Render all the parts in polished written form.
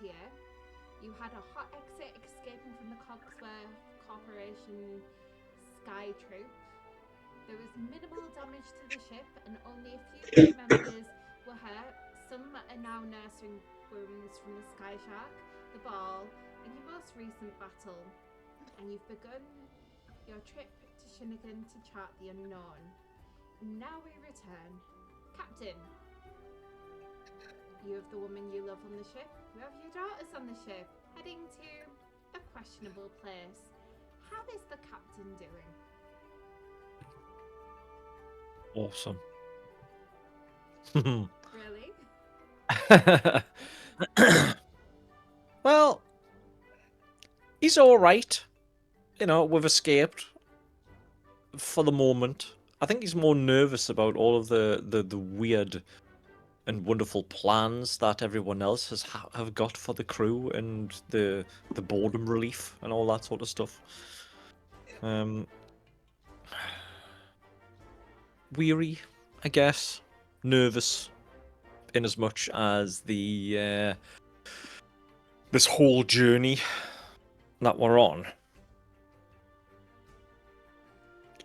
Frontier. You had a hot exit escaping from the Clockwork Corporation Sky Troop. There was minimal damage to the ship, and only a few crew members were hurt. Some are now nursing wounds from the Sky Shark, the Ball, and your most recent battle. And you've begun your trip to Shinnigan to chart the unknown. Now we return. Captain, you have the woman you love on the ship. You have your daughters on the ship, heading to a questionable place. How is the captain doing? Awesome. Really? Well, he's all right. You know, we've escaped for the moment. I think he's more nervous about all of the weird and wonderful plans that everyone else have got for the crew and the boredom relief and all that sort of stuff. Weary, I guess. Nervous, in as much as the this whole journey that we're on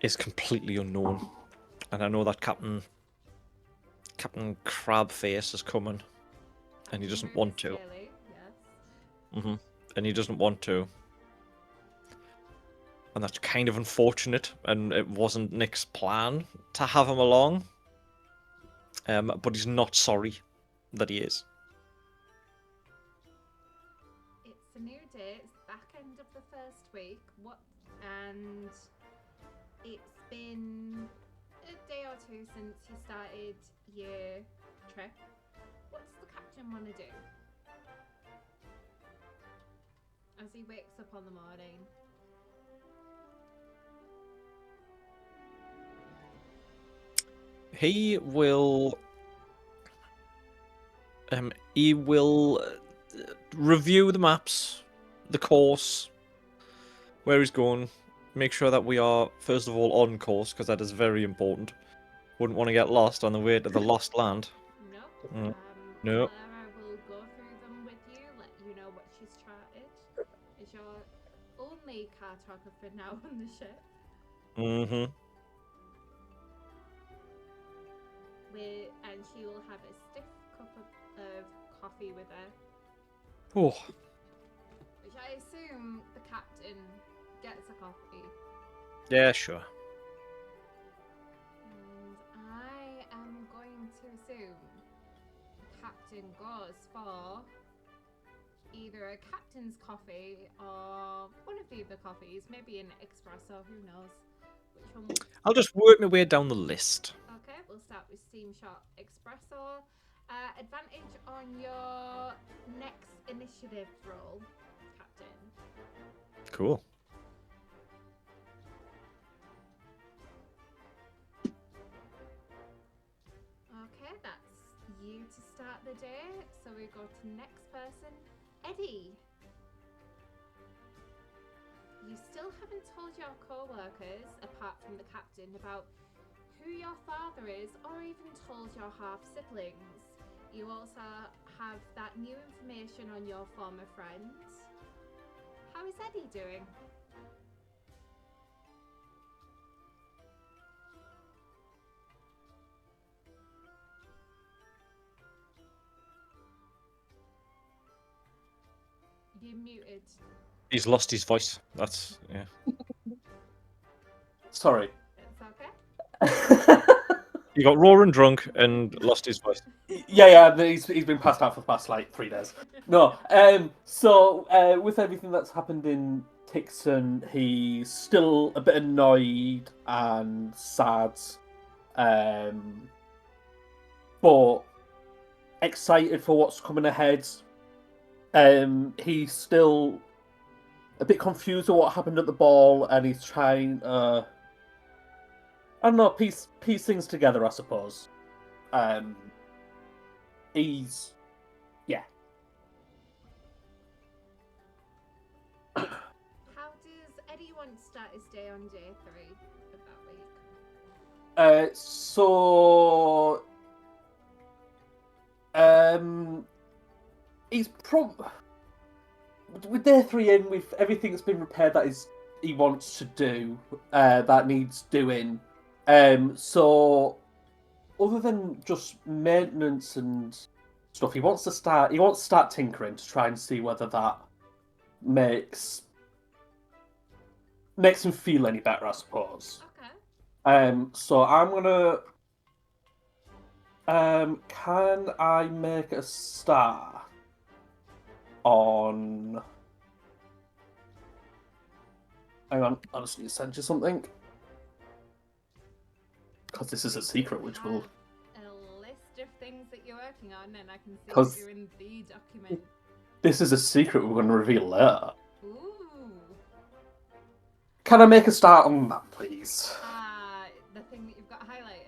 is completely unknown, and I know that Captain Crabface is coming, and he doesn't want to. Yes. And he doesn't want to. And that's kind of unfortunate, and it wasn't Nik's plan to have him along. But he's not sorry that he is. It's a new day. It's back end of the first week. And it's been a day or two since you started your trip. What does the captain want to do? As he wakes up on the morning. He will review the maps, the course, where he's going, make sure that we are first of all on course, because that is very important. Wouldn't want to get lost on the way to the lost land. No. No. Clara will go through them with you, let you know what she's charted. Is your only cartographer now on the ship. And she will have a stiff cup of coffee with her. Oh. Which I assume the captain gets a coffee. Yeah, sure. And I am going to assume the captain goes for either a captain's coffee or one of the other coffees, maybe an espresso, who knows which one. I'll just work my way down the list. Okay, we'll start with Steam Shot Espresso. Advantage on your next initiative roll, Captain. Cool. Okay, that's you to start the day. So we go to next person, Eddy. You still haven't told your co-workers, apart from the captain, about who your father is, or even told your half-siblings. You also have that new information on your former friends. How is Eddy doing? You're muted. He's lost his voice. That's, yeah. Sorry. It's okay. He got roaring drunk and lost his voice. Yeah, he's been passed out for the past, 3 days. No, so with everything that's happened in Tixon, he's still a bit annoyed and sad, but excited for what's coming ahead. He's still a bit confused with what happened at the ball, and he's trying, I don't know, piece things together, I suppose. He's, yeah. How does Eddy want to start his day on day 3 of that week? He's with day 3 in, with everything that's been repaired that he wants to do, that needs doing. So other than just maintenance and stuff, he wants to start tinkering to try and see whether that makes him feel any better, I suppose. Okay. So I'm gonna. Can I make a star on? Hang on, I just need to send you something because this is a secret, which will. A list of things that you're working on, and I can see 'Cause- that you're in the document. This is a secret we're going to reveal later. Ooh. Can I make a start on that, please? The thing that you've got highlighted.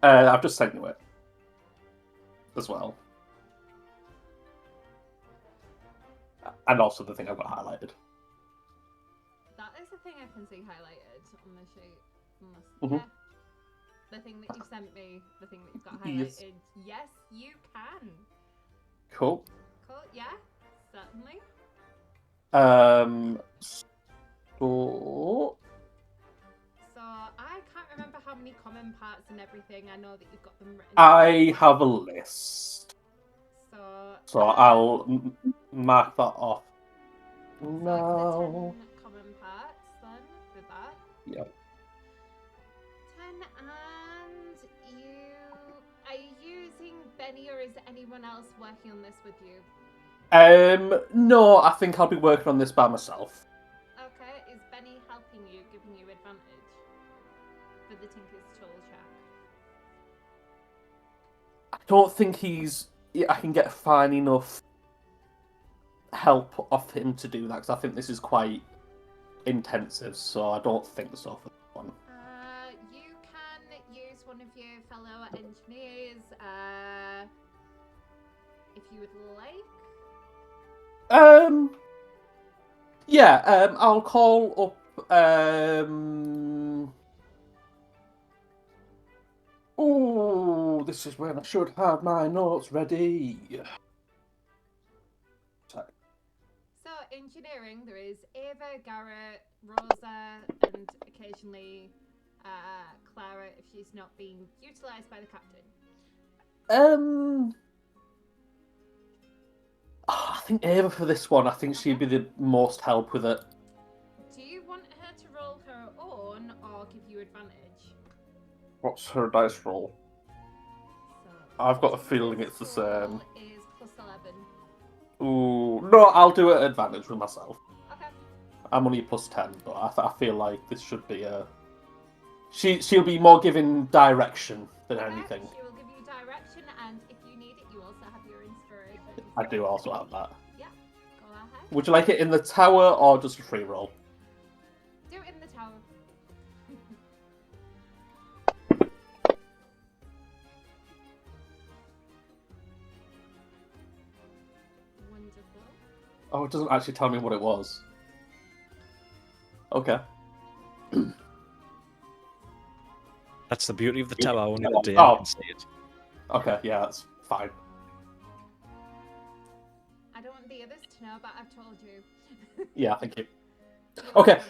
I've just sent you it as well, and also the thing I've got highlighted. That is the thing I can see highlighted on the sheet. Mhm. Yeah. The thing that you've sent me, the thing that you've got highlighted. Yes, you can. Cool. Cool. Yeah. Certainly. So So I can't remember how many common parts and everything. I know that you've got them written. I have a list. So I'll mark that off. So No. it's the 10 common parts then with that. Yep. 10 and are you using Benny or is anyone else working on this with you? No, I think I'll be working on this by myself. Okay, is Benny helping you, giving you advantage for the Tinker's Tool check? I don't think I can get fine enough help off him to do that, because I think this is quite intensive, so I don't think so for this one. You can use one of your fellow engineers if you would like. Yeah, I'll call up, oh, this is when I should have my notes ready. So, engineering, there is Ava, Garrett, Rosa, and occasionally Clara if she's not being utilised by the captain. I think Ava for this one. I think she'd be the most help with it. Do you want her to roll her own or give you advantage? What's her dice roll? So, I've got a feeling it's the roll same. is +11. Ooh, no, I'll do it at advantage with myself. Okay. I'm only +10, but I feel like this should be a. She'll be more giving direction than anything. She will give you direction, and if you need it, you also have your inspiration. I do also have that. Yeah, go ahead. Would you like it in the tower or just a free roll? Do it in the tower. Wonderful. Oh, it doesn't actually tell me what it was. Okay. That's the beauty of the tower. Only the DM Oh. can see it. Okay, yeah, that's fine. I don't want the others to know, but I've told you. Yeah, thank you. Okay,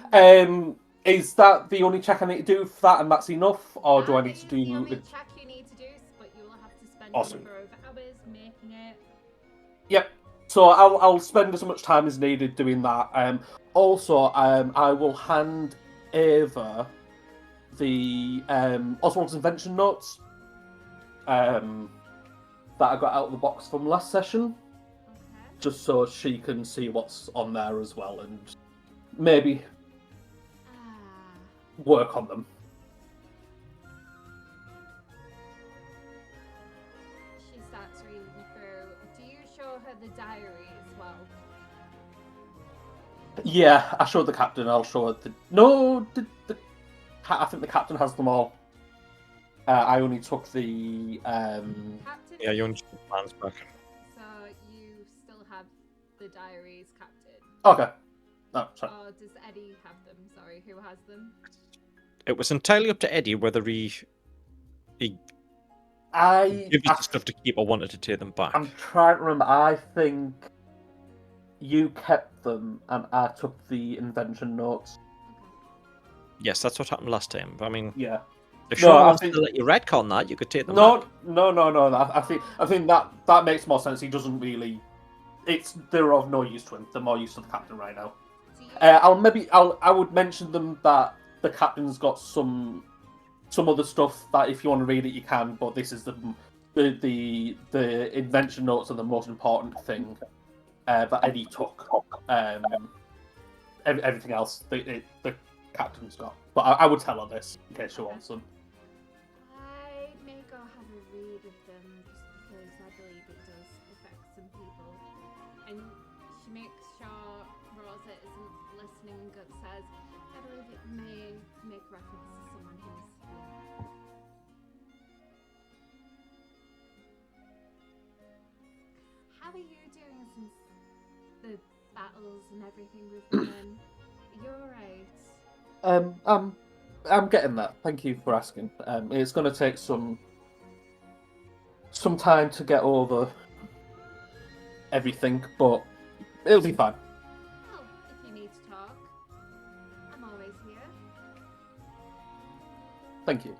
is that the only check I need to do for that, and that's enough, or do I need to do? The only check you need to do, but you will have to spend a Awesome. number of hours making it. Yep. So I'll spend as much time as needed doing that. Also, I will hand Ava the Oswald's invention notes that I got out of the box from last session, Okay. just so she can see what's on there as well, and maybe work on them. She starts reading through. Do you show her the diary as well? Yeah, I showed the captain. I'll show her the. No, I think the captain has them all. I only took the. Captain? Yeah, you only took the plans back. So you still have the diaries, Captain? Okay. No, sorry. Or does Eddy have them? Sorry, who has them? It was entirely up to Eddy whether he I gave you the stuff to keep or wanted to take them back. I'm trying to remember. I think you kept them, and I took the invention notes. Yes, that's what happened last time. I mean, Yeah. if No, Shona I wants think- to let you retcon that, you could take them back. No. I think that makes more sense. He doesn't really. They're of no use to him. They're more use to the captain right now. Do you, I would mention them that the captain's got some other stuff that if you want to read it you can, but this is the invention notes are the most important thing that Eddy took. Everything else the captain's got. But I would tell her this in case she wants them. I may go have a read of them just because I believe it does affect some people. And she makes sure Rosa isn't listening but says, I believe it may make reference to someone who's here. How are you doing since the battles and everything we've been in? You're alright. I'm getting that. Thank you for asking. It's going to take some time to get over everything, but it'll be fine. Well, if you need to talk, I'm always here. Thank you.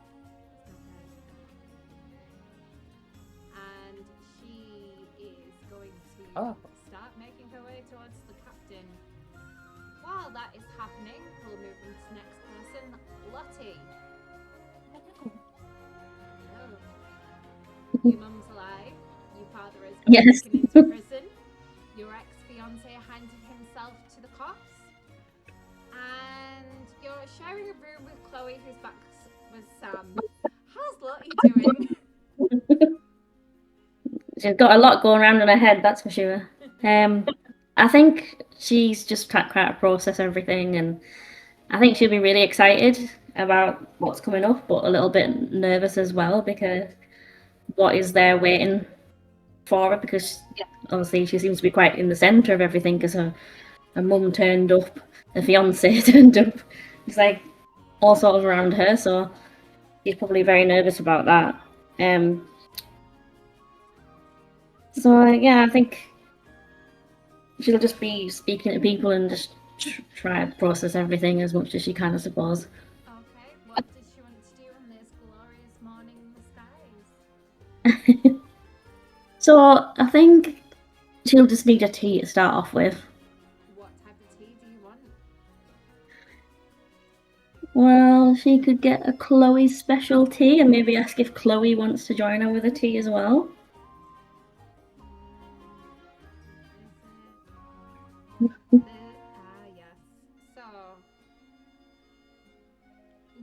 And she is going to start making her way towards the captain. While that is happening, we'll move on to the next person, Lottie. Hello. Your mum's alive. Your father has been Yes. taken into prison. Your ex-fiance handed himself to the cops. And you're sharing a room with Chloe, who's back with Sam. How's Lottie doing? She's got a lot going around in her head, that's for sure. I think she's just trying to process everything, and I think she'll be really excited about what's coming up, but a little bit nervous as well because what is there waiting for her? Because obviously she seems to be quite in the centre of everything because her mum turned up, her fiance turned up. It's like all sort of around her, so she's probably very nervous about that. So yeah, I think she'll just be speaking to people and just try to process everything as much as she can, I suppose. Okay, what does she want to do on this glorious morning in the skies? So I think she'll just need a tea to start off with. What type of tea do you want? Well, she could get a Chloe's special tea and maybe ask if Chloe wants to join her with a tea as well. Yes. So,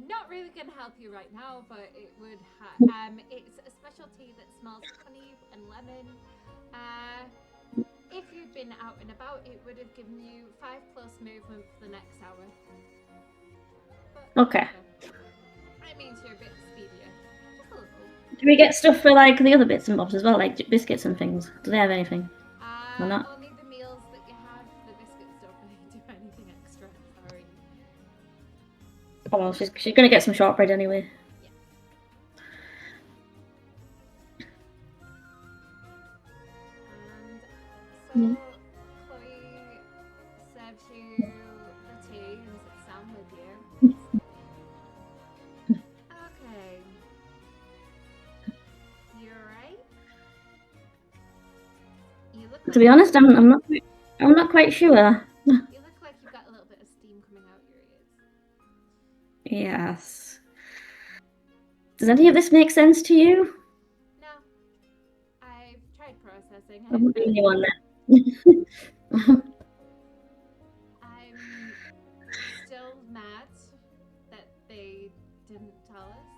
not really going to help you right now, but it would it's a special tea that smells honey and lemon. If you'd been out and about, it would have given you 5+ movement for the next hour. But, Okay. I mean, you're a bit speedier. Just a little. Do we get stuff for like the other bits and bobs as well, like biscuits and things? Do they have anything? Or not? Only the meals that you have. The biscuits don't really do anything extra. Sorry. Oh well, she's gonna get some shortbread anyway. And so Chloe serves you the tea and sits down with you. Okay. You alright? You look To be honest, I'm not quite sure. You look like you've got a little bit of steam coming out your ears. Yes. Does any of this make sense to you? No. I've tried processing. I'm not the only one then. I'm still mad that they didn't tell us.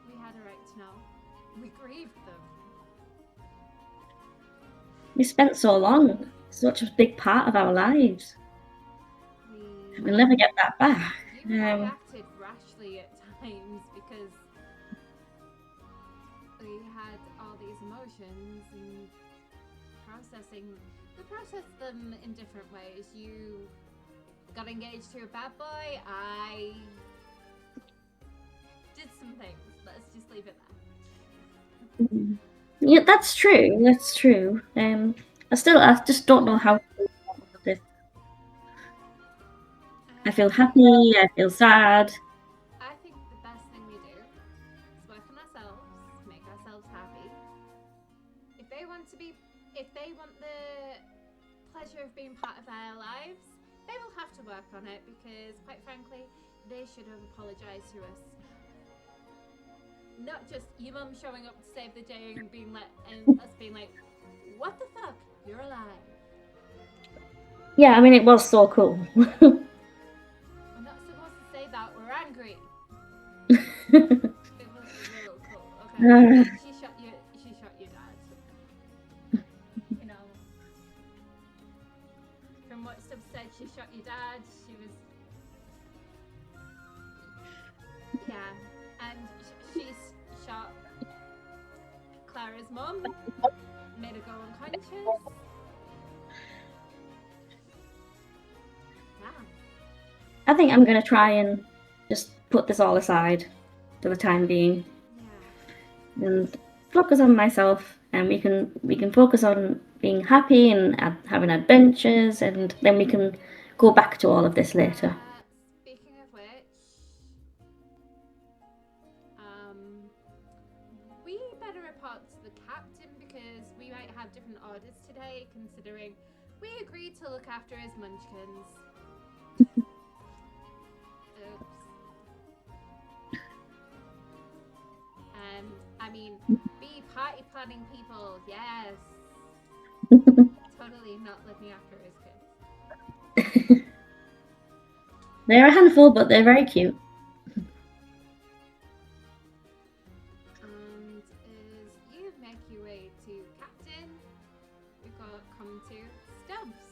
We had a right to know. We grieved them. We spent so long, such a big part of our lives. We'll never get that back. You acted rashly at times because we had all these emotions and processing. We processed them in different ways. You got engaged to a bad boy. I did some things. Let's just leave it there. Yeah, that's true. That's true. I just don't know how to move on with this. I feel happy, I feel sad. I think the best thing we do is work on ourselves, make ourselves happy. If they want the pleasure of being part of our lives, they will have to work on it because, quite frankly, they should have apologized to us. Not just your mum showing up to save the day and us being like, what the fuck? You're alive. Yeah, I mean, it was so cool. We're not supposed to say that. We're angry. It was real cool. Okay. She shot your dad. You know. From what Stubbs said, she shot your dad. She was. Yeah. And she's shot Clara's mum. Made her go unconscious. Yeah. I think I'm going to try and just put this all aside for the time being. Yeah. And focus on myself, and we can focus on being happy and having adventures, and then we can go back to all of this later. Speaking of which, we better report to the captain because we might have different orders today, considering we agreed to look after his munchkins. Oops. I mean, be party planning people, yes. Totally not looking after his kids. They're a handful, but they're very cute. And as you make your way to Captain, we've got come to Stubbs.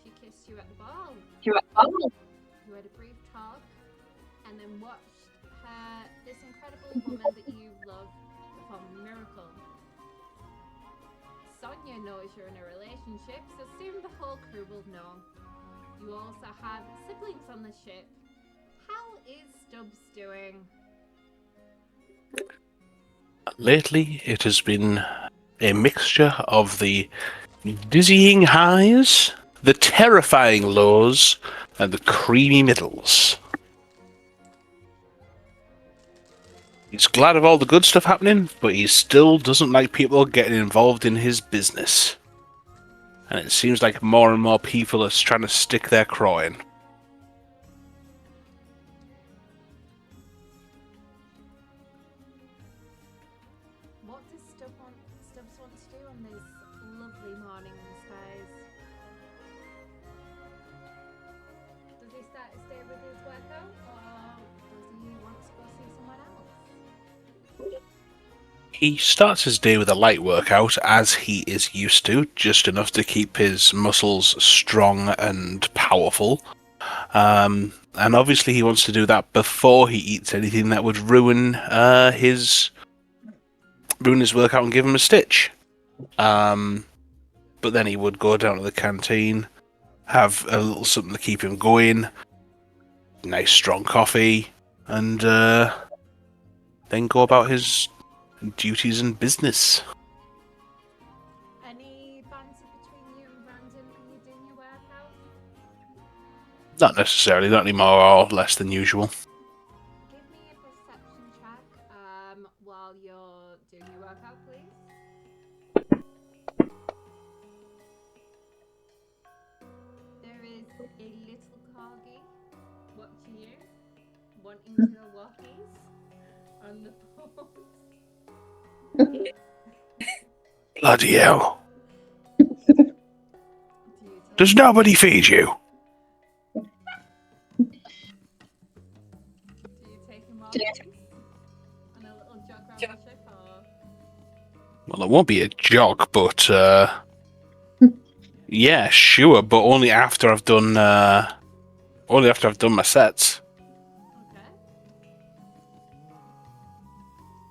She kissed you at the ball. You had a brief talk, and then watched this incredible woman that you love perform a miracle. Sonia knows you're in a relationship, so soon the whole crew will know. You also have siblings on the ship. How is Stubbs doing? Lately, it has been a mixture of the dizzying highs, the terrifying lows, and the creamy middles. He's glad of all the good stuff happening, but he still doesn't like people getting involved in his business. And it seems like more and more people are trying to stick their craw in. What does Stubbs want to do on this lovely morning in the skies? Does he start his day with his workout, or does he want to go see someone else? He starts his day with a light workout, as he is used to, just enough to keep his muscles strong and powerful. And obviously he wants to do that before he eats anything that would ruin his workout and give him a stitch. But then he would go down to the canteen, have a little something to keep him going, nice strong coffee, and then go about his duties and business. Any banter between you and Brandon when you're doing your workout? Not necessarily, not any more or less than usual. Give me a perception check while you're doing your workout, please. There is a little corgi watching you, wanting to go walkies on the boat. Bloody hell. Do you Does nobody feed you? take him walkies on a little jog around the ship, or? Well, it won't be a jog, but yeah, sure, but only after I've done my sets. Okay.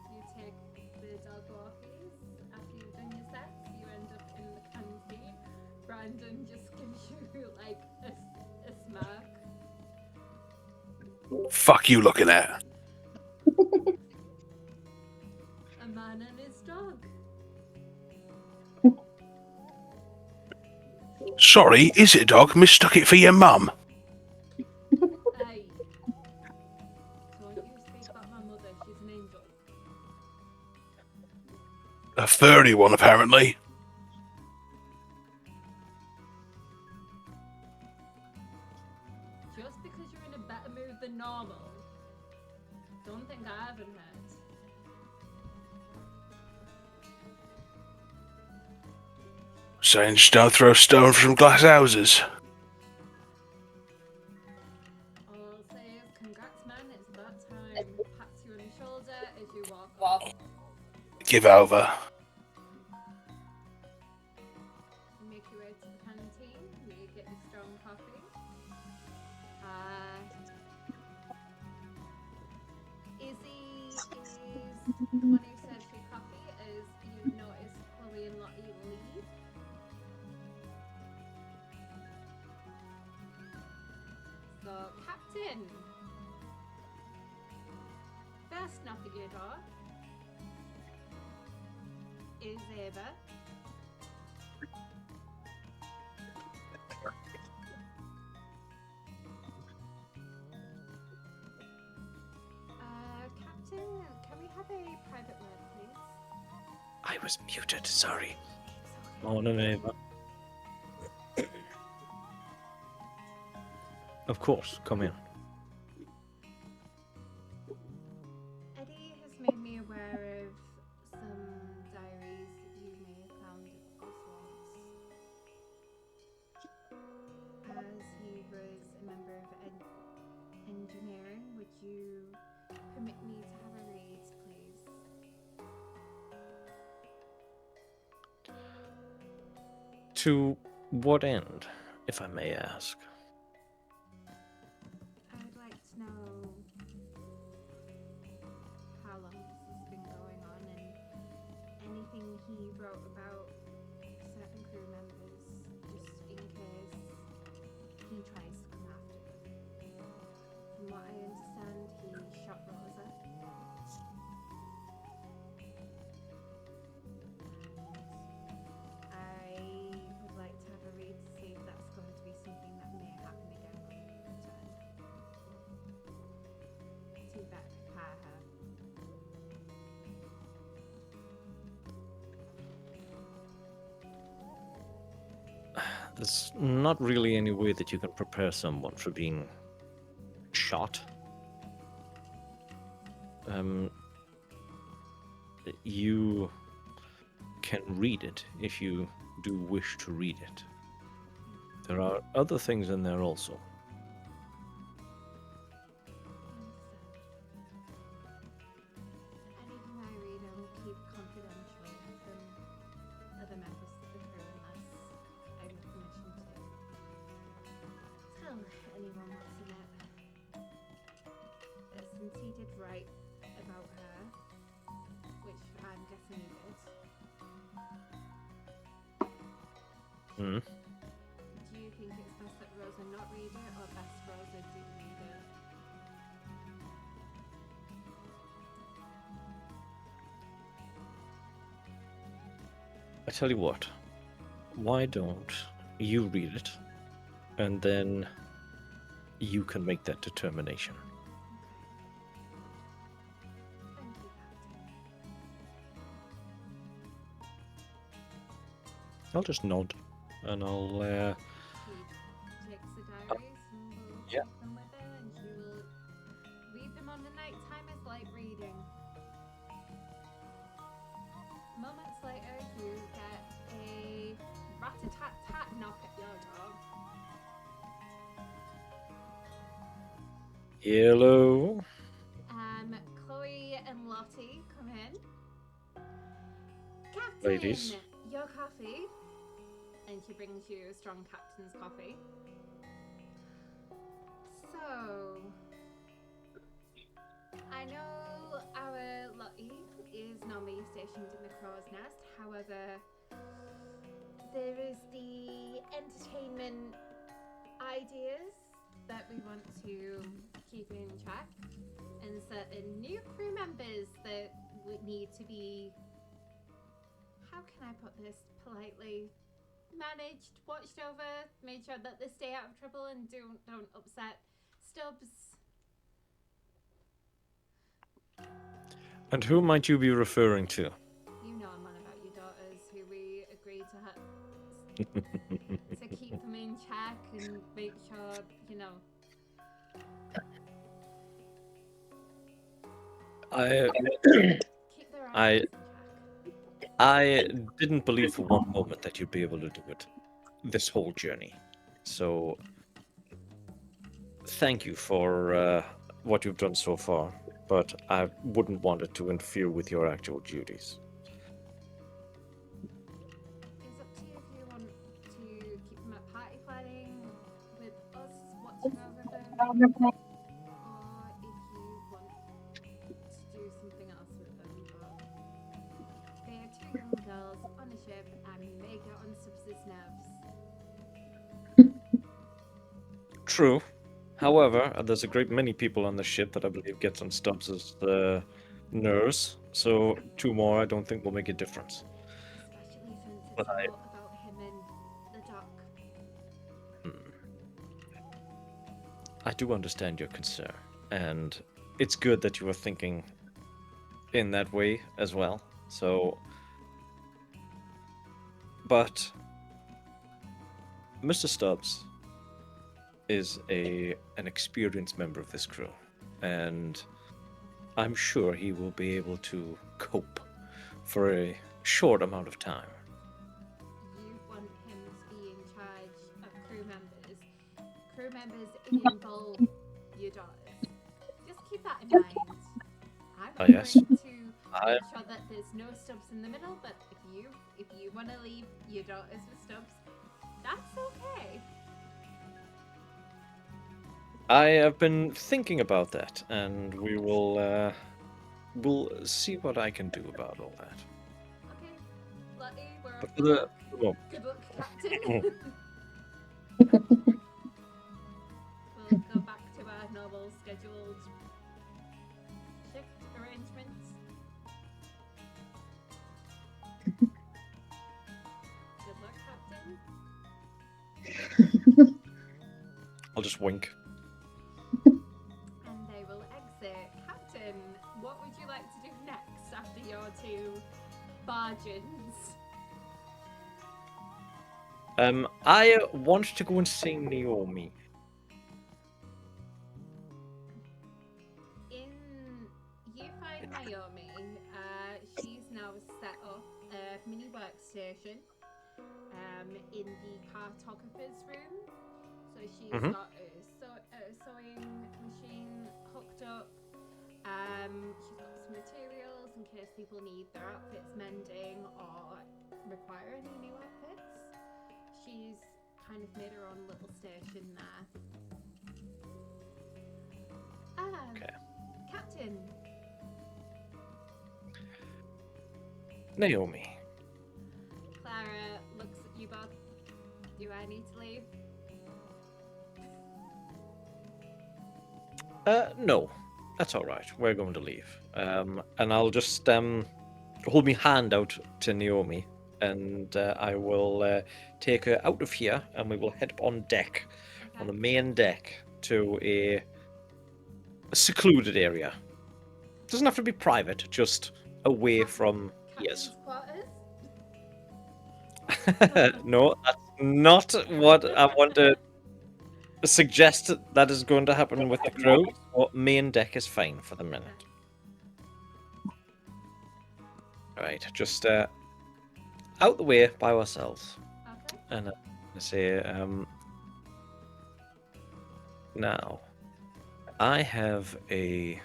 You take the dog walkies. After you've done your sets, you end up in the canteen. Brandon just gives you like a smirk. Fuck you looking at? A man and his dog. Sorry, is it a dog? Mistook it for your mum. Hey. Don't you speak about my mother, she's an angel. A furry one, apparently. Just because you're in a better mood than normal, don't think I haven't heard. Saying just don't throw stone from glass houses. All I'll say is, congrats man, it's about time. Pats you on the shoulder as you walk off. Give over. You make your way to the canteen, you get your strong coffee. Izzy is the one who serves you coffee, as you notice Chloe and Lottie leave. So, Captain, first knock at your door is Ava. Captain, can we have a private word, please? I was muted, sorry. Morning, Ava. Of course, come in. Eddy has made me aware of some diaries you may have found at Oswald's. As he was a member of engineering, would you permit me to have a read, please? To what end, if I may ask? I would like to know how long this has been going on and anything he wrote about certain crew members, just in case he tries to come after them. From what I understand, he shot Rosa. I would like to have a read to see if that's going to be something that may happen again when we return. To better prepare her. There's not really any way that you can prepare someone for being shot. You can read it if you do wish to read it. There are other things in there also. Anything I read, I will keep confidential from other members of the crew unless I have permission to tell anyone what's in it. But since he did write about her, which I'm guessing he did, do you think it's best that Rosa not read it, or best Rosa did read it? I tell you what, why don't you read it, and then you can make that determination. Thank you, Captain. I'll just nod, and I'll She takes the diaries and will Yeah. keep them with her, and she will read them on the night time as light reading. Moments later, you get a rat-a-tat-tat knock at your door. Hello. Chloe and Lottie come in. Captain, Ladies. your coffee. And she brings you a strong captain's coffee. So, I know our Lottie is normally stationed in the Crow's Nest. However, there is the entertainment ideas that we want to keep in check, and certain new crew members that would need to be, how can I put this politely, managed, watched over, made sure that they stay out of trouble and don't upset Stubbs. And who might you be referring to? You know I'm on about your daughters, who we agreed to keep them in check and make sure, you know. Keep their eyes in check. I didn't believe for one moment that you'd be able to do it this whole journey. So, thank you for what you've done so far, but I wouldn't want it to interfere with your actual duties. It's up to you if you want to keep them at party planning with us watching over them, or if you want to do something else with them. But they are two young girls on a ship and may get on Stubbs' nerves. True. However, there's a great many people on the ship that I believe gets on Stubbs' nerves, so 2 more I don't think will make a difference. Especially since it's But I- all about him and the doc. I do understand your concern, and it's good that you are thinking in that way as well. So, but Mr. Stubbs is an experienced member of this crew, and I'm sure he will be able to cope for a short amount of time. You want him to be in charge of crew members. Crew members involve your daughters. Just keep that in mind. I'm Oh, yes. going to I- make sure that there's no Stubbs in the middle, but if you want to leave your daughters with Stubbs, that's okay. I have been thinking about that, and we'll see what I can do about all that. Okay, Lottie, we're But off for the the dock. well, Good luck, Captain. We'll go back to our normal scheduled shift arrangements. Good luck, Captain. I'll just wink. And they will exit. Captain, what would you like to do next after your two bargains? I want to go and see Naomi. You find Naomi. She's now set up a mini workstation in the cartographer's room. So she's Mhm. got a sewing machine hooked up. She's got some materials in case people need their outfits mending or require any new outfits. She's kind of made her own little station there. Okay. Captain, Naomi. Clara looks at you both. Do I need to leave? No, that's all right. We're going to leave. And I'll just hold my hand out to Naomi, and I will take her out of here, and we will head up on deck, on the main deck, to a secluded area. Doesn't have to be private, just away from Captain's ears. quarters? No, that's not what I want to suggest that is going to happen with the crew. So main deck is fine for the minute. Right, just out the way by ourselves. Okay. And I say, now, I have a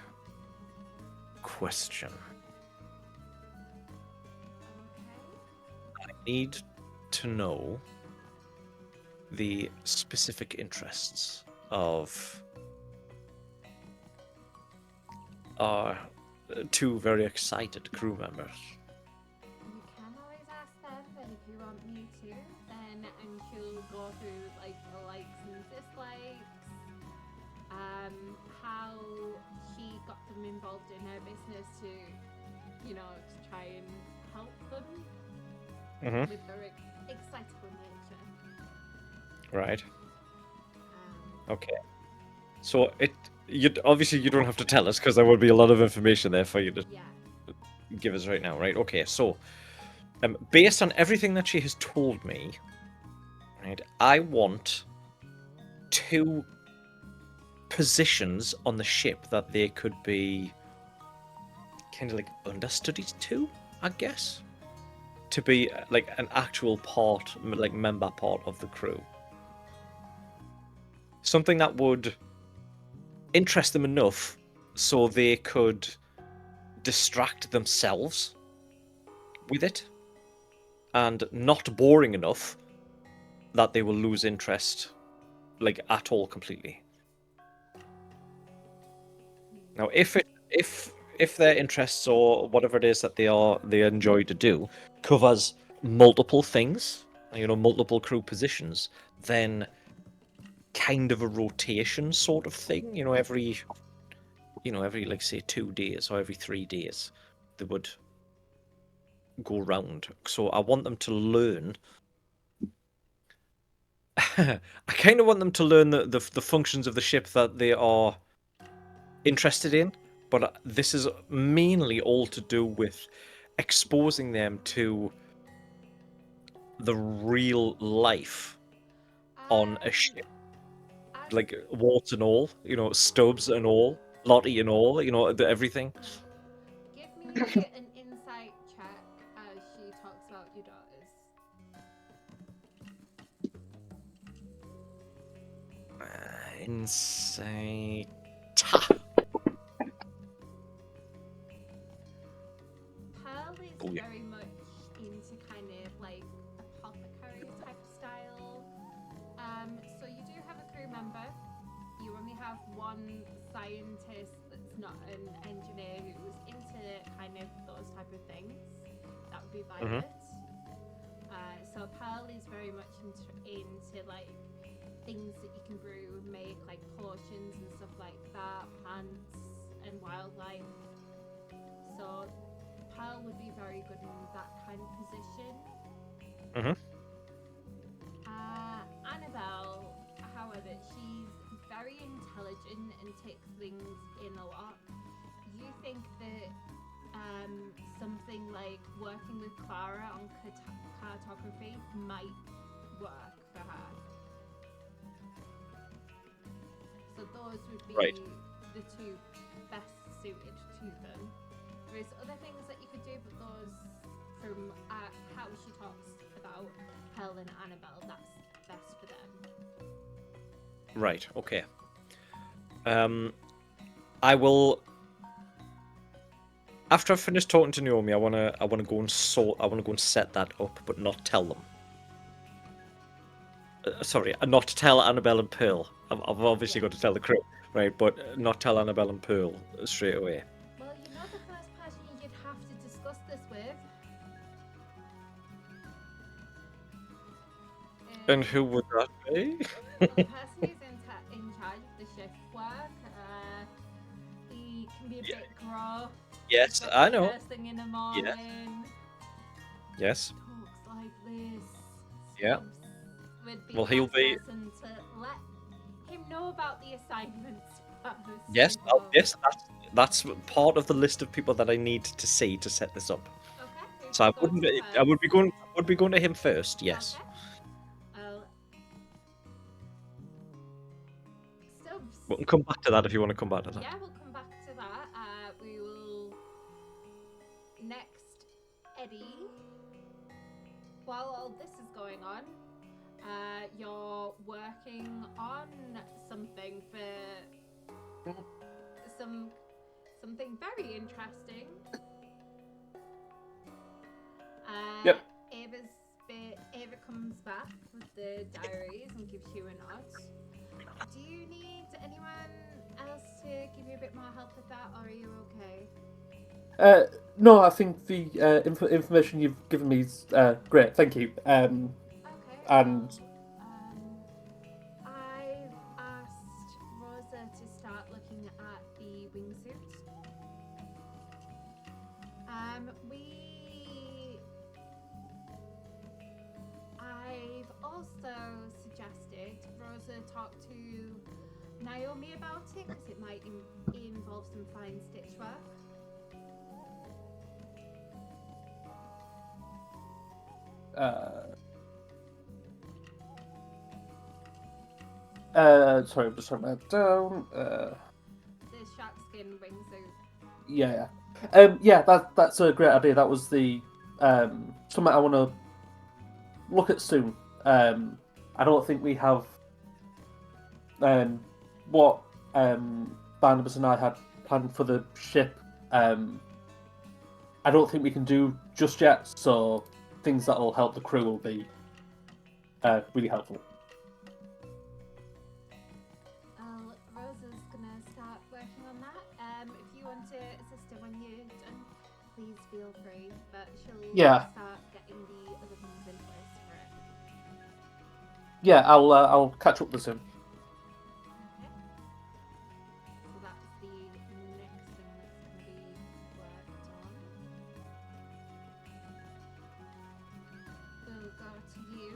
question. I need to know the specific interests of our two very excited crew members. You can always ask them, but if you want me to, then she'll go through like the likes and dislikes, how she got them involved in her business to try and help them. Mhm. with their excitable nature. Right. Um, Okay. So you obviously you don't have to tell us because there would be a lot of information there for you to yeah. give us right now, right? Okay. So, based on everything that she has told me, right, I want 2 positions on the ship that they could be kind of like understudied to, I guess, to be like an actual part, like member part of the crew. Something that would interest them enough so they could distract themselves with it, and not boring enough that they will lose interest, like at all, completely. Now, if their interests or whatever it is that they enjoy to do covers multiple things, multiple crew positions, then kind of a rotation sort of thing, every like say 2 days or every 3 days, they would go round. So I want them to learn. I kind of want them to learn the functions of the ship that they are interested in, but this is mainly all to do with exposing them to the real life on a ship, As, like warts and all, Stubbs and all, Lottie and all, everything. give me an insight check as she talks about your daughters. Insight. Pearl is Oh, yeah. very much into kind of like apothecary type style. So you do have a crew member. You only have one scientist that's not an engineer who's into kind of those type of things. That would be Violet. So Pearl is very much into like things that you can brew and make, like potions and stuff like that, plants and wildlife. So Pearl would be very good in that kind of position. Annabelle, however, she's very intelligent and takes things in a lot. You think that something like working with Clara on cartography might work for her. So those would be Right. the 2 best suited to them. There's other things that you could do, but those, from how she talks about Pearl and Annabelle, that's best for them. Right. Okay. I will. After I've finished talking to Naomi, I wanna go and set that up, but not tell them. Sorry, not tell Annabelle and Pearl. I've obviously got to tell the crew, right? But not tell Annabelle and Pearl straight away. Well, you're not the first person you'd have to discuss this with. And who would that be? The person who's in charge of the shift work, he can be a bit gruff. Yes, I know. First thing in the morning. Yes. Talks like this. Yeah. Would be Well, the he'll best be. person to let him know about the assignments first. Yes. Yes. That's part of the list of people that I need to see to set this up. Okay. So I would be going to him first. Yes. Okay. Stubbs. We can come back to that if you want to come back to that. Yeah, we'll come back to that. We will next, Eddy. While all this is going on, you're working on something for something very interesting. Yep. Ava comes back with the diaries and gives you a nod. Do you need anyone else to give you a bit more help with that, or are you okay? No, I think the information you've given me is great. Thank you. Okay. And I've asked Rosa to start looking at the wingsuits. also suggested Rosa talk to Naomi about it because it might involve some fine stitch work. Sorry, I'm just writing that down. The shark skin wingsuit. Yeah. That's a great idea. That was the something I want to look at soon. I don't think we have what Barnabas and I had planned for the ship. I don't think we can do just yet. So things that will help the crew will be really helpful. Rosa's gonna start working on that. If you want to assist her when you're done, please feel free. But she'll start getting the other things in place for it. Yeah, I'll catch up with soon. Okay. So that's the next thing that's gonna be worked on. We'll go to you,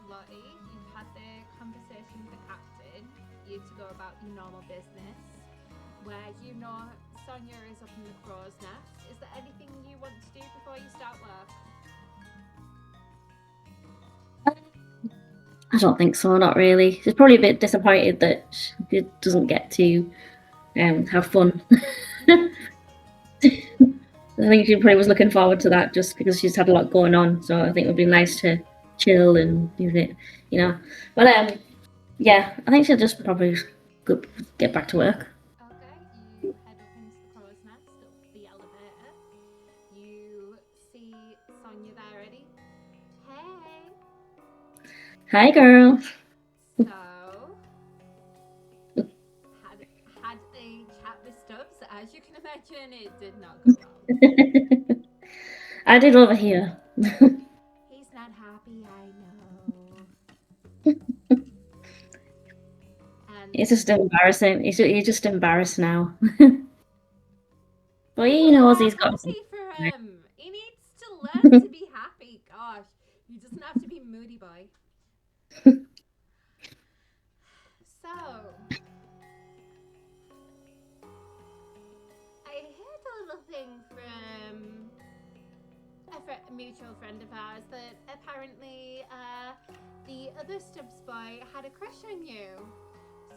Lottie. You've had the conversation with the captain. You to go about your normal business, where you know Sonia is up in the crow's nest. Is there anything you want to do before you start work? I don't think so, not really. She's probably a bit disappointed that she doesn't get to have fun. I think she probably was looking forward to that just because she's had a lot going on. So I think it would be nice to chill and use it, you know. But yeah, I think she'll just probably get back to work. Okay, you head up into the crow's nest, up the elevator. You see Sonia there, Eddy. Hey! Hi, girl. So, had a chat with Stubbs. As you can imagine, it did not go well. I did over here. He's not happy, I know. And It's just embarrassing. He's just embarrassed now. But he knows he's got. happy for him. He needs to learn to be happy. Gosh, he doesn't have to be moody boy. So, I heard a little thing from a mutual friend of ours that apparently the other Stubbs boy had a crush on you.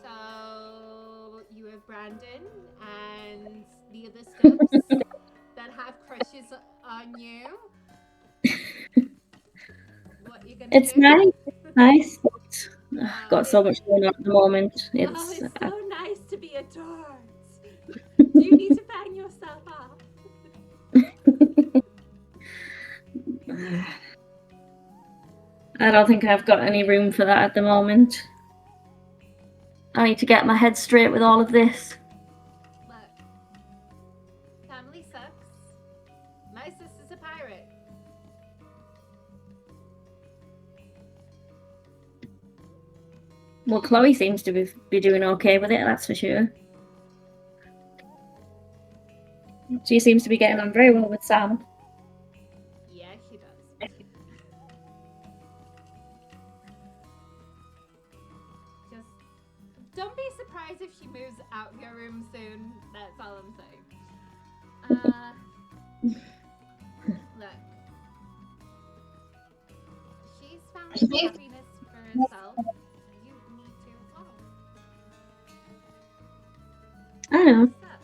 So you have Brandon and the other Stubbs that have crushes on you. What are you gonna It's do? nice. But I've got so much going on at the moment. It's so nice to be adored. Do you need to bang yourself up? I don't think I've got any room for that at the moment. I need to get my head straight with all of this. Look, family sucks. My sister's a pirate. Well, Chloe seems to be doing okay with it, that's for sure. She seems to be getting on very well with Sam. Yeah, she does. Just don't be surprised if she moves out of your room soon. That's all I'm saying. Look, she's found happiness for herself. You need to as well. I know. Suck.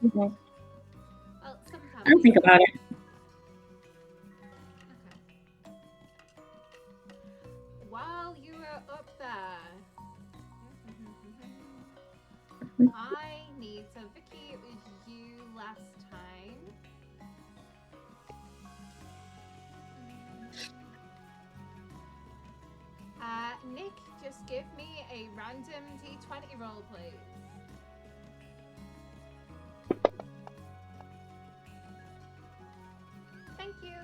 Okay. Well, sometimes. I'll think about it. Okay. While you were up there, I need to. Vicky, it was you last time. Nik, just give me a random d20 roll, please. Thank you.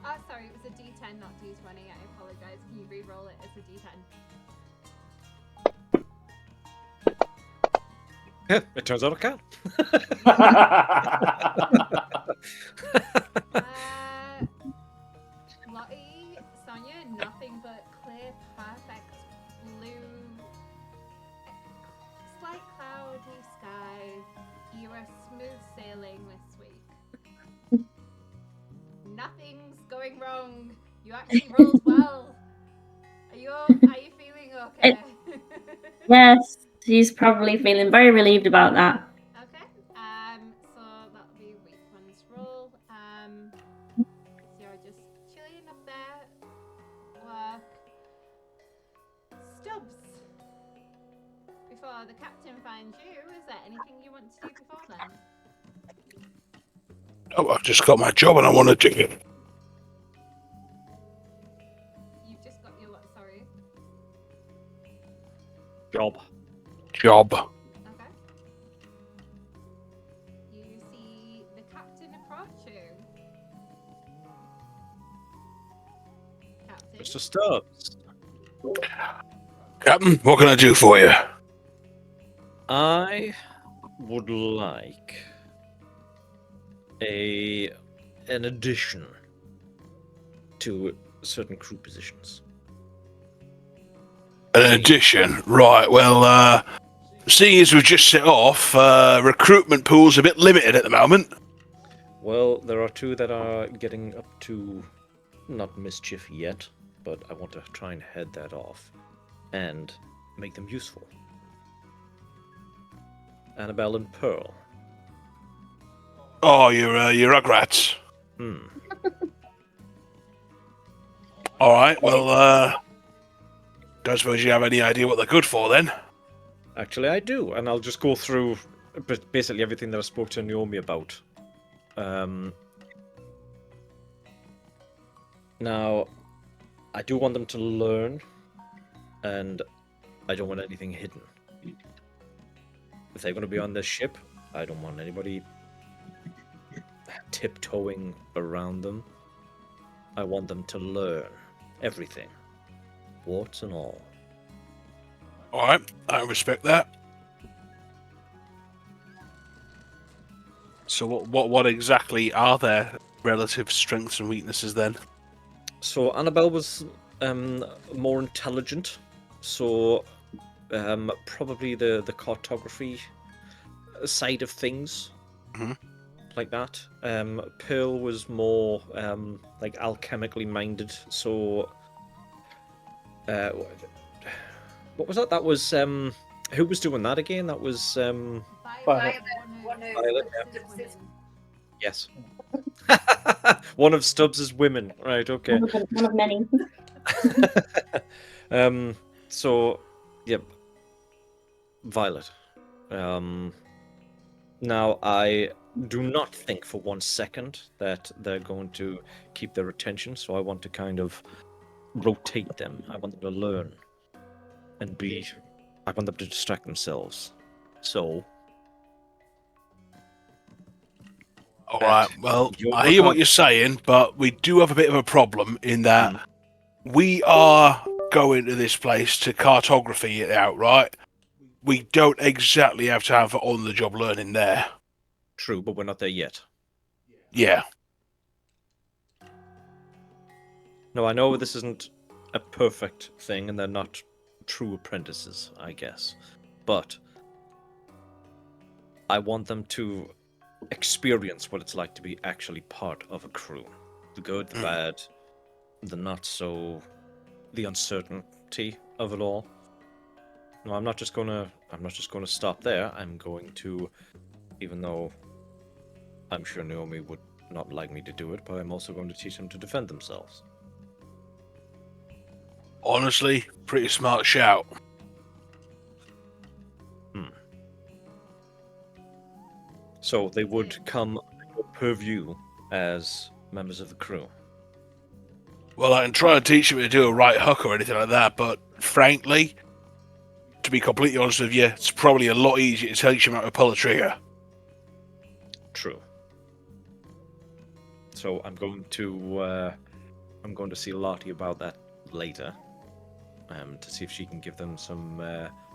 Oh, sorry, it was a d10, not d20. I apologize. Can you re-roll it as a d10? It turns out I can. sailing this week. Nothing's going wrong. You actually rolled well. Are you feeling okay? Yes, she's probably feeling very relieved about that. Okay. So that'll be week one's roll. So you're just chilling up there. Work. Stubbs. Before the captain finds you, is there anything you want to do before then? Oh, I've just got my job and I want to do it. You've just got your what? Sorry. Job. Okay. You see the captain approach you. Captain. Mr. Stubbs. Captain, what can I do for you? I would like an addition to certain crew positions. An addition, right? Well, seeing as we've just set off, recruitment pool's a bit limited at the moment. Well, there are two that are getting up to not mischief yet, but I want to try and head that off and make them useful. Annabelle and Pearl. Oh, you're rugrats. All right. Well, don't suppose you have any idea what they're good for then? Actually, I do, and I'll just go through basically everything that I spoke to Naomi about. Now, I do want them to learn, and I don't want anything hidden. If they're going to be on this ship, I don't want anybody tiptoeing around them. I want them to learn everything, warts and all. All right, I respect that. So, what exactly are their relative strengths and weaknesses then? So Annabelle was more intelligent, so probably the cartography side of things, like that. Pearl was more like alchemically minded, so what was that? That was who was doing that again? That was Violet. Violet, yeah. Yes. One of Stubbs's women. Right, okay. One of many. So, yep. Violet. Now, I do not think for 1 second that they're going to keep their attention, so I want to kind of rotate them. I want them to learn and I want them to distract themselves. So, all right, well, I hear what you're saying, but we do have a bit of a problem in that we are going to this place to cartography it out, right? We don't exactly have to have on-the-job learning there. True, but we're not there yet. Yeah. No, I know this isn't a perfect thing, and they're not true apprentices, I guess. But I want them to experience what it's like to be actually part of a crew. The good, the bad, the not so... the uncertainty of it all. No, I'm not just gonna stop there. I'm going to, even though I'm sure Naomi would not like me to do it, but I'm also going to teach them to defend themselves. Honestly, pretty smart shout. So they would come per view as members of the crew. Well, I can try and teach them to do a right hook or anything like that, but frankly, to be completely honest with you, it's probably a lot easier to teach them how to pull a trigger. True. So I'm going to see Lottie about that later, to see if she can give them some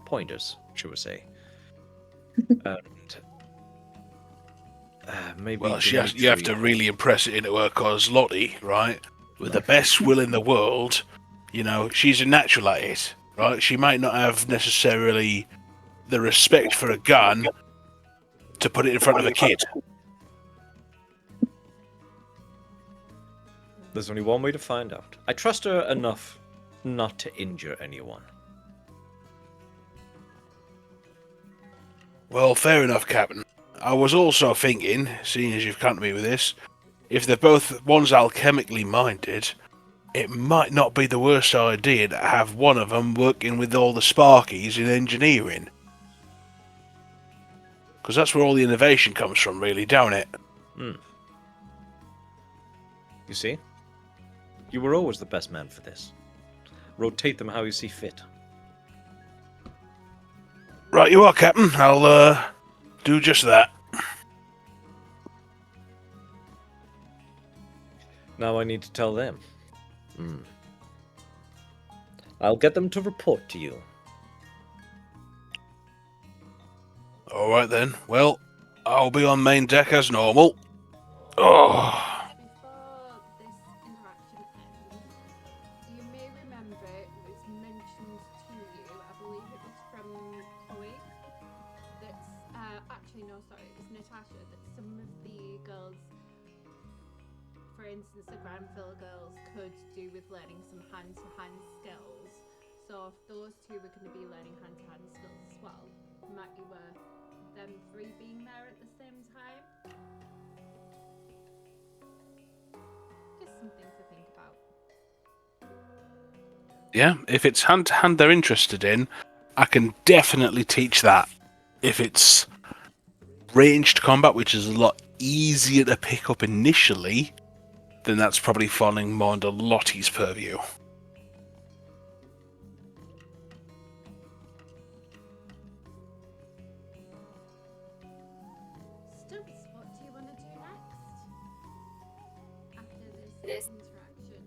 pointers, shall we say? And maybe. Well, you have to really impress it into her, because Lottie, right, with the best will in the world, you know, she's a natural at it, right? She might not have necessarily the respect for a gun to put it in front of a kid. There's only one way to find out. I trust her enough not to injure anyone. Well, fair enough, Captain. I was also thinking, seeing as you've come to me with this, if they're both one's alchemically minded, it might not be the worst idea to have one of them working with all the Sparkies in engineering. Because that's where all the innovation comes from, really, don't it? You see? You were always the best man for this. Rotate them how you see fit. Right you are, Captain. I'll, do just that. Now I need to tell them. I'll get them to report to you. Alright then. Well, I'll be on main deck as normal. Oh. Before this interaction ends, you may remember it was mentioned to you, I believe it was from Chloe, that's, actually no, sorry, it was Natasha, that some of the girls, for instance the Granville girls, could do with learning some hand-to-hand skills. So if those two were going to be learning hand-to-hand skills as well, it might be worth them three being there at the same time. Just something to think about. Yeah, if it's hand-to-hand they're interested in, I can definitely teach that. If it's ranged combat, which is a lot easier to pick up initially, then that's probably falling more under Lottie's purview. Stubbs, what do you want to do next? After this interaction?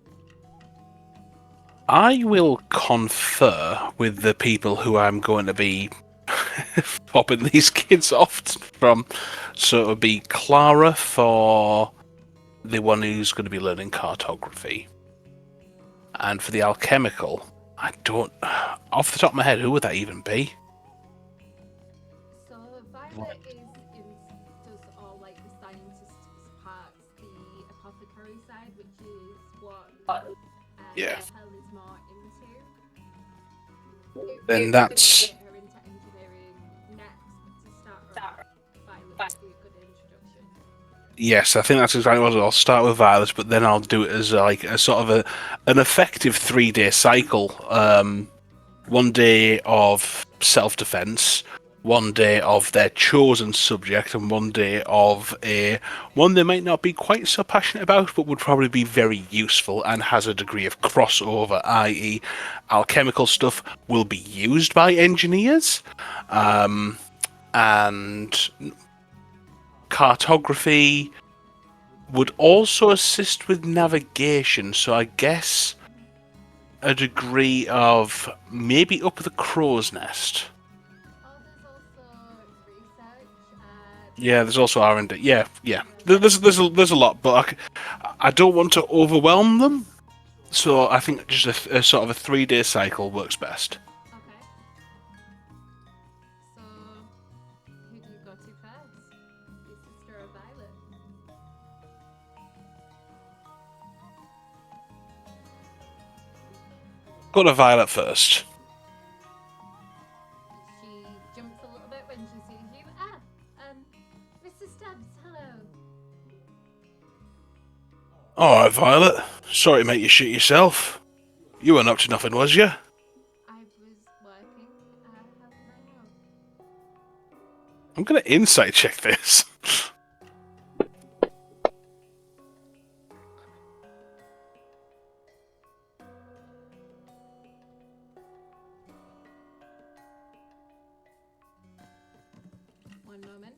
I will confer with the people who I'm going to be popping these kids off from. So it would be Clara for the one who's going to be learning cartography. And for the alchemical, I don't... Off the top of my head, who would that even be? So Violet does all like the scientist parts, the apothecary side, which is what Yeah. Hell is more into. Then that's... Get her into engineering next to start her off. Violet would be a good introduction. Yes, I think that's exactly what I'll start with Violet, but then I'll do it as like a sort of an effective 3-day cycle. 1 day of self-defense, 1 day of their chosen subject, and 1 day of one they might not be quite so passionate about, but would probably be very useful and has a degree of crossover, i.e., alchemical stuff will be used by engineers, and cartography would also assist with navigation, so I guess a degree of maybe up the crow's nest. Oh, there's also research. Yeah, there's also R&D. Yeah. There's a lot, but I don't want to overwhelm them, so I think just a sort of a 3-day cycle works best. Okay. So, who do you go to first? Your sister or Violet? Go to Violet first. She jumps a little bit when she sees you. Mr. Stubbs, hello. Alright, Violet. Sorry to make you shoot yourself. You weren't up to nothing, was you? I was working. How can I help? I'm gonna insight check this. One moment.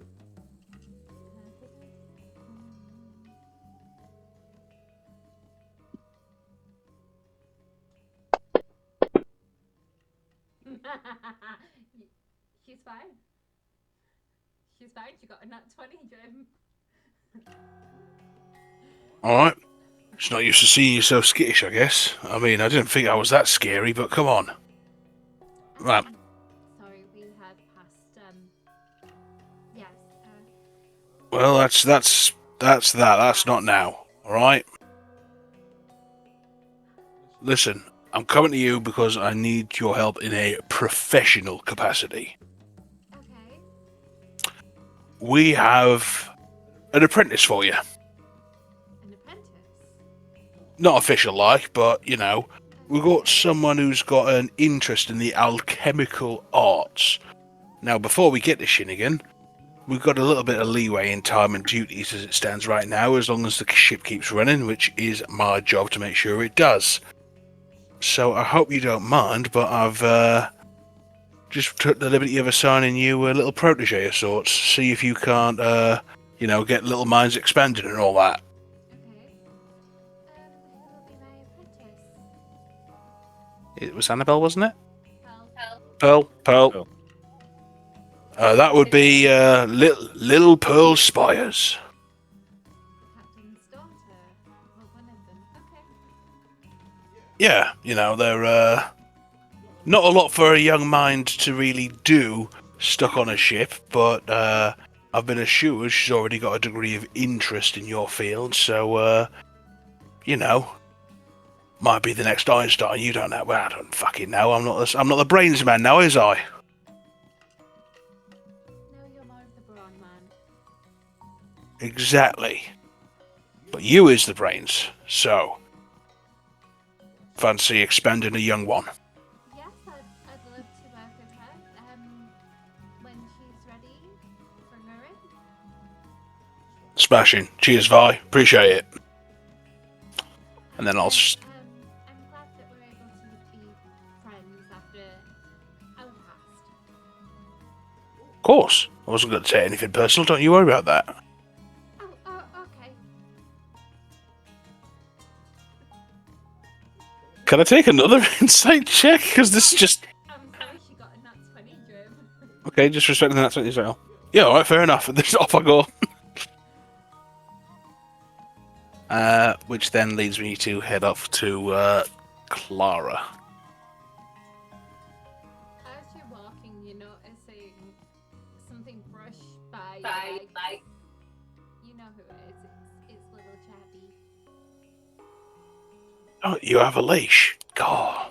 She's fine. She's fine. She got a nat 20, Jim. Alright. It's not used to seeing you so skittish, I guess. I mean, I didn't think I was that scary, but come on. Right. Sorry, we had passed. Yes. Well, that's that. That's not now. Alright? listen, I'm coming to you because I need your help in a professional capacity. Okay. We have an apprentice for you. An apprentice. Not official like, but, you know, we've got someone who's got an interest in the alchemical arts. Now, before we get to Shinnigan, we've got a little bit of leeway in time and duties as it stands right now, as long as the ship keeps running, which is my job to make sure it does. So I hope you don't mind, but I've just took the liberty of assigning you a little protege of sorts. See if you can't, you know, get little minds expanded and all that. Okay. Who will be my apprentice? It was Annabelle, wasn't it? Well, Pearl. That would be little Pearl Spires. Captain's daughter. Well, one of them. Okay. Yeah, you know, they're not a lot for a young mind to really do stuck on a ship, but I've been assured she's already got a degree of interest in your field, so you know, might be the next Einstein. You don't know. Well, I don't fucking know. I'm not the brains man now, is I? No, you're more of the brawn man. Exactly. But you is the brains, so fancy expanding a young one. Yes, I'd love to work with her. When she's ready, bring her in. Smashing. Cheers, Vi. Appreciate it. And then I'll. I'm glad that we're able to be friends after our past. Of course. I wasn't going to say anything personal. Don't you worry about that. Oh, okay. Can I take another insight check? Because this is just. I'm sorry she got a nat 20, Trev. Okay, just respecting that 20 as well. Yeah, alright, fair enough. This off I go. Which then leads me to head off to Clara. As you're walking, you're noticing something brushed by your leg. You know who it is. It's little Chabby. Oh, you have a leash. God.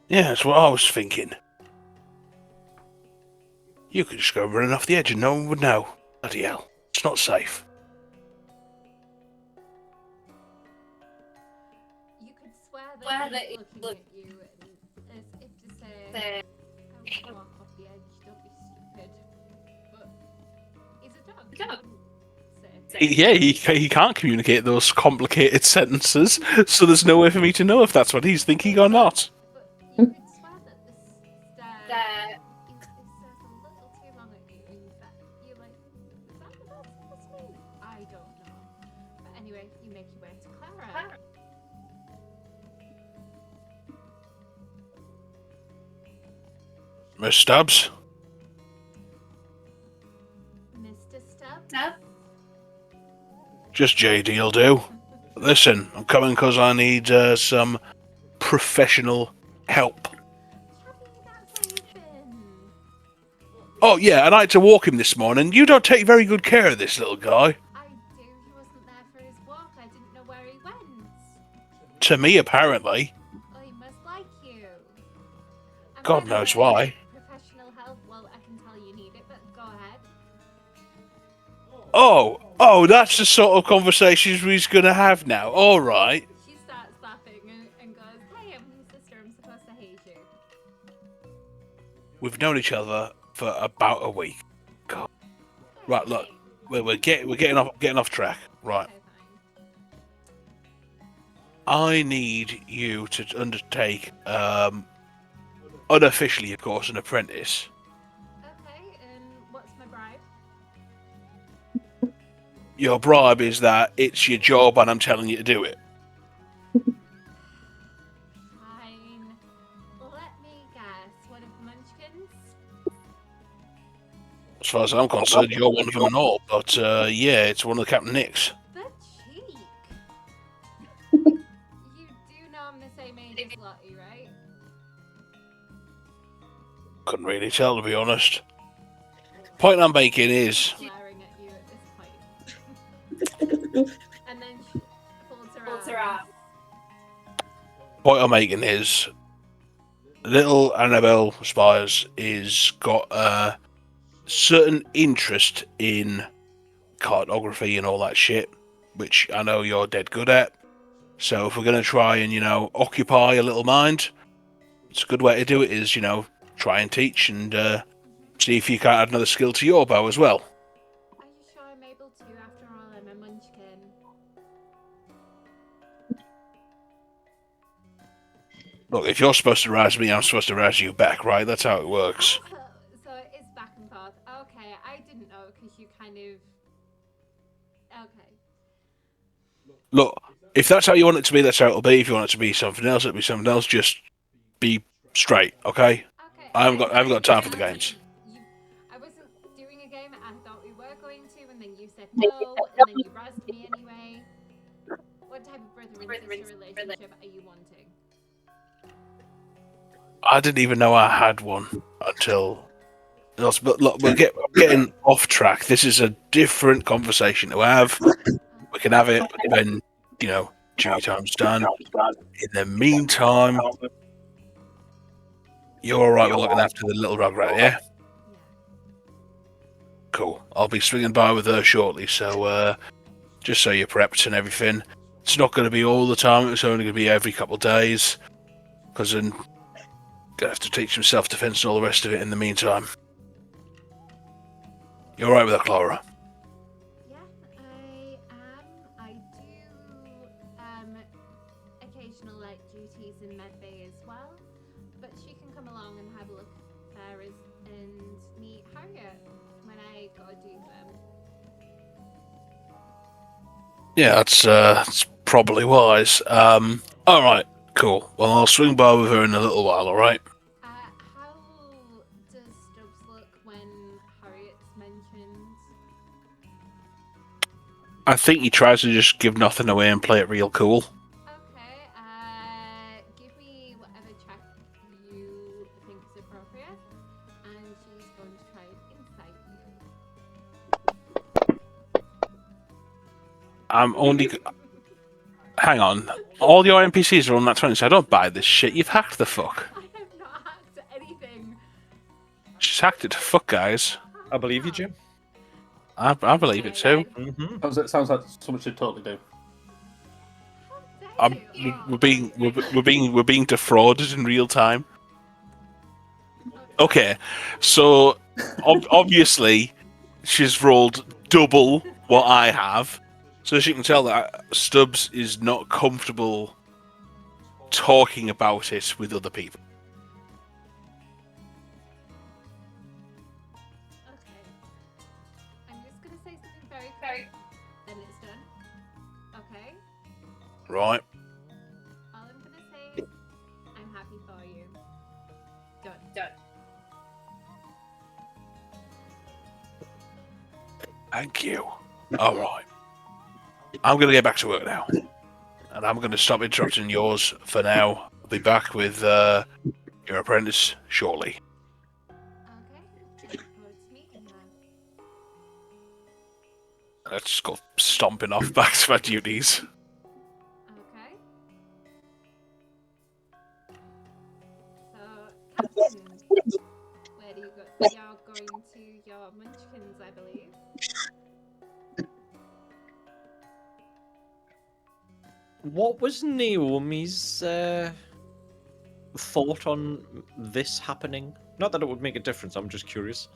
Yeah, that's what I was thinking. You could just go running off the edge and no one would know. Bloody hell. It's not safe. You could swear that he's looking at you and as if to say, don't walk off the edge, don't be stupid. But he's a dog. Yeah, he can't communicate those complicated sentences, so there's no way for me to know if that's what he's thinking or not. But you could swear that this stare it stares a little too long at you and that you're like, is that the best listening? I don't know. But anyway, you make your way to Clara. Miss Stubbs? Mr. Stubbs? Just JD will do. Listen, I'm coming because I need some professional help. Chabby, that's where you've been. Oh yeah, and I had to walk him this morning. You don't take very good care of this little guy. I do. He wasn't there for his walk. I didn't know where he went. To me, apparently. Oh, he must like you. And God by the knows way, why. Professional help, well, I can tell you need it, but go ahead. Oh, that's the sort of conversations we're going to have now. All right. She starts laughing and goes, hey, I'm your sister. I'm supposed to hate you. We've known each other for about a week. God. Right, look, we're getting off track. Right. Okay, fine. I need you to undertake, unofficially, of course, an apprentice. Okay, and what's my bribe? Your bribe is that it's your job and I'm telling you to do it. Fine. Let me guess. One of the munchkins? As far as I'm concerned, you're one of them and all. But, yeah, it's one of the Captain Nicks. The cheek. You do know I'm the same age as Lottie, right? Couldn't really tell, to be honest. Point I'm making is... Glaring at you at this point. And then point I'm making is little Annabelle Spires is got a certain interest in cartography and all that shit, which I know you're dead good at. So if we're going to try and, occupy a little mind, it's a good way to do it is, try and teach and see if you can't add another skill to your bow as well. Are you sure I'm able to? After all, I'm a munchkin. Look, if you're supposed to razz me, I'm supposed to razz you back, right? That's how it works. So it's back and forth. Okay, I didn't know because you kind of. Okay. Look, if that's how you want it to be, that's how it'll be. If you want it to be something else, it'll be something else. Just be straight, okay? Okay. I haven't got time for the games. I wasn't doing a game. I thought we were going to, and then you said no, and then you razzed me anyway. What type of brother and sister relationship are you wanting? I didn't even know I had one until. But look, we're getting off track. This is a different conversation to have. We can have it when, duty time's done. In the meantime, you're alright with looking after the little rugrat, yeah? Cool. I'll be swinging by with her shortly, so just so you're prepped and everything. It's not going to be all the time, it's only going to be every couple of days. Because then gonna have to teach some self-defense and all the rest of it in the meantime. You're alright with that, Clara? Yeah, I am. I do occasional duties in medbay as well, but she can come along and have a look at Farah's and meet Harriet when I go do them. Yeah, that's probably wise. Alright, cool. Well, I'll swing by with her in a little while, alright? How does Stubbs look when Harriet's mentioned? I think he tries to just give nothing away and play it real cool. Okay, give me whatever check you think is appropriate, and she's going to try and insight you. I'm only... Hang on. All your NPCs are on that 20, so I don't buy this shit. You've hacked the fuck. I have not hacked anything. She's hacked it to fuck, guys. I believe you, Jim. I believe it too. Mm-hmm. It sounds like something she'd totally do. How dare you? We're being defrauded in real time. Okay, so obviously she's rolled double what I have, so she can tell that Stubbs is not comfortable talking about it with other people. Okay. I'm just gonna say something very quick, then it's done. Okay? Right. All I'm gonna say is, I'm happy for you. Done. Thank you. All right. I'm going to get back to work now. And I'm going to stop interrupting yours for now. I'll be back with your apprentice shortly. Okay. Look forward to meeting her. Let's go stomping off back to my duties. Okay. So, Captain, where do you go? You're going to your munchkins, I believe. What was Naomi's thought on this happening? Not that it would make a difference, I'm just curious.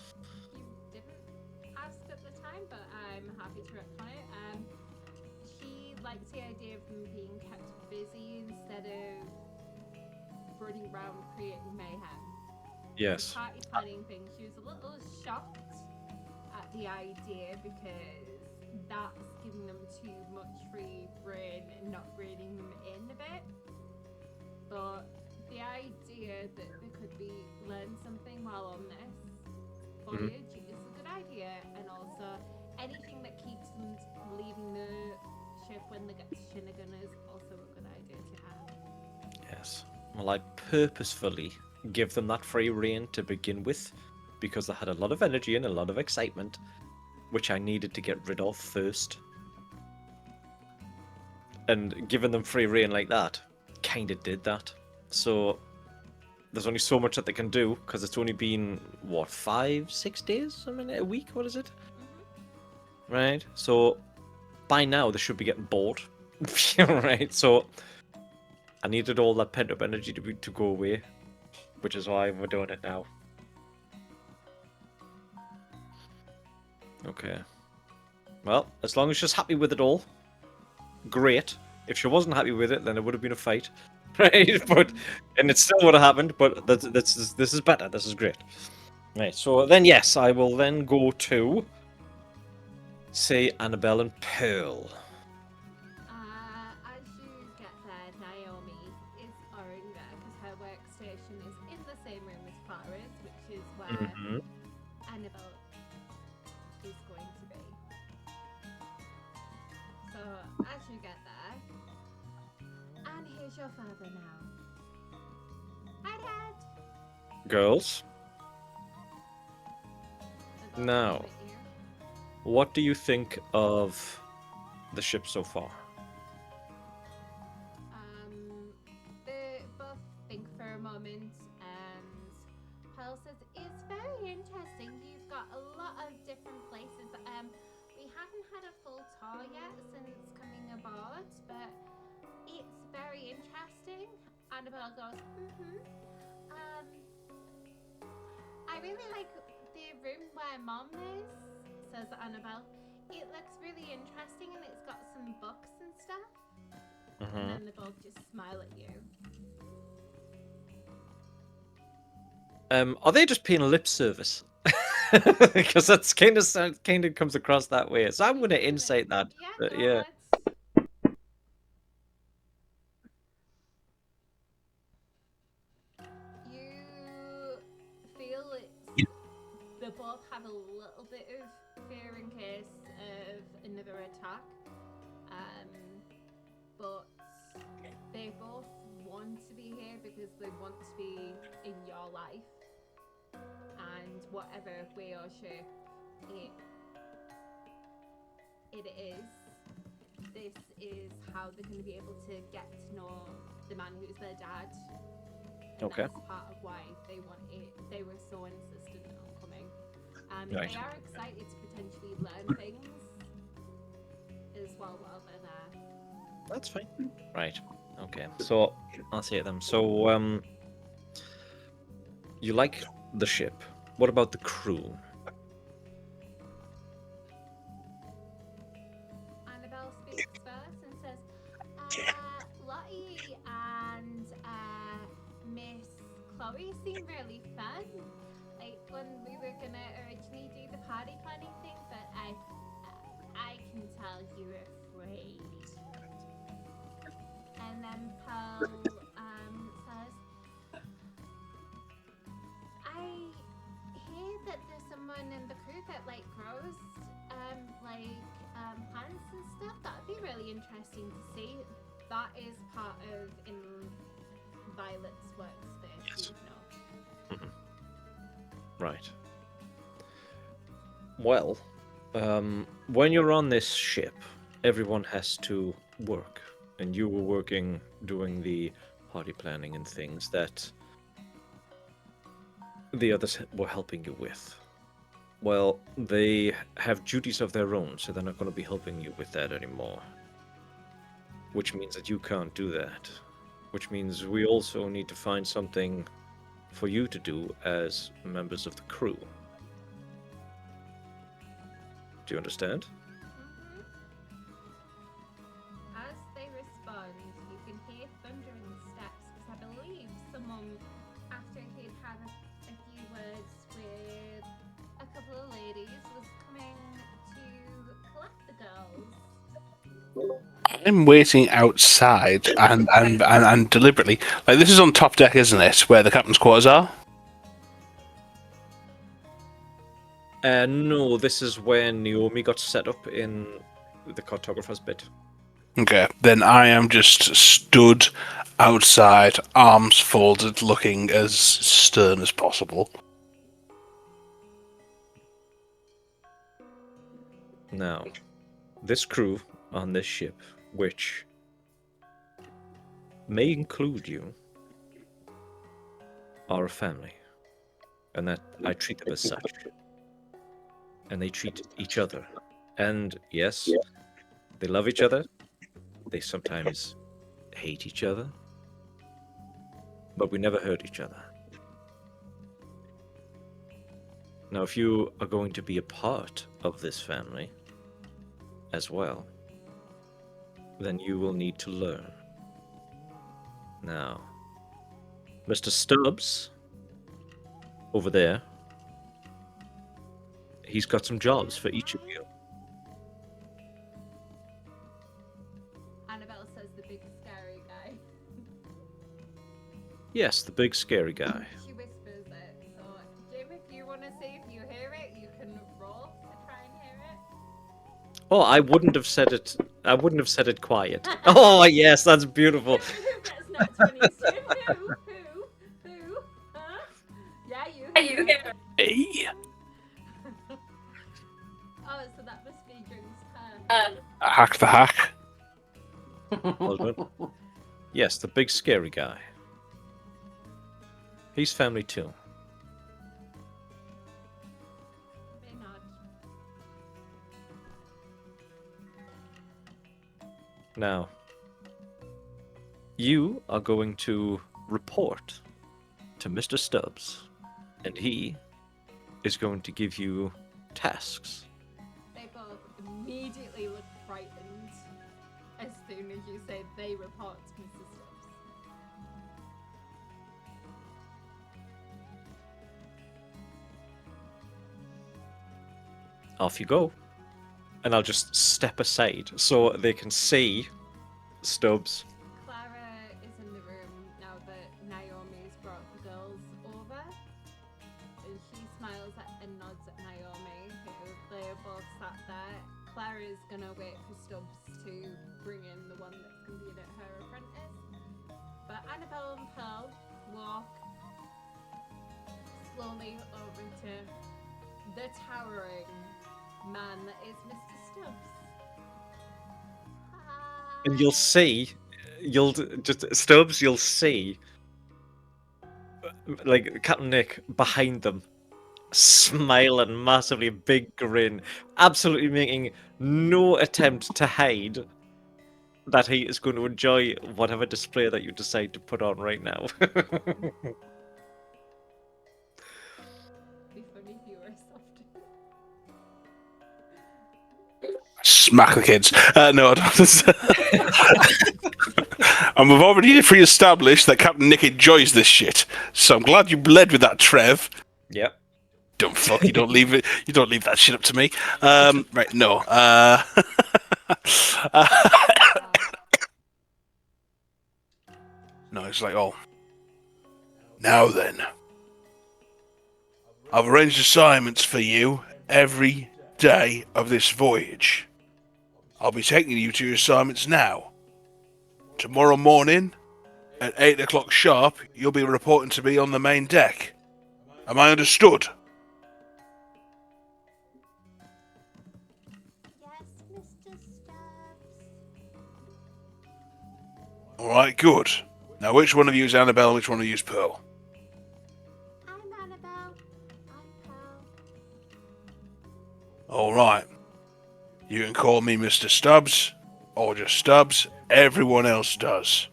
You didn't ask at the time, but I'm happy to retcon it. She likes the idea of them being kept busy instead of running around creating mayhem. Yes. The party planning thing, she was a little shocked at the idea because that's giving them too much free rein and not reining them in a bit. But the idea that they could learn something while on this voyage is a good idea, and also anything that keeps them leaving the ship when they get to Shinnigan is also a good idea to have. Yes. Well, I purposefully give them that free rein to begin with, because they had a lot of energy and a lot of excitement, which I needed to get rid of first. And giving them free rein like that, kind of did that. So there's only so much that they can do because it's only been what 5-6 days? I mean, a week. What is it? Right. So by now they should be getting bored. Right. So I needed all that pent up energy to go away, which is why we're doing it now. Okay. Well, as long as she's happy with it all, great. If she wasn't happy with it, then it would have been a fight, right? And it still would have happened. But this is better. This is great. Right. So then, yes, I will then go to say Annabelle and Pearl. As you get there, Naomi is already there because her workstation is in the same room as Clara's, which is where Annabelle is going to be. So as you get there, and here's your father now. Hi, Dad. Girls, And now, look at you. what do you think of the ship so far? They both think for a moment, and Pearl says it's very interesting. You've got a lot of different places. We haven't had a full tour yet since coming aboard, but it's very interesting. Annabelle goes, I really like the room where Mom is, says Annabelle. It looks really interesting and it's got some books and stuff. And then they both just smile at you. Are they just paying lip service? Because that's kind of comes across that way. So I'm going to insight that. Yeah, go Yeah. ahead. You feel it's they both have a little bit of fear in case of another attack. But they both want to be here because they want to be in your life. And whatever way or shape it is, this is how they're going to be able to get to know the man who's their dad. And Okay. that's part of why they were so insistent on coming. Right. They are excited to potentially learn things as well while they're there. That's fine. Right. Okay. So I'll say it then. So you like the ship. What about the crew? Annabelle speaks first and says, Lottie and Miss Chloe seem really fun. Like when we were gonna originally do the party planning thing, but I can tell you're afraid. And then Pearl says, I hear that there's someone in the crew that like grows plants and stuff. That'd be really interesting to see. That is part of in Violet's workspace. Yes. You know. Right. Well, when you're on this ship, everyone has to work, and you were working doing the party planning and things that the others were helping you with. Well, they have duties of their own, so they're not going to be helping you with that anymore. Which means that you can't do that. Which means we also need to find something for you to do as members of the crew. Do you understand? As they respond, you can hear thunder in the steps because I believe someone, after he'd had a few words with a couple of ladies, was coming to collect the girls. I'm waiting outside and deliberately. Like, this is on top deck, isn't it? Where the captain's quarters are? No, this is when Naomi got set up in the cartographer's bit. Okay, then I am just stood outside, arms folded, looking as stern as possible. Now, this crew on this ship, which may include you are a family, and that I treat them as such. And they treat each other. And yes, they love each other. They sometimes hate each other. But we never hurt each other. Now, if you are going to be a part of this family as well, then you will need to learn. Now, Mr. Stubbs, over there, he's got some jobs for each of you. Annabelle says the big scary guy. Yes, the big scary guy. She whispers it. So, Jim, if you want to see if you hear it, you can roll to try and hear it. Oh, I wouldn't have said it. I wouldn't have said it quiet. Oh, yes, that's beautiful. Who gets nat 20s? Who? Huh? Yeah, you hear it. Hey. Oh, so that must be Jim's turn. Hack the hack. Well done. Yes, the big scary guy. He's family too. They nod. Now, you are going to report to Mr. Stubbs, and he is going to give you tasks. They both immediately look frightened as soon as you say they report to Mrs. Stubbs. Off you go. And I'll just step aside so they can see Stubbs. Clara is in the room now that Naomi's brought the girls over. And she smiles and nods at Naomi, who they're both sat there. Clara is going to wait for Stubbs to bring in the one that's going to be her apprentice. But Annabelle and Pearl walk slowly over to the towering man that is Mr. Stubbs. And you'll see, Stubbs, you'll see, like, Captain Nick behind them, smiling massively, big grin, absolutely making no attempt to hide that he is going to enjoy whatever display that you decide to put on right now. Be funny if you were soft. Smack the kids. No, I don't. And we've already pre-established that Captain Nick enjoys this shit. So I'm glad you led with that, Trev. Yep. Dumb fuck. You don't leave it. You don't leave that shit up to me. Right. No. No. It's like, oh. Now then. I've arranged assignments for you every day of this voyage. I'll be taking you to your assignments now. Tomorrow morning, at 8 o'clock sharp, you'll be reporting to me on the main deck. Am I understood? Yes, Mr. Stubbs. Alright, good. Now, which one of you is Annabelle and which one of you is Pearl? I'm Annabelle. I'm Pearl. Alright. You can call me Mr. Stubbs, or just Stubbs. Everyone else does.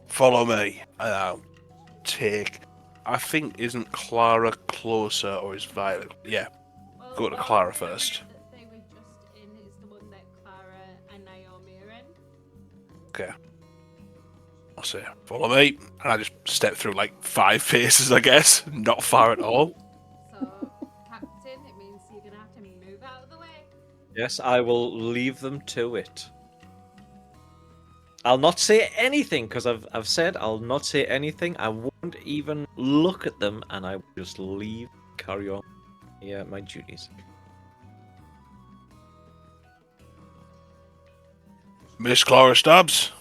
Follow me, and I'll take... I think, isn't Clara closer, or is Violet? Yeah. Well, Go to the Clara one first. that they were just in is the one that Clara and Naomi are in. Okay. I'll say, follow me, and I just step through like 5 paces, I guess. Not far at all. So, Captain, it means you're gonna have to move out of the way. Yes, I will leave them to it. I'll not say anything, because I've said I'll not say anything. I won't even look at them, and I will just leave, carry on. Yeah, my duties. Miss Clara Stubbs?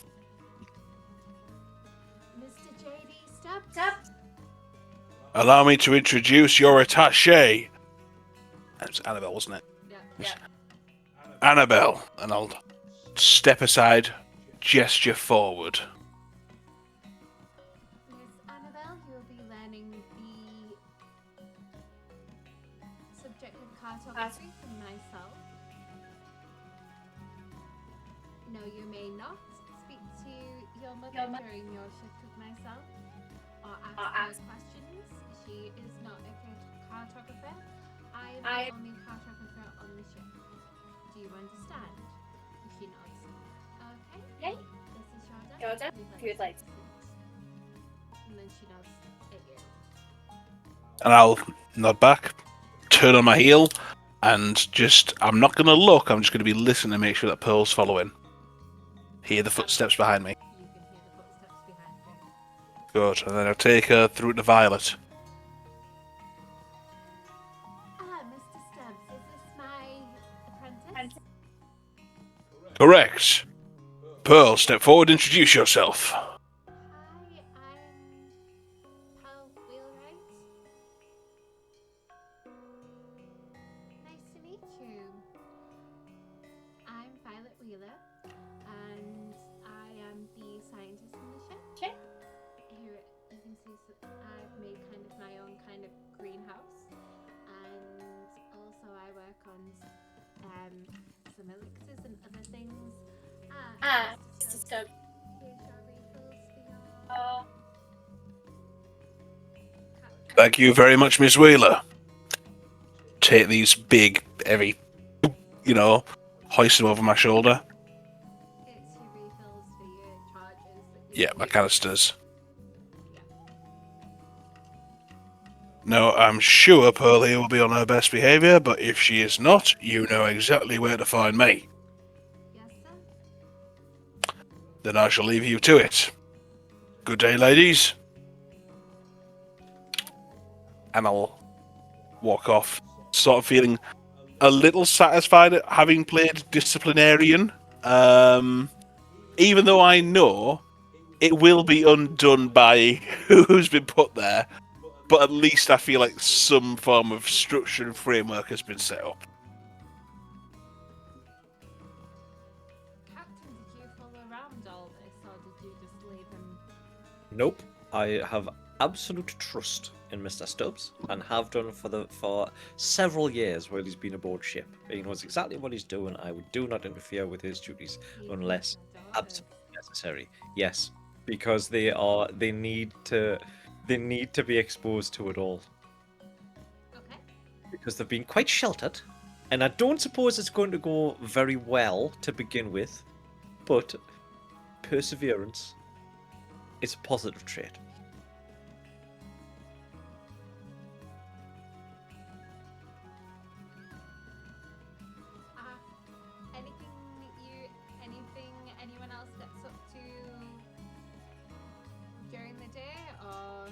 Mr. J.D. Stubbs. Allow me to introduce your attaché. That's Annabelle, wasn't it? Yeah. Annabelle. And I'll step aside, gesture forward. cartography from myself. No, you may not speak to your mother during your shift with myself or ask her questions. She is not a cartographer. I am the only cartographer on the ship. Do you understand? She nods. Okay. This is Shona. If you would like to speak. And then she nods at you. And I'll nod back, turn on my heel, and I'm not going to look, I'm just going to be listening to make sure that Pearl's following. Hear the footsteps behind me. You can hear the footsteps behind you. Good, and then I'll take her through to Violet. Mr. Stubbs, is this my apprentice? Correct. Pearl, step forward, introduce yourself. Hi, I'm Pearl Wheelwright. Nice to meet you. I'm Violet Wheeler, and I am the scientist in the ship. Here you can see I've made kind of my own kind of greenhouse, and also I work on some elixirs and other things. Mr. Stubbs. Here's your refills for your... Thank you very much, Miss Wheeler. Take these big, heavy, hoist them over my shoulder. It's your refills for your charges. Yeah, my canisters. No, I'm sure Pearl here will be on her best behaviour, but if she is not, you know exactly where to find me. Yes, sir. Then I shall leave you to it. Good day, ladies. And I'll walk off, sort of feeling a little satisfied at having played disciplinarian. Even though I know it will be undone by who's been put there, but at least I feel like some form of structure and framework has been set up. Captain, did you follow around all this, or did you just leave him? Nope. I have absolute trust in Mr. Stubbs and have done for several years while he's been aboard ship. He knows exactly what he's doing. I do not interfere with his duties unless absolutely necessary. Yes, because they need to be exposed to it all. Okay. Because they've been quite sheltered, and I don't suppose it's going to go very well to begin with, but perseverance is a positive trait. Anything anyone else gets up to during the day, or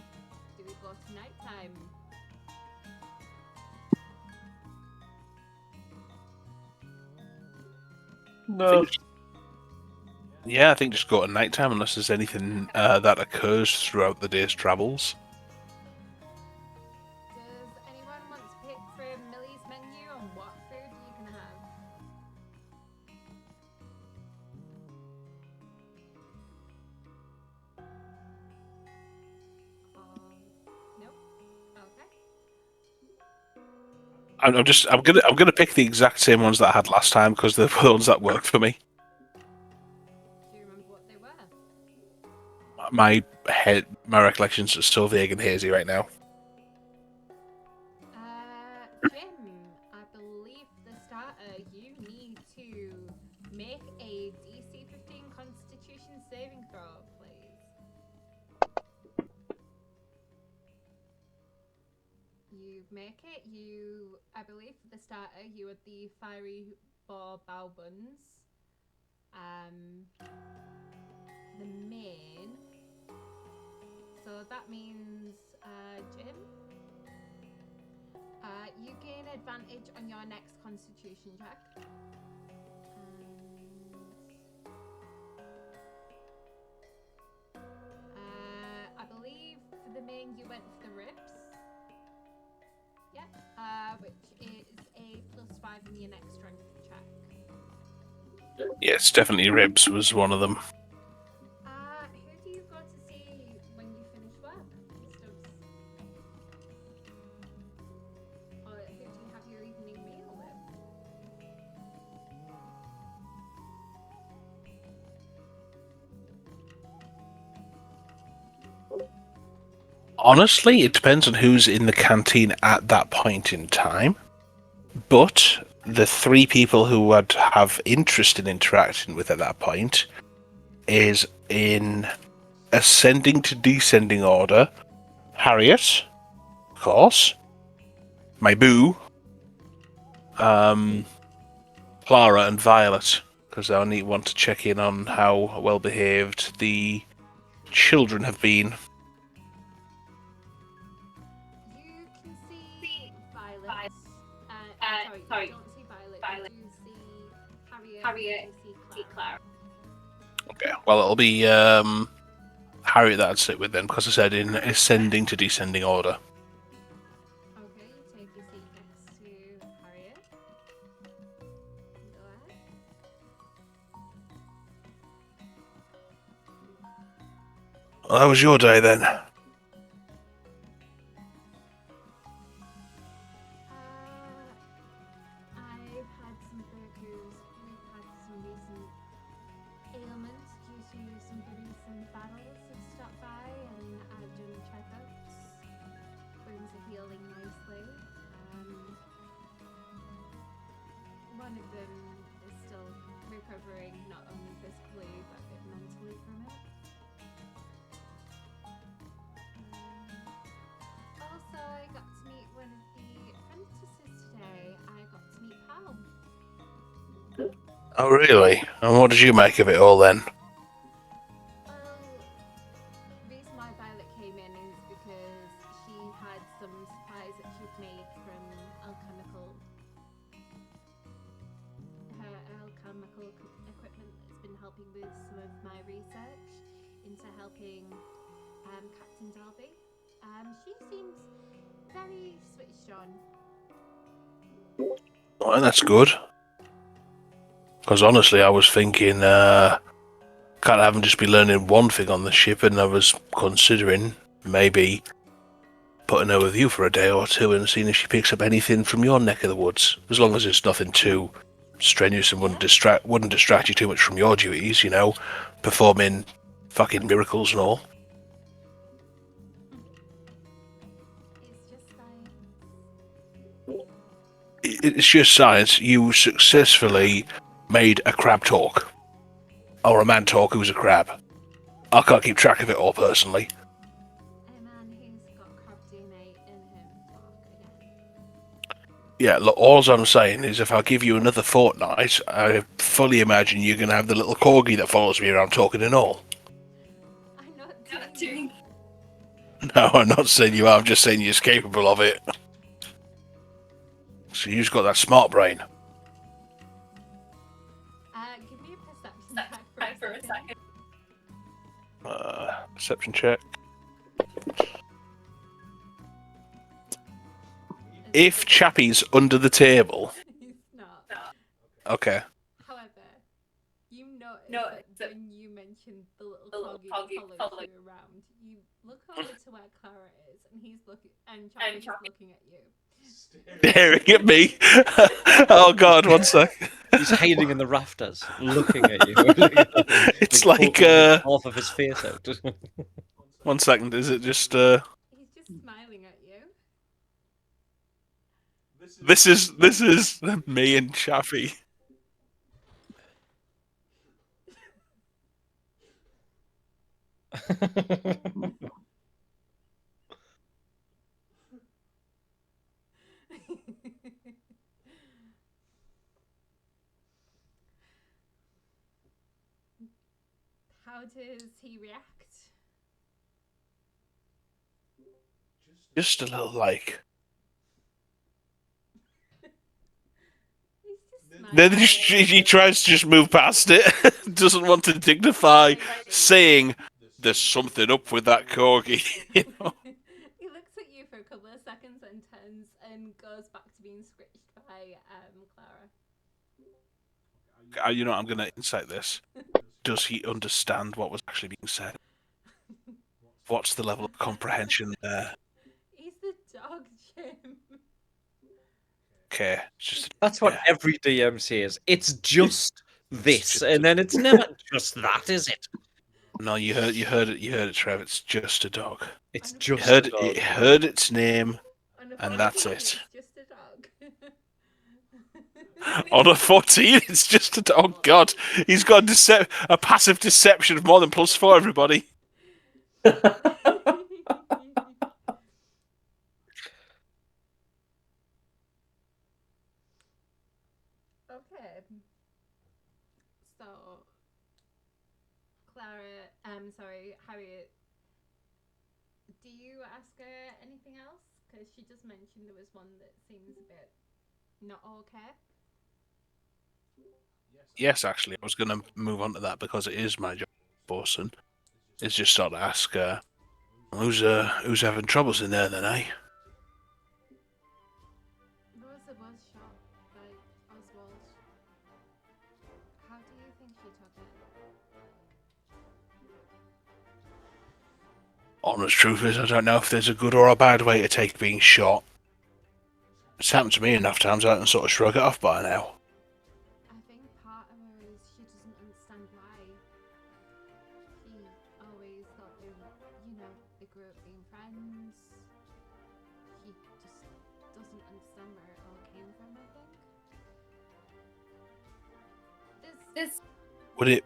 do we go to nighttime? No. Yeah, I think just go at nighttime unless there's anything that occurs throughout the day's travels. Does anyone want to pick from Millie's menu on what food you can have? Nope. Okay. I'm gonna pick the exact same ones that I had last time because they're the ones that worked for me. Do you remember what they were? My recollections are still vague and hazy right now. Jim, I believe the starter, you need to make a DC 15 Constitution saving throw, please. You make it. I believe for the starter, you are the fiery boar bow buns. The main. So that means, Jim, you gain advantage on your next Constitution check. I believe for the main, you went for the ribs. Yeah. Which is a +5 in your next strength check. Yes, definitely ribs was one of them. Who do you go to see when you finish work, Stubbs? Or who do you have your evening meal Honestly, it depends on who's in the canteen at that point in time. But the 3 people who would have interest in interacting with at that point is in ascending to descending order. Harriet, of course. My boo. Clara and Violet, because I only want to check in on how well behaved the children have been. You can see Violet. Sorry, you don't see Violet. You do see Harriet. And you see Clara. Okay, well, it'll be Harriet that I'd sit with then, because I said in ascending to descending order. Okay, you take your seat next to Harriet. Go ahead. Well, that was your day then. I've had some Berkus. We've had some recent ailments due to some of the recent battles have stopped by, and I've done checkups. Wounds are healing nicely. One of them is still recovering, not only physically but mentally from it. Also, I got to meet one of the apprentices today. I got to meet Pal. Oh, really? And what did you make of it all then? Well, the reason why Violet came in is because she had some supplies that she'd made from her alchemical equipment that's been helping with some of my research into helping Captain Darby. She seems very switched on. Well, that's good. Because honestly, I was thinking, can't have him just be learning one thing on the ship, and I was considering maybe putting her with you for a day or two and seeing if she picks up anything from your neck of the woods. As long as it's nothing too strenuous and wouldn't distract you too much from your duties, you know, performing fucking miracles and all. It's just science. It's just science. You successfully made a crab talk. Or a man talk who's a crab. I can't keep track of it all personally. A man who's got crab DNA in him talk again. Yeah, look, all I'm saying is if I give you another fortnight, I fully imagine you're going to have the little corgi that follows me around talking and all. I'm not doing. No, I'm not saying you are, I'm just saying you're capable of it. So you've got that smart brain. Give me a perception check for a second. Perception check. If Chappie's under the table. He's not. Okay. However, you notice that when you mentioned the little coggy that follows you around, you look over to where Clara is, and Chappie's looking at you. Staring at me. Oh god, one sec. He's hiding in the rafters, looking at you. It's like half of his face out. 1 second, is it just He's just smiling at you. This is me and Chappie. How does he react? Just a little like. He's just smiling. Then he tries to just move past it. Doesn't want to dignify saying there's something up with that corgi. You know? He looks at you for a couple of seconds and turns and goes back to being scratched by Clara. You know, I'm going to insight this. Does he understand what was actually being said? What's the level of comprehension there? He's the dog, Jim. Okay, just That's what every DM says. It's just this, and then it's never just that, is it? No, you heard it, Trev. It's just a dog. It's It just heard, a dog. it heard its name, On a and that's 14, it. It's just a dog. On a 14, it's just a dog. Oh, God. He's got a passive deception of more than +4, everybody. Okay. So, Clara, sorry, Harriet, do you ask her anything else? Because she just mentioned there was one that seems a bit not okay. Yes, actually, I was going to move on to that because it is my job, person. Is just start to ask, who's having troubles in there then, eh? Rosa was shot by Oswald. How do you think she took it? Honest truth is, I don't know if there's a good or a bad way to take being shot. It's happened to me enough times I can sort of shrug it off by now. I think part of her is she doesn't understand why. She always thought they grew up being friends. She just doesn't understand where it all came from, I think. Would it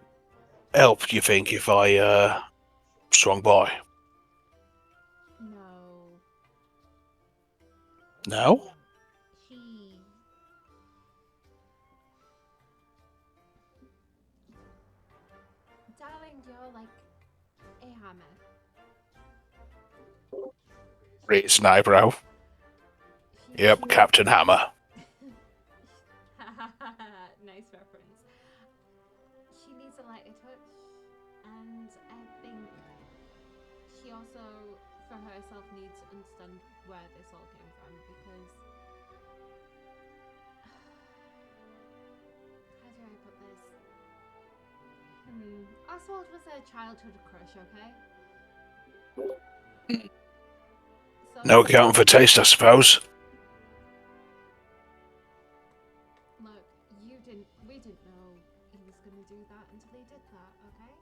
help, do you think, if I swung by? No. No? Darling, you're like a hammer. Raise an eyebrow. Yep, Captain Hammer. Nice reference. She needs a lighter touch, and I think she also, for herself, needs to understand where this all came from, because how do I put this? Oswald was a childhood crush, okay? So, No accounting for taste, I suppose. look, we didn't know he was going to do that until he did that, okay?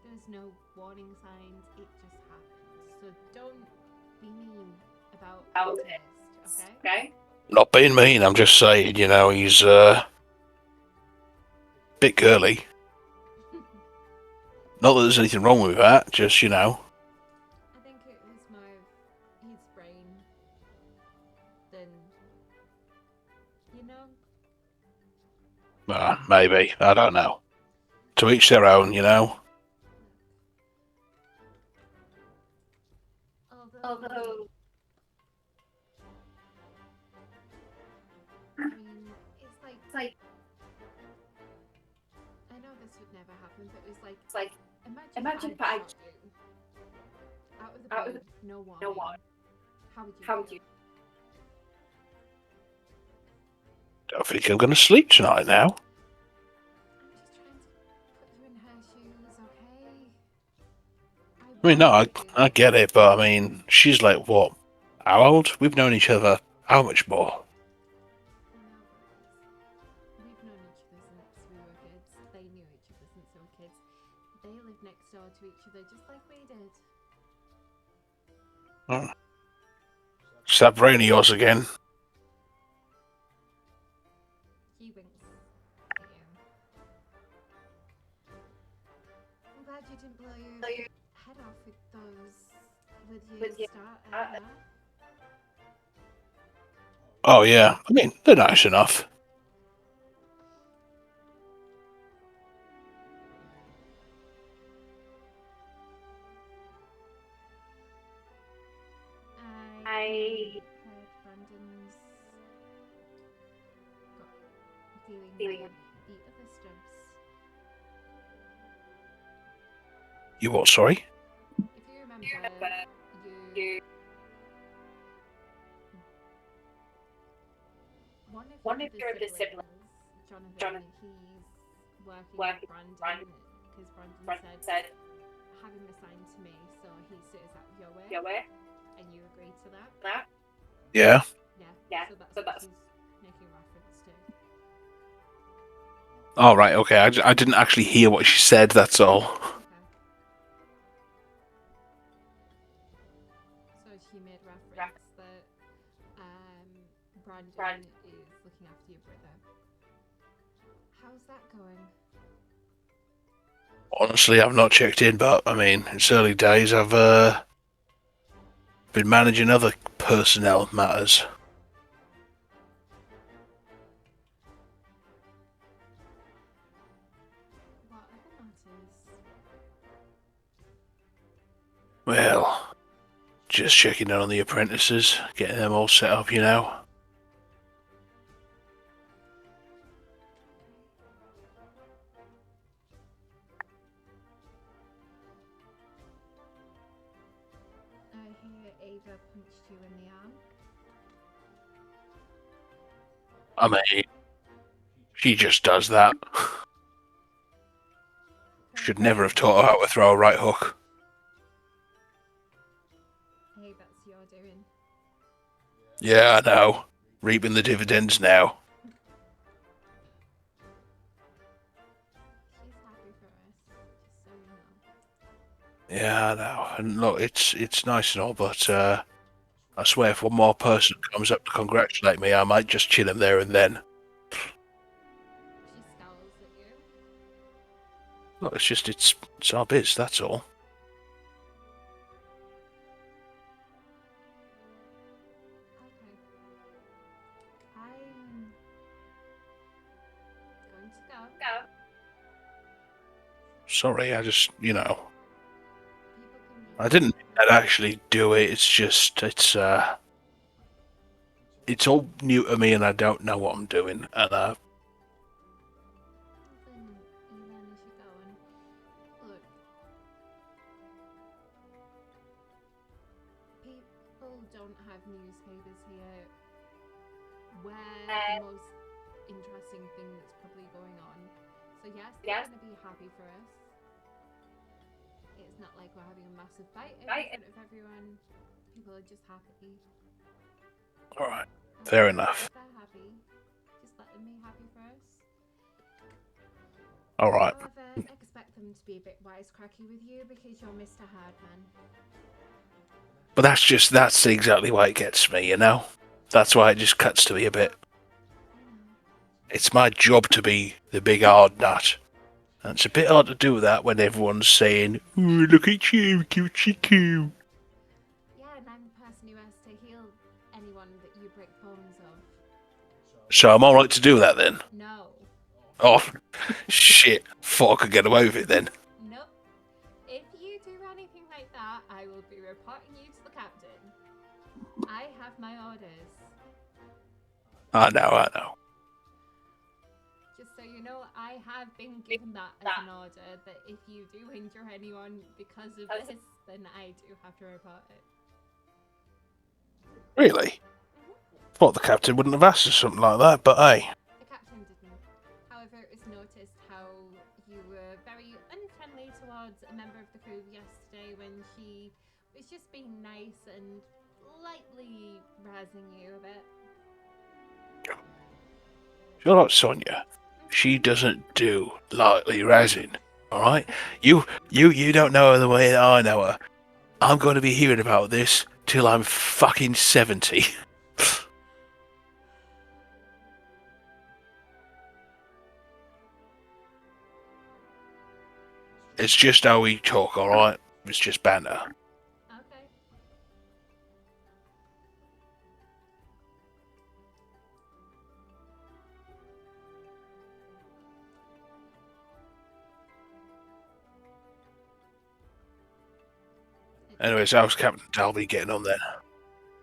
There's no warning signs, it just happened. So don't be mean about this, okay? Not being mean, I'm just saying, he's bit girly. Not that there's anything wrong with that, just, I think it was more of his brain than, maybe. I don't know. To each their own, Although I mean, it's like I know this would never happen, but it's like imagine if I shot you out of the blue, no warning. How would you? Don't think I'm going to sleep tonight now. I'm just trying to put you in her shoes, okay? I mean, no, I get it, but I mean, she's like, what? How old? We've known each other how much more? We've known each other since we were kids. They knew each other since they were kids. They lived next door to each other just like we did. Oh. It's that brain of yours again. He winks at you. I'm glad you didn't blow your head off with your starter. Oh, yeah. I mean, they're nice enough. I heard Brandon's dealing with the other Stubbs. You what, sorry? If you remember, you one of your other siblings, Jonathan, he's working with Brandon because Brandon said, have him assigned to me so he stays out of your way. And you agreed to that? Yeah. Yeah. So that's what he's making reference to. Oh, right, okay. I didn't actually hear what she said, that's all. Okay. is looking after your brother. How's that going? Honestly, I've not checked in, but I mean, it's early days. I've been managing other personnel matters. What other matters? Well, just checking in on the apprentices, getting them all set up, you know. I hear Ava punched you in the arm. I mean, she just does that. Should never have taught her how to throw a right hook. Hey, that's your doing. Yeah, I know. Reaping the dividends now. She's happy for us, just so you know. Yeah, I know. And look, it's nice and all, but I swear if one more person comes up to congratulate me, I might just chill him there and then. She scowls at you. Look, it's our biz, that's all. Okay. I'm going to go. Sorry, I just, you know, People can leave. I didn't mean I'd actually do it. It's just, it's all new to me and I don't know what I'm doing. And Then you learn as you go. And look, people don't have newspapers here. We're the most interesting thing that's probably going on. So yes, they're going to be happy for us. It's not like we're having a massive fight in front of everyone. People are just happy. all right, fair And enough. if they're happy, just let them be happy for us. All right. However, expect them to be a bit wisecracky with you because you're Mr. Hardman. But that's exactly why it gets me, you know? That's why it just cuts to me a bit. I know. It's my job to be the big hard nut. And it's a bit hard to do that when everyone's saying, "Ooh, look at you, cutesy coo." Yeah, and I'm the person who has to heal anyone that you break bones of. So I'm alright to do that then? No. Oh, shit. Thought I could get away with it then. Nope. If you do anything like that, I will be reporting you to the captain. I have my orders. I know. Just so you know, I have been given that as an order that if you do injure anyone because of this, then I do have to report it. Really? Thought the captain wouldn't have asked us something like that, but hey. The captain didn't. However, it was noticed how you were very unfriendly towards a member of the crew yesterday when she was just being nice and lightly razzing you a bit. You're not Sonia. She doesn't do lightly razzing, alright? You don't know her the way that I know her. I'm going to be hearing about this till I'm fucking 70. It's just how we talk, alright? It's just banter. Okay. Anyways, how's Captain Dalby getting on then?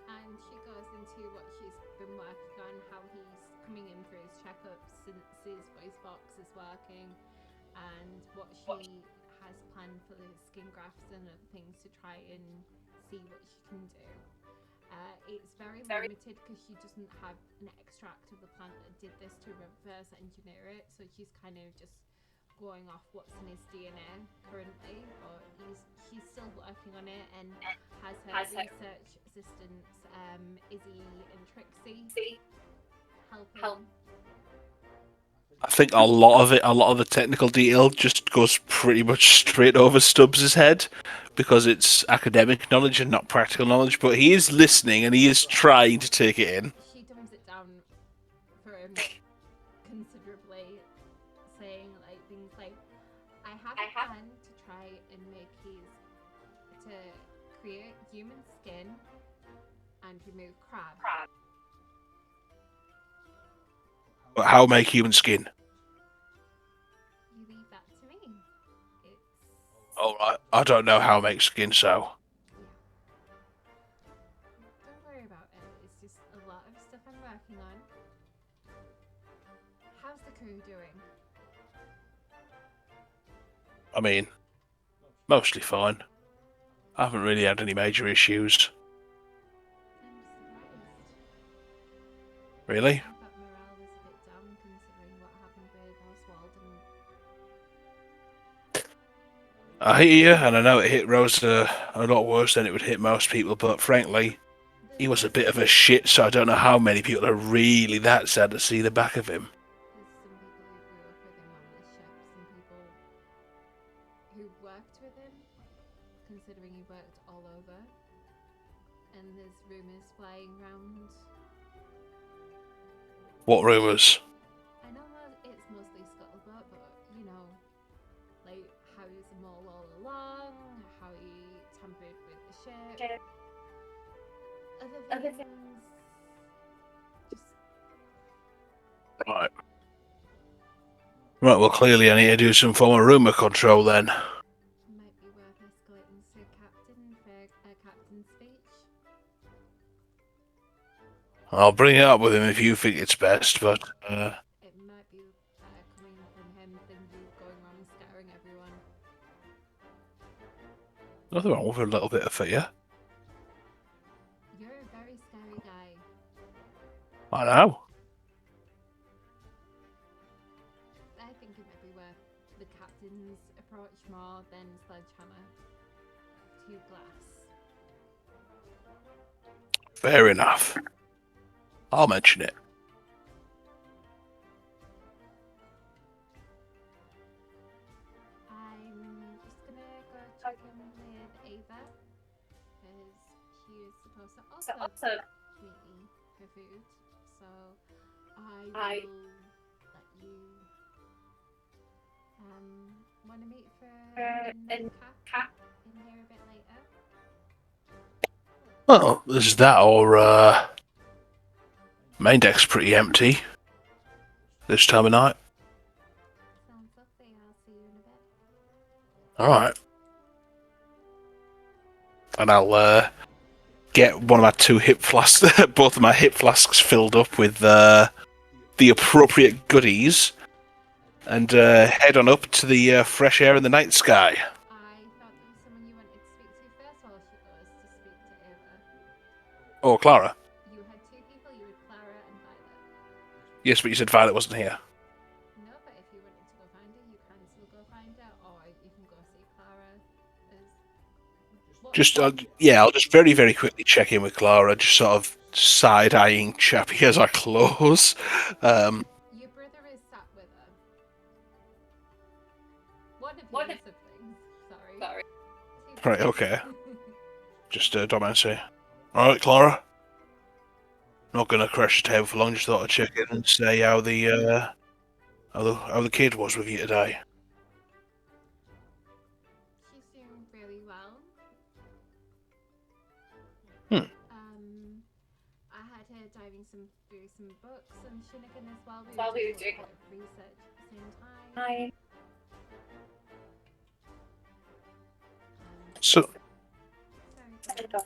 And she goes into what she's been working on, how he's coming in for his checkups since his voice box is working, and what she has planned for the skin grafts and other things to try and see what she can do. It's very limited because she doesn't have an extract of the plant that did this to reverse engineer it, so she's kind of just going off what's in his DNA currently, but she's still working on it and has her research assistants Izzy and Trixie helping. I think a lot of the technical detail just goes pretty much straight over Stubbs' head because it's academic knowledge and not practical knowledge, but he is listening and he is trying to take it in. She dumbs it down considerably, saying like things like, I have a plan to try and to create human skin and remove crab. But how make human skin? You leave that to me. It's All right, I don't know how to make skin, so Don't worry about it. It's just a lot of stuff I'm working on. How's the crew doing? I mean, mostly fine. I haven't really had any major issues. I'm surprised. Really? I thought morale was a bit down considering what happened with Oswald and I hear you, and I know it hit Rose a lot worse than it would hit most people, but frankly, he was a bit of a shit, so I don't know how many people are really that sad to see the back of him. There's some people who grew up with him on the ship, some people who worked with him, considering he worked all over. And there's rumours flying around. What rumours? I know it's mostly scuttlebutt, but you know, like how he was a mole all along, how he tampered with the ship. Other things. Just Right. Right, well, clearly I need to do some form of rumour control then. might be worth escalating to Captain for a captain's speech. I'll bring it up with him if you think it's best, but It might be better coming from him than you going around scattering everyone. nothing wrong with a little bit of fear. You're a very scary guy. I know. I think it might be worth the captain's approach more than sledgehammer to glass. Fair enough. I'll mention it. I'm just gonna go check in with Ava because she is supposed to also meet me for food. So I will let you want to meet for a cap in here a bit later. Well, there's that, or main deck's pretty empty this time of night. Sounds lovely. I'll see you in a bit. Alright. And I'll get one of my two hip flasks, both of my hip flasks filled up with the appropriate goodies, and head on up to the fresh air in the night sky. I thought there was someone you wanted to speak to first while she goes to speak to Ava. Oh, Clara. You had two people, you had Clara and Violet. Yes, but you said Violet wasn't here. No, but if you wanted to go find her, you can still go find her, or you can go see Clara. Just, yeah, I'll just very, very quickly check in with Clara, just sort of side-eyeing Chappie as I close. Your brother is sat with her. One of your siblings. Sorry. Two Right, okay. siblings. Just don't mind say. Alright, Clara. Not gonna crash the table for long, just thought I'd check in and say how the kid was with you today. She's doing really well. I had her diving through some books and Shinnigan as well. We were doing a bit of research at the same time. So, Sorry, go on.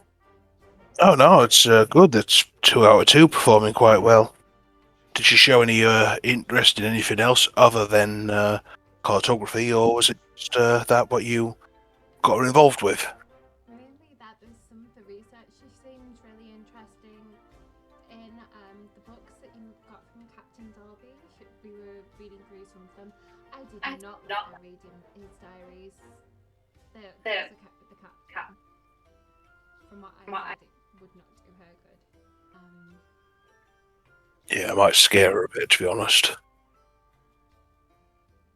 oh no, it's good. It's 2 out of 2, performing quite well. Did she show any interest in anything else other than cartography, or was it just that what you got her involved with? Mainly that there's some of the research she seemed really interesting in the books that you got from Captain Dolby. We were reading through some of them. I did not let her read his diaries. Those are kept with the captain. From what I heard, it would not do her good. Yeah, it might scare her a bit, to be honest.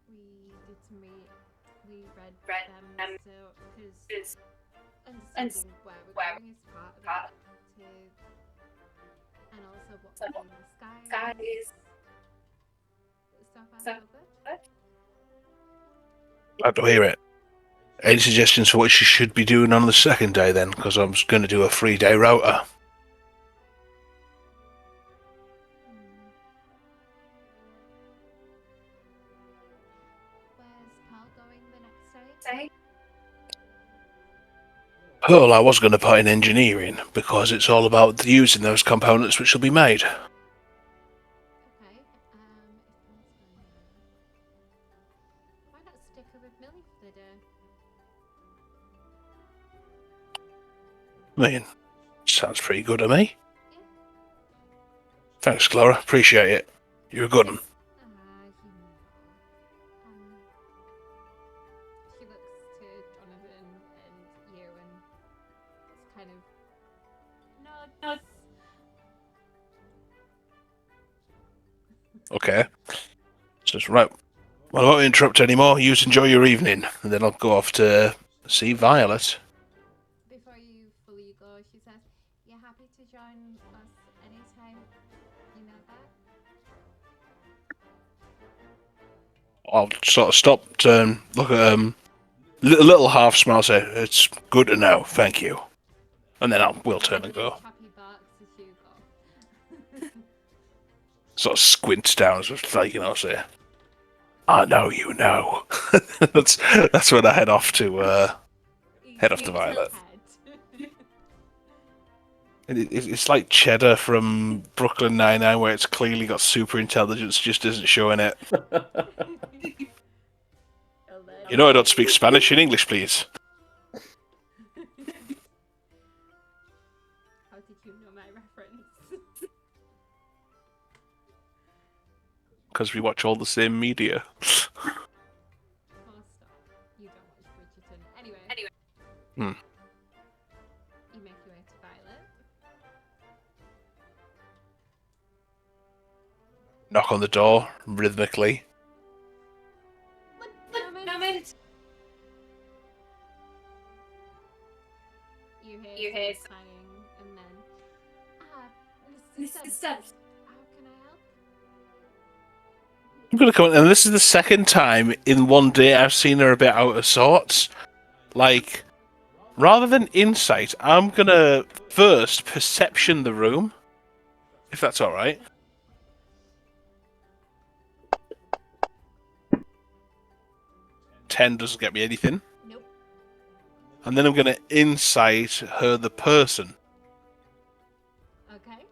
We did some we read them so because understanding where we're going is part of it too, and also what we're doing in the sky is. far, so good. Glad to hear it. Any suggestions for what she should be doing on the second day then? Because I'm going to do a 3-day rota. Where's Pal going the next day? Pearl, I was going to put in engineering because it's all about using those components which will be made. Okay. Why not stick her with Millie for the day? I mean, sounds pretty good to me. Thanks, Clara. Appreciate it. You're a good one. She looks to Donovan and you and it's kind of nods. Okay. Says, right. Well, I won't interrupt anymore. You enjoy your evening. And then I'll go off to see Violet. Before you fully go, she says, "You're happy to join us anytime. You know that?" I'll sort of stop, turn, look at little half smile, say, "It's good to know, thank you." And then we'll turn and go. Happy barks as you go. Sort of squint down, just like, say, "I know you know." that's when I head off to Violet. It's like Cheddar from Brooklyn Nine-Nine, where it's clearly got super intelligence, just isn't showing it. You know I don't speak Spanish and English, please. How did you know my reference? Because we watch all the same media. Oh, stop. You don't watch Bridgerton. Anyway. You make your way to Violet. Knock on the door, rhythmically. Moment. You hear sighing and then Mr. Stubbs. How can I help? I'm gonna come in, and this is the second time in one day I've seen her a bit out of sorts. Like, rather than insight, I'm gonna first perception the room, if that's all right. Ten doesn't get me anything. Nope. And then I'm gonna insight her, the person. Okay.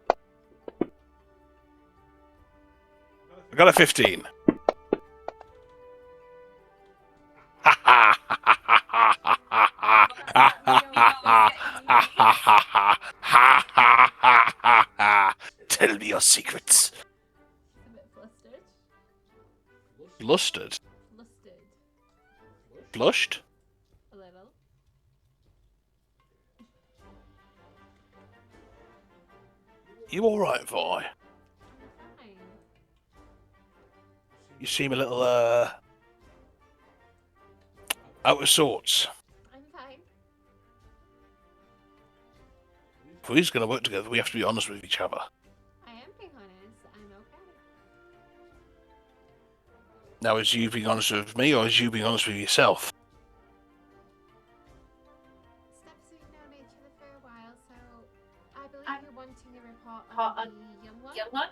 I got a 15. Tell me your secrets. A bit flustered. Flustered? Flustered. Blushed? A little. You alright, Vi? I'm fine. You seem a little, out of sorts. I'm fine. If we're going to work together, we have to be honest with each other. I am being honest. I'm okay. Now, is you being honest with me, or is you being honest with yourself? Stubbs, we've known each other for a while, so I believe you're wanting a report on the young one?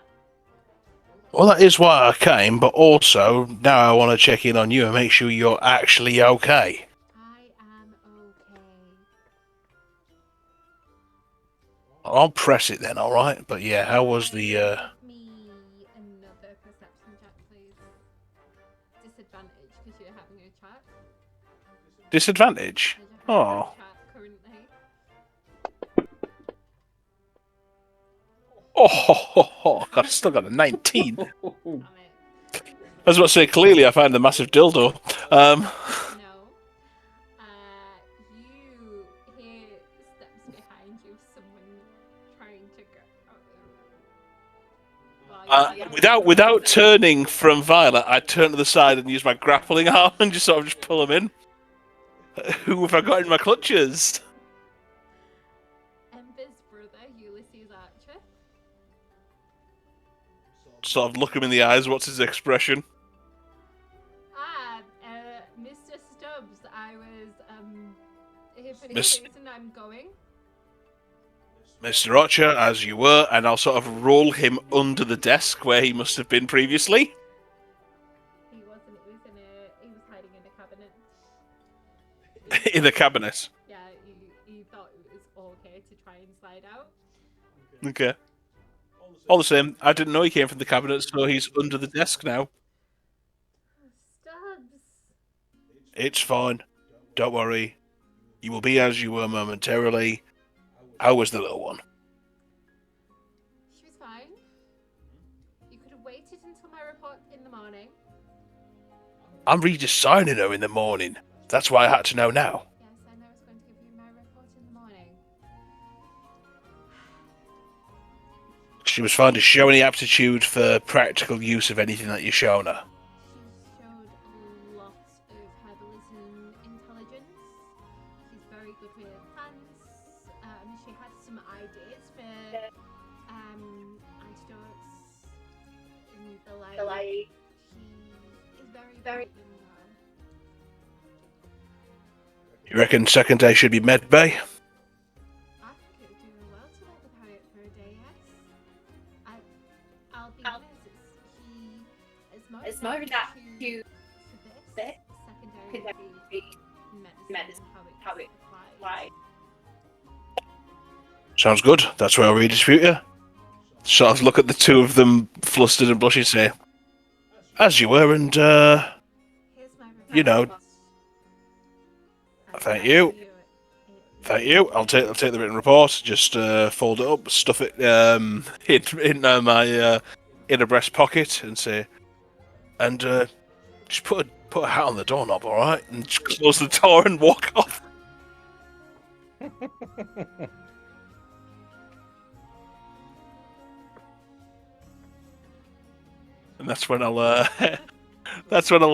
Well, that is why I came, but also, now I want to check in on you and make sure you're actually okay. I am okay. I'll press it then, alright? But yeah, how was the, Give me another perception check, please. Disadvantage, because you're having a chat. disadvantage? Because you're having Oh. a chat currently. Oh, God, I still got a 19. I Damn it. was about to say, clearly I found the massive dildo. No. You hear steps behind you, someone trying to go. Without turning from Violet, I turn to the side and use my grappling arm and just sort of just pull him in. Who have I got in my clutches? Ember's brother, Ulysses Archer. Sort of look him in the eyes. What's his expression? any Miss- reason I'm going. Mr. Archer, as you were, and I'll sort of roll him under the desk where he must have been previously. He wasn't. He was hiding in a cabinet. In the cabinet. Yeah, he thought it was okay to try and slide out. Okay. All the same, I didn't know he came from the cabinet, so he's under the desk now. Stubbs. It's fine. Don't worry. You will be as you were momentarily. How was the little one? She was fine. You could have waited until my report in the morning. I'm redesigning her in the morning. That's why I had to know now. Yes, I know I was going to give you my report in the morning. She was fine to show any aptitude for practical use of anything that you've shown her. She showed a lot of herbalism intelligence. She's very good with plants. She had some ideas for antidotes in the light. She is very good. You reckon second day should be med bay? I think it would do her well to work with Harriet for a day, yes. I'll be honest, it's more that to this secondary medicine and how it applies. Sounds good. That's where I'll redistribute you. Sort of look at the two of them, flustered and blushing, say, as you were, and, Here's my you know, report. thank you. Thank you. I'll take the written report. Just fold it up, stuff it in my inner breast pocket, and say, and just put a hat on the doorknob, all right, and just close the door and walk off. And that's when I'll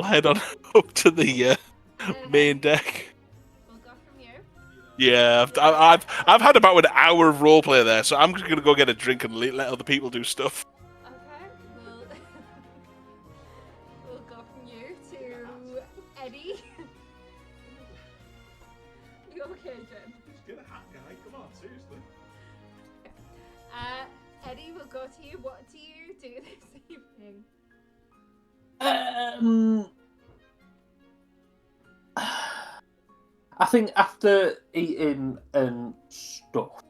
head on up to the main deck. We'll go from you. Yeah, I've had about an hour of roleplay there, so I'm just gonna go get a drink and let other people do stuff. Okay, we'll go from you to Eddie. You okay, Jen? Just get a hat, guy. Come on, seriously. Eddie, we'll go to you. What do you do this evening? I think after eating and stuff,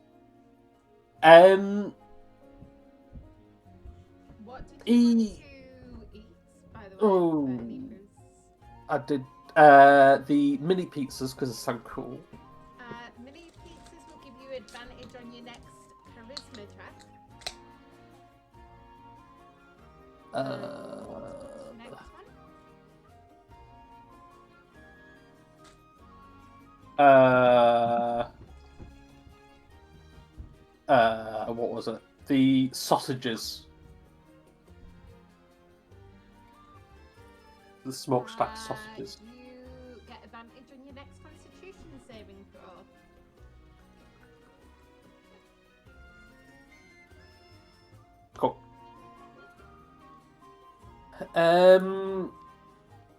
What did you want to eat, by the way? Oh. For anybody I did the mini pizzas because it sound cool. mini pizzas will give you advantage on your next charisma check. Next one. What was it? The sausages. The smokestack sausages. You get advantage on your next Constitution saving throw. Cool.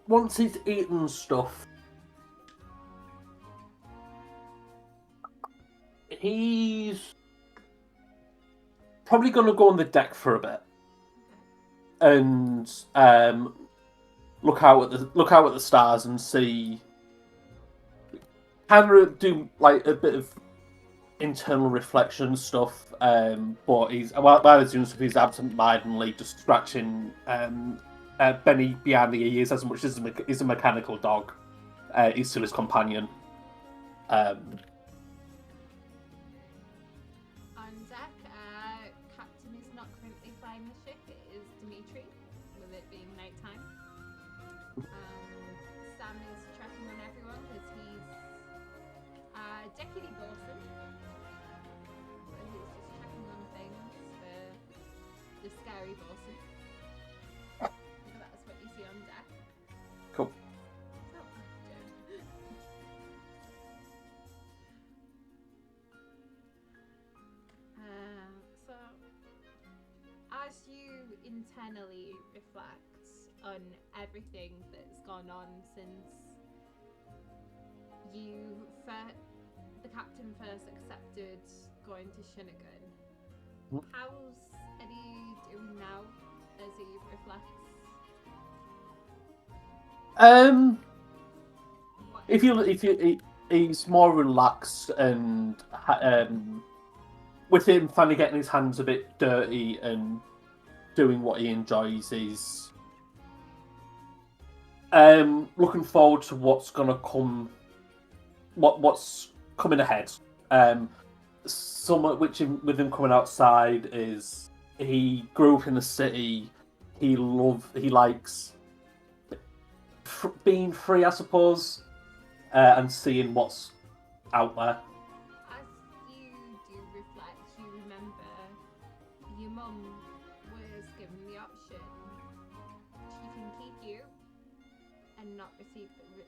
Once he's eaten stuff, he's probably going to go on the deck for a bit and look out at the stars and see. Kind of do like a bit of internal reflection stuff, but while he's doing stuff, he's absent-mindedly just scratching Benny behind the ears as much as he's a mechanical dog. He's still his companion. On deck, Captain is not currently flying the ship. It is Dimitri, with it being nighttime. Sam is checking on everyone as he's deputy bosun. So he's just checking on things for the scary bosun. So that's what you see on deck. Cool. So, Jen. So, as you internally reflect on everything that's gone on since you the captain first accepted going to Shinnigan. How's Eddy doing now as he reflects? He's more relaxed and with him finally getting his hands a bit dirty and doing what he enjoys, he's looking forward to what's gonna come, what's coming ahead. Somewhat which with him coming outside is he grew up in the city. He likes being free, I suppose, and seeing what's out there. As you do reflect, you remember your mum was given the option. She can keep you and not receive the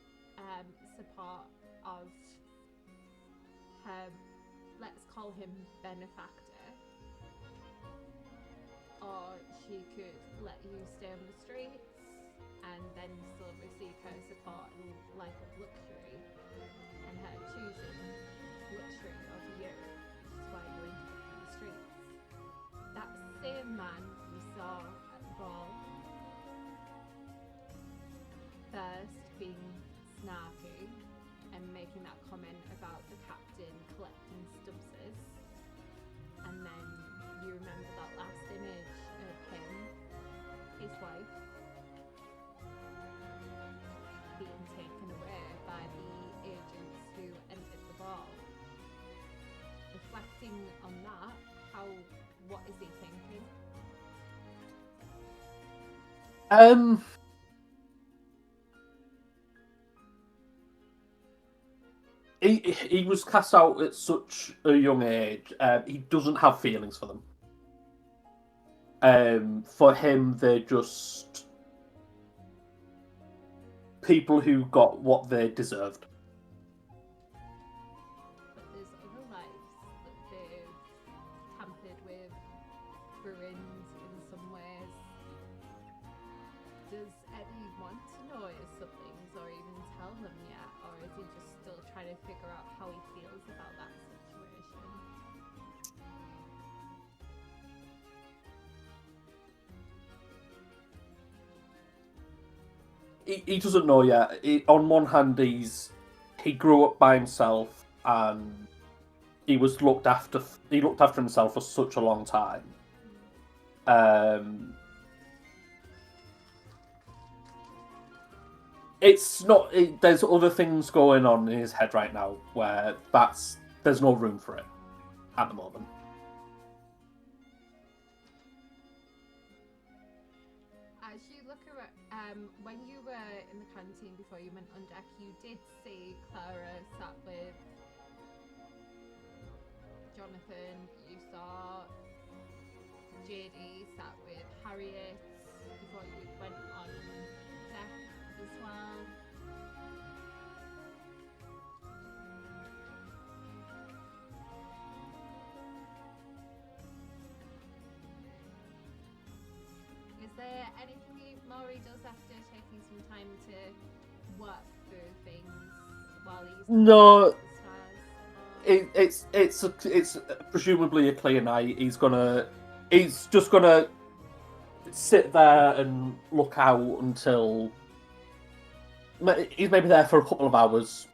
support of her, let's call him benefactor, or she could let you stay on the streets and then still receive her support and life of luxury, and her choosing luxury over you, which is why you ended up on the streets. That same man you saw at the ball, first being snarky and making that comment about the captain collecting Stubbses, and then you remember that last image of him, his wife, being taken away by the agents who entered the ball. Reflecting on that, what is he thinking? He was cast out at such a young age. He doesn't have feelings for them. For him, they're just people who got what they deserved. But there's other lives that they've tampered with, ruined in some ways. Does Eddy want to know his siblings or even tell them yet? Or is he just still trying to figure out how he feels about that situation? He doesn't know yet. On one hand, he grew up by himself and he looked after himself for such a long time. It's not. There's other things going on in his head right now where there's no room for it at the moment. As you look around, when you were in the canteen before you went on deck, you did see Clara sat with Jonathan. You saw JD sat with Harriet before you went on deck as well. Is there anything Maury does after taking some time to work through things while he's No, stars? it's presumably a clear night. He's just gonna sit there and look out until he's maybe there for a couple of hours,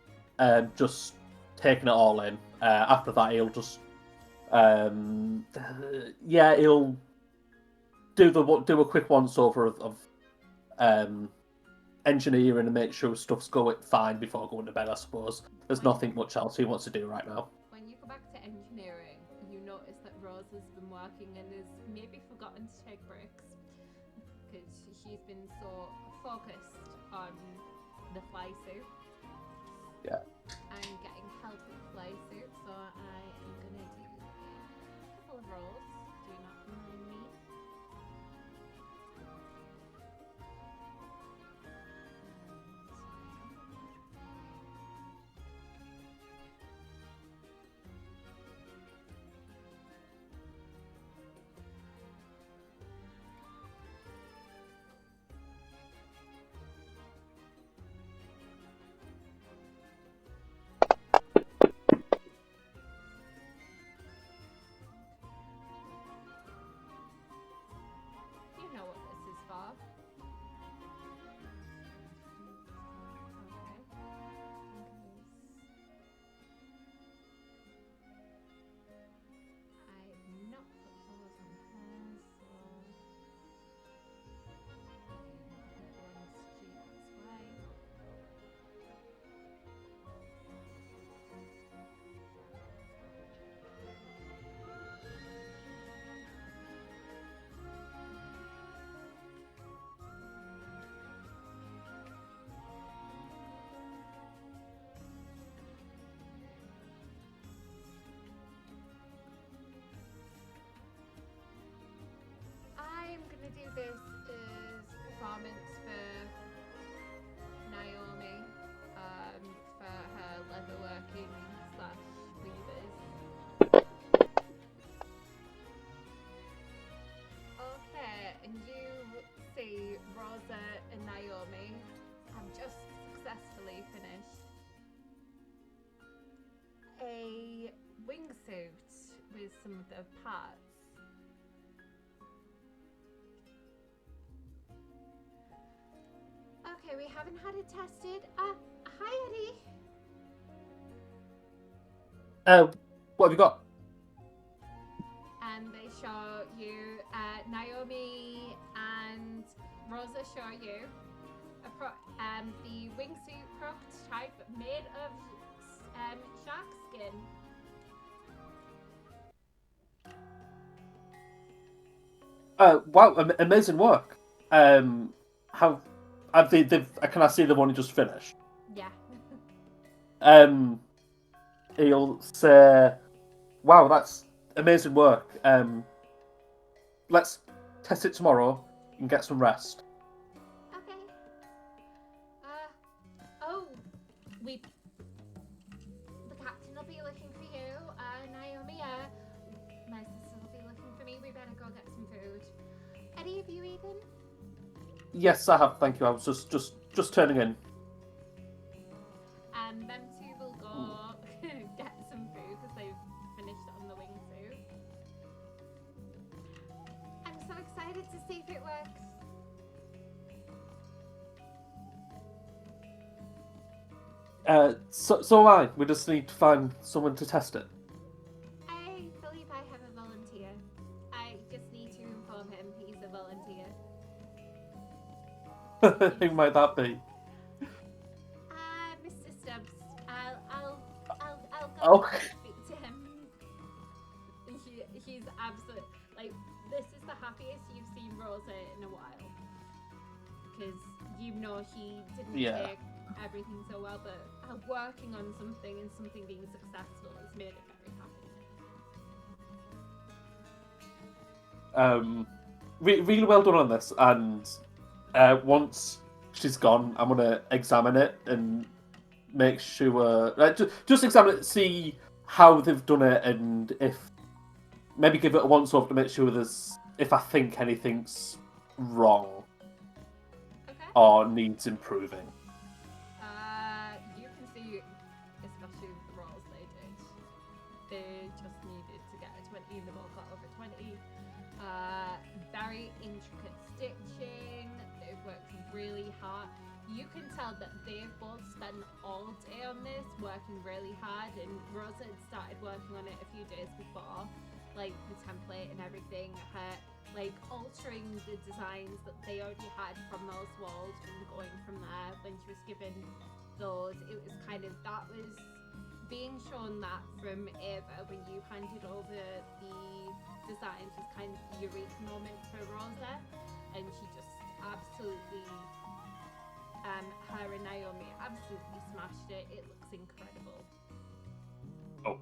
just taking it all in. After that, he'll just he'll do a quick once over of engineering and make sure stuff's going fine before going to bed, I suppose. There's nothing much else he wants to do right now. When you go back to engineering, you notice that Rose has been working and has maybe forgotten to take breaks because she's been so focused on the fly suit. Yeah. And getting help with the fly suit, so I am gonna do a couple of rolls. Do not mind me. the parts. Okay, we haven't had it tested. Hi, Eddie. What have you got? And they show you Naomi and Rosa show you the wingsuit prototype made of shark skin. Wow, amazing work. How have they? Can I see the one you just finished? Yeah. He'll say, "Wow, that's amazing work. Let's test it tomorrow and get some rest." Okay. Oh, the captain will be looking for you. Naomi, my sister will be looking for me. We better go get some food. Eddie, have you eaten? Yes, I have. Thank you. I was just turning in. Them two will go get some food because they've finished on the wingsuit. I'm so excited to see if it works. So am I. We just need to find someone to test it. I believe I have a volunteer. I just need to inform him he's a volunteer. Who might that be? Mr. Stubbs. I'll go Oh. speak to him. He's absolute. Like, this is the happiest you've seen Rosa in a while. Because you know he didn't take everything so well, but working on something and something being successful has made it very happy. Really well done on this, and once she's gone, I'm gonna examine it and make sure, just examine it, see how they've done it, and if maybe give it a once over to make sure if I think anything's wrong Okay. or needs improving. You can see, especially with the rolls they just needed to get a 20 and they've all got over 20. Very intricate stitching, they've worked really hard. You can tell that they've both spent all day on this, working really hard, and Rosa had started working on it a few days before, like the template and everything, like altering the designs that they already had from those walls and going from there. When she was given those, it was kind of, that was being shown that from Ava when you handed over the designs was kind of the eureka moment for Rosa, and she just absolutely, her and Naomi absolutely smashed it. It looks incredible. Oh.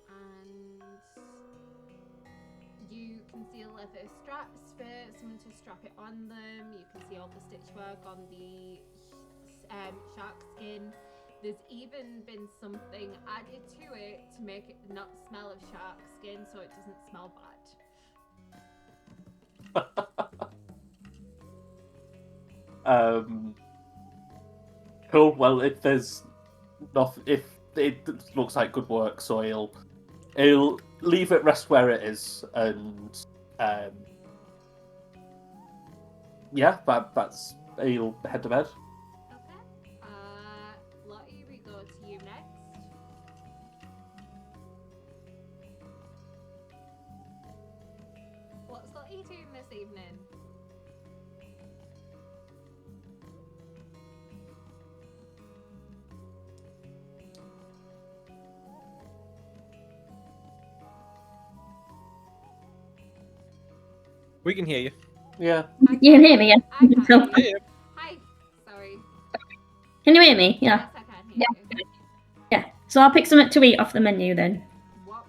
And you can see leather straps for someone to strap it on them. You can see all the stitch work on the shark skin. There's even been something added to it to make it not smell of shark skin, so it doesn't smell bad. Cool. Well, if it looks like good work, so he'll leave it rest where it is, and that's he'll head to bed. Okay. Lottie, we go to you next. What's Lottie doing this evening? We can hear you. Yeah. You can hear me, yeah? I can't So- hear you. Hi. Sorry. Can you hear me? Yeah. Yes, I can hear you. Yeah. So I'll pick something to eat off the menu then. Are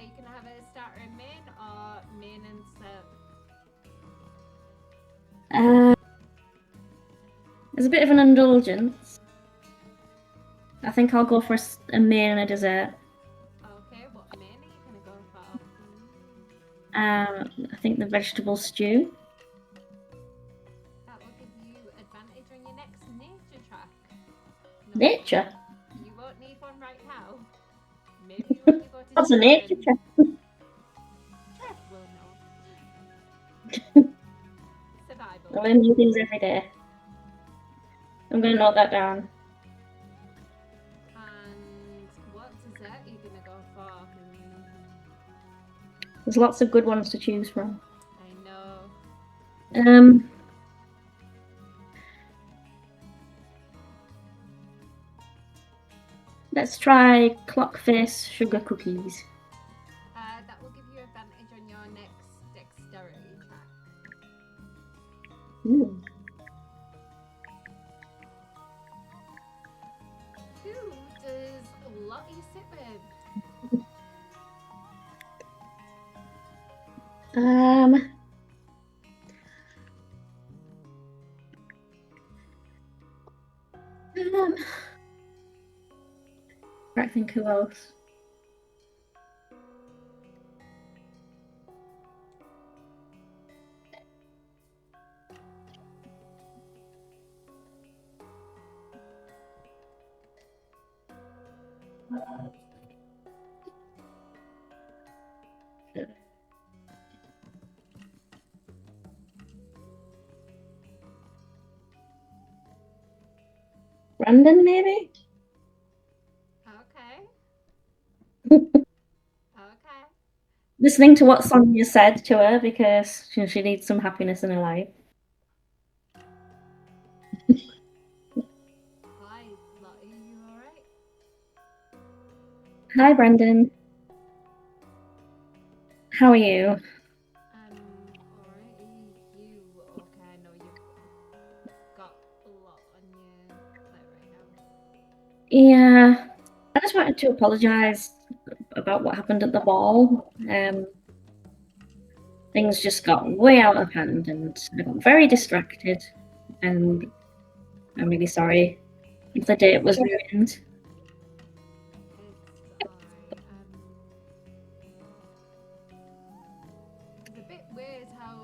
you gonna have a starter and main, or main and sub? There's a bit of an indulgence. I think I'll go for a main and a dessert. Okay, what main are you gonna go for? I think the vegetable stew. That will give you advantage on your next nature check. Nature. You won't need one right now. Maybe when you go to What's a nature Shinnigan, check? Trev will know. Survival. I learn new things every day. I'm going to note that down. And what dessert are you gonna go for? There's lots of good ones to choose from. I know. Let's try Clockface sugar cookies. That will give you advantage on your next dexterity check. Ooh. Who does Lottie sit with? I think who else? Brandon, maybe? Okay. Okay. Listening to what Sonia said to her because she needs some happiness in her life. Hi, Lottie, you alright? Hi, Brandon. How are you? Alright. You okay? I know you've got a lot on your plate right now. Yeah. I just wanted to apologise about what happened at the ball. Things just got way out of hand and I got very distracted. And I'm really sorry if the date was ruined. It's alright. It's a bit weird how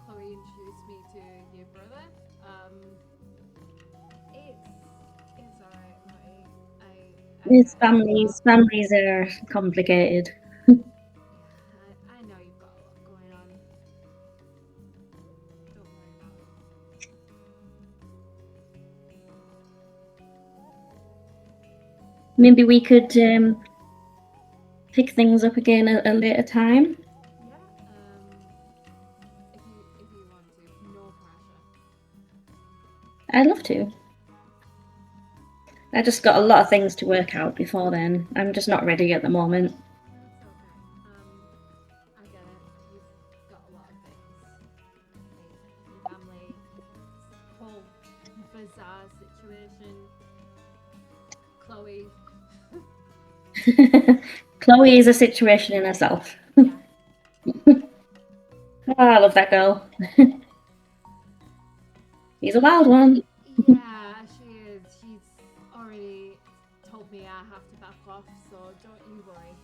Chloe introduced me to your brother. It's alright, Lottie. I His get it. families are complicated. I know you've got a lot going on. Don't worry about it. Maybe we could pick things up again at a later time. Yeah. If you want to, no pressure. I'd love to. I just got a lot of things to work out before then. I'm just not ready at the moment. It's okay. I get it. You've got a lot of things. Your family, whole bizarre situation. Chloe. Chloe is a situation in herself. Yeah. Oh, I love that girl. She's a wild one. Yeah, she is. She's already told me I have to back off, so don't you worry.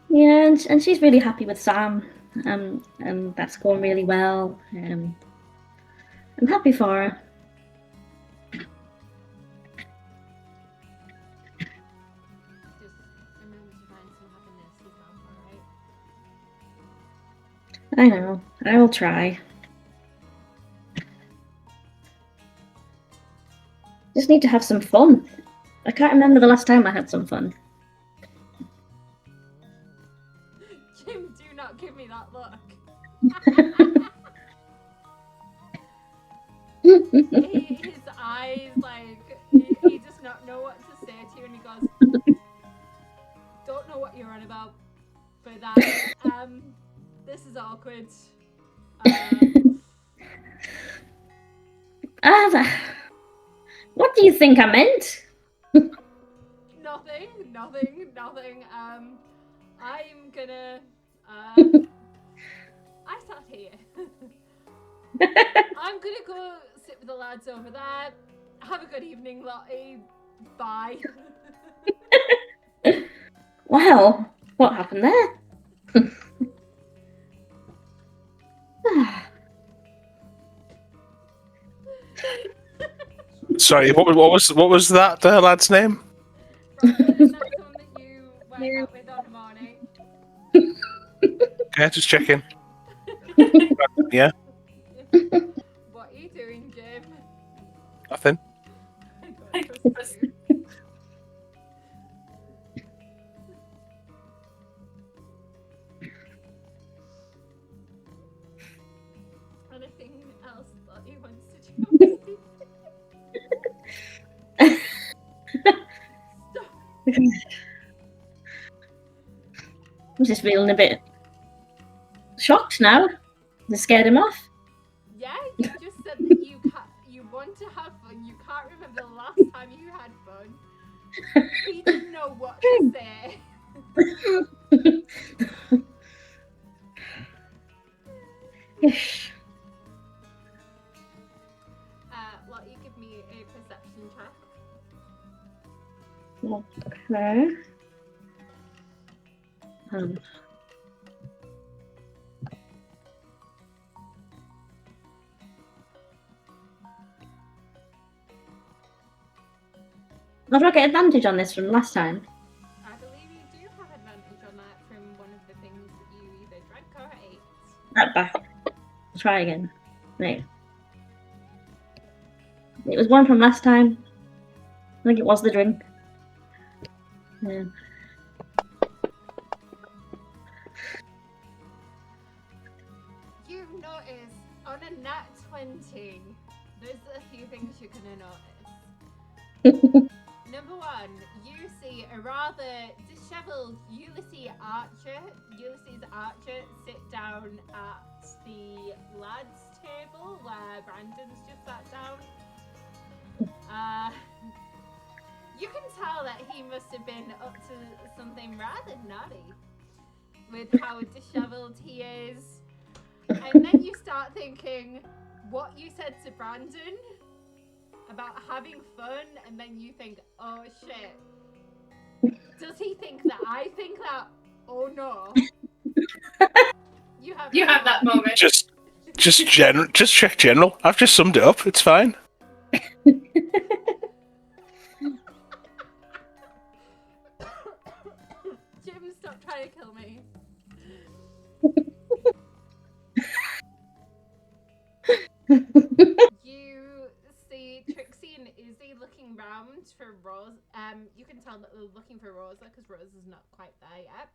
Yeah, and she's really happy with Sam. And that's going really well. I'm happy for her. Just remember to find some happiness yourself, alright? I know. I will try. Just need to have some fun. I can't remember the last time I had some fun. Jim, do not give me that look. His eyes, like, he does not know what to say to you, and he goes, don't know what you're on about, but that, this is awkward. What do you think I meant? Nothing. I'm gonna, I sat here. I'm gonna go sit with the lads over there. Have a good evening, Lottie. Bye. Wow, what happened there? Sorry, what was that lad's name? Brandon, is that someone that you went out with on the morning? Okay, just checking. Yeah, What are you doing, Jim? nothing. I don't trust you. Anything else that he wants to do? Stop. I'm just feeling a bit shocked now. They scared him off. Yeah, you just said that you want to have fun. You can't remember the last time you had fun. He didn't know what to say. Lottie, give me a perception check. Okay. How do I get advantage on this from last time? I believe you do have advantage on that from one of the things that you either drank or ate. Right back. Let's try again. Right. It was one from last time. I think it was the drink. Yeah. You've noticed on a nat 20, there's a few things you're going to notice. Number one, you see a rather disheveled Ulysses Archer sit down at the lads' table where Brandon's just sat down. You can tell that he must have been up to something rather naughty with how disheveled he is. And then you start thinking what you said to Brandon about having fun, and then you think, oh shit, does he think that I think that? Oh no. You have that moment. Just check general. I've just summed it up. It's fine. Jim, stop trying to kill me. You see Trixie and Izzy looking round for Rose. You can tell that they're looking for Rosa because Rose is not quite there yet.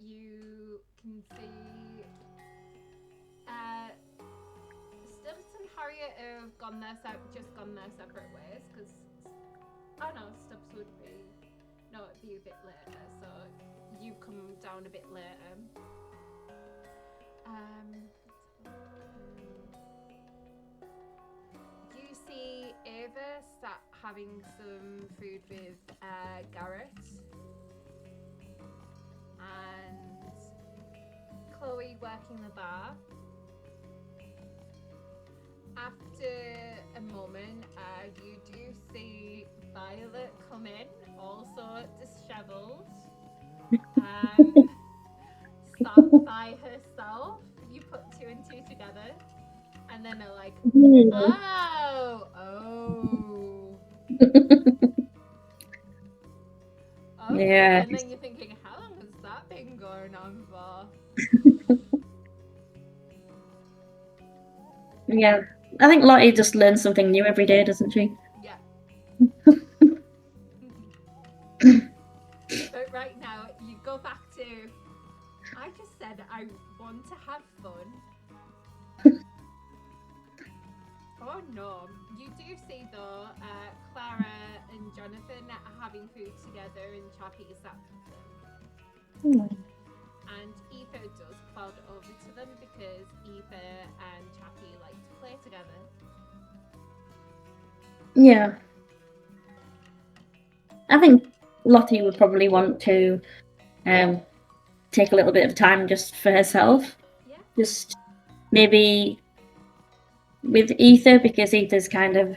You can see Stubbs and Harriet have gone their separate ways because Stubbs would be it'd be a bit later, so you come down a bit later. You see Ava sat having some food with Garrett, and Chloe working the bar. After a moment, you do see Violet come in, also disheveled, sat by herself. You put two and two together, and then they're like, oh. Okay. Yeah. And then you're thinking, how long has that been going on for? Yeah. I think Lottie just learns something new every day, doesn't she? Yeah. But right now, you go back to, I just said I want to have fun. Oh no. You do see though, Clara and Jonathan having food together and Chappie sat with them. And Ether does cloud over to them because Ether and Chappie like to play together. Yeah. I think Lottie would probably want to take a little bit of time just for herself. Yeah. Just maybe with Ether, because Ether's kind of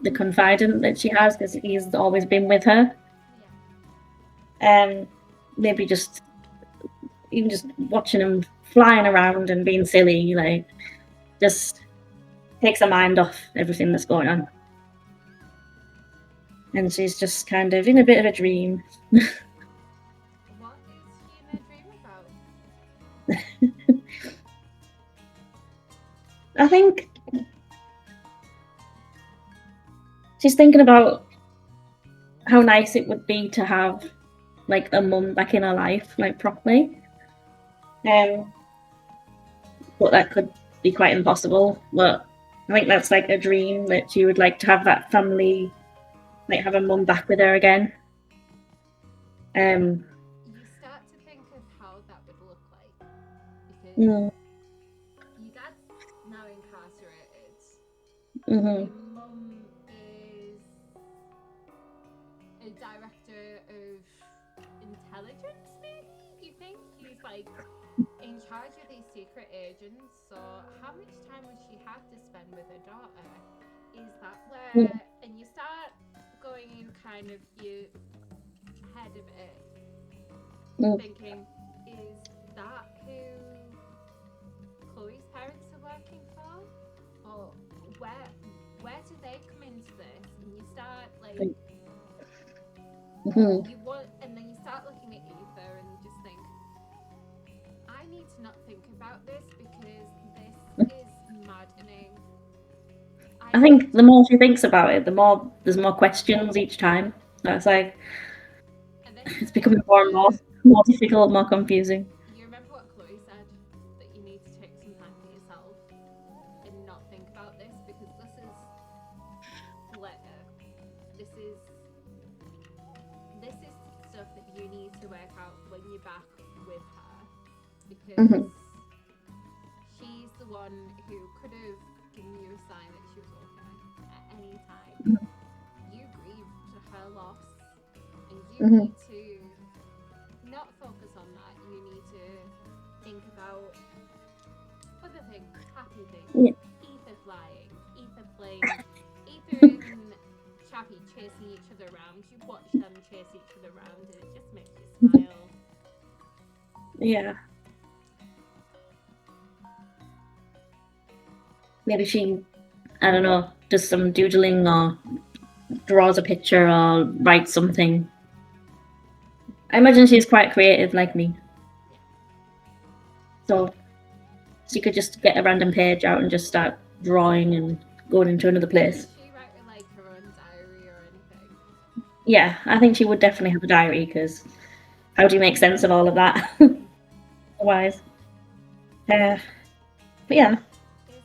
the confidant that she has, because he's always been with her. Yeah. Maybe just even just watching him flying around and being silly, like just takes her mind off everything that's going on. And she's just kind of in a bit of a dream. What is she in a dream about? I think she's thinking about how nice it would be to have like a mum back in her life, like properly. But that could be quite impossible. But I think that's like a dream that she would like to have that family, like have a mum back with her again. You start to think of how that would look like, because Mm. your dad's now incarcerated. Mhm. Your mum is a director of intelligence, maybe? You think? He's like in charge of these secret agents, so how much time would she have to spend with her daughter? Is that where, and you start going in kind of your head of it, thinking, is that who Chloe's parents are working for? Or where do they come into this? And you start like you want, and then you start looking at Ether and just think, I need to not think about this because this is maddening. I think the more she thinks about it, the more there's more questions each time. That's like and then it's becoming more and more difficult, more confusing. you remember what Chloe said, that you need to take some time for yourself and not think about this because this is later. This is stuff that you need to work out when you're back with her, because she's the one who could have given you a sign that she was okay at any time. You grieved her loss, and you need to not focus on that. You need to think about other things, happy things. Yeah. Ether flying, Ether playing, Ether and Chappie chasing each other around. You watch them chase each other around, and it just makes you smile. Yeah. Maybe she, I don't know, does some doodling or draws a picture or writes something. I imagine she's quite creative like me. So she could just get a random page out and just start drawing and going into another place. Does she write like her own diary or anything? Yeah, I think she would definitely have a diary because how do you make sense of all of that? Otherwise. But yeah. Is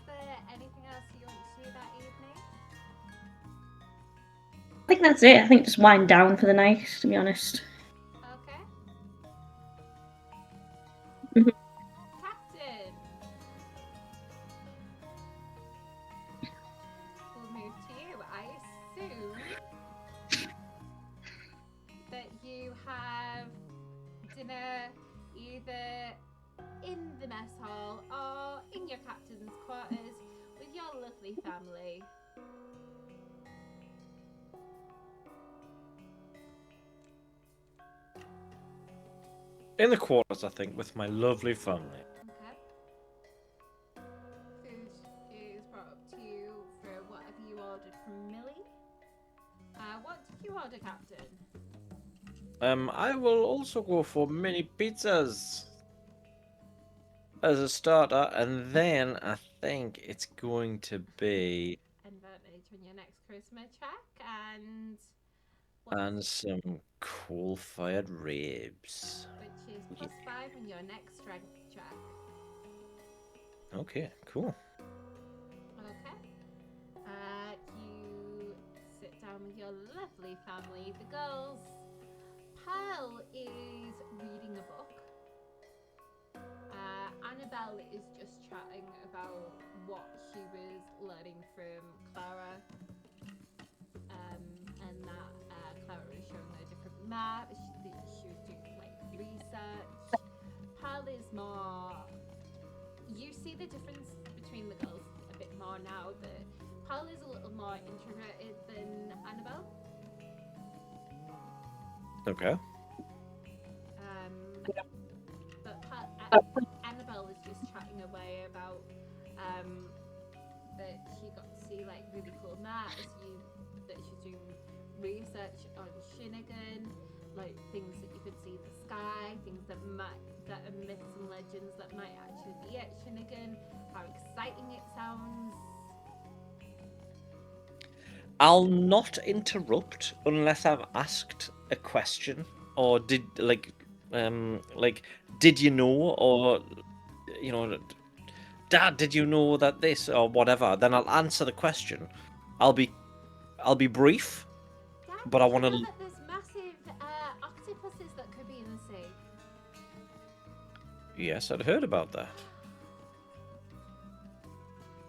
there anything else you want to do that evening? I think that's it. I think just wind down for the night, to be honest. Okay. Mhm. Captain! We'll move to you. I assume that you have dinner either in the mess hall or in your captain's quarters with your lovely family. In the quarters, I think, with my lovely family. Okay. Food is brought up to you for whatever you ordered from Millie. What did you order, Captain? I will also go for mini pizzas as a starter, and then I think it's going to be Advantage on your next charisma check, and some coal-fired ribs. which is +5 on your next strength check. Okay, cool. Okay. You sit down with your lovely family. The girls. Pearl is reading a book. Annabelle is just chatting about what she was learning from Clara, and that Clara was showing her different maps. She was doing like research. Pearl is more. You see the difference between the girls a bit more now. That Pearl is a little more introverted than Annabelle. Okay. But Annabelle is just chatting away about that she got to see like really cool maps, that she's doing research on Shinnigan, like things that you could see in the sky, things that are myths and legends that might actually be at Shinnigan, how exciting it sounds. I'll not interrupt unless I'm asked a question, or did did you know, or Dad, did you know that this or whatever? Then I'll answer the question. I'll be brief, Dad, but I did you want to. know that there's massive octopuses that could be in the sea? Yes, I'd heard about that.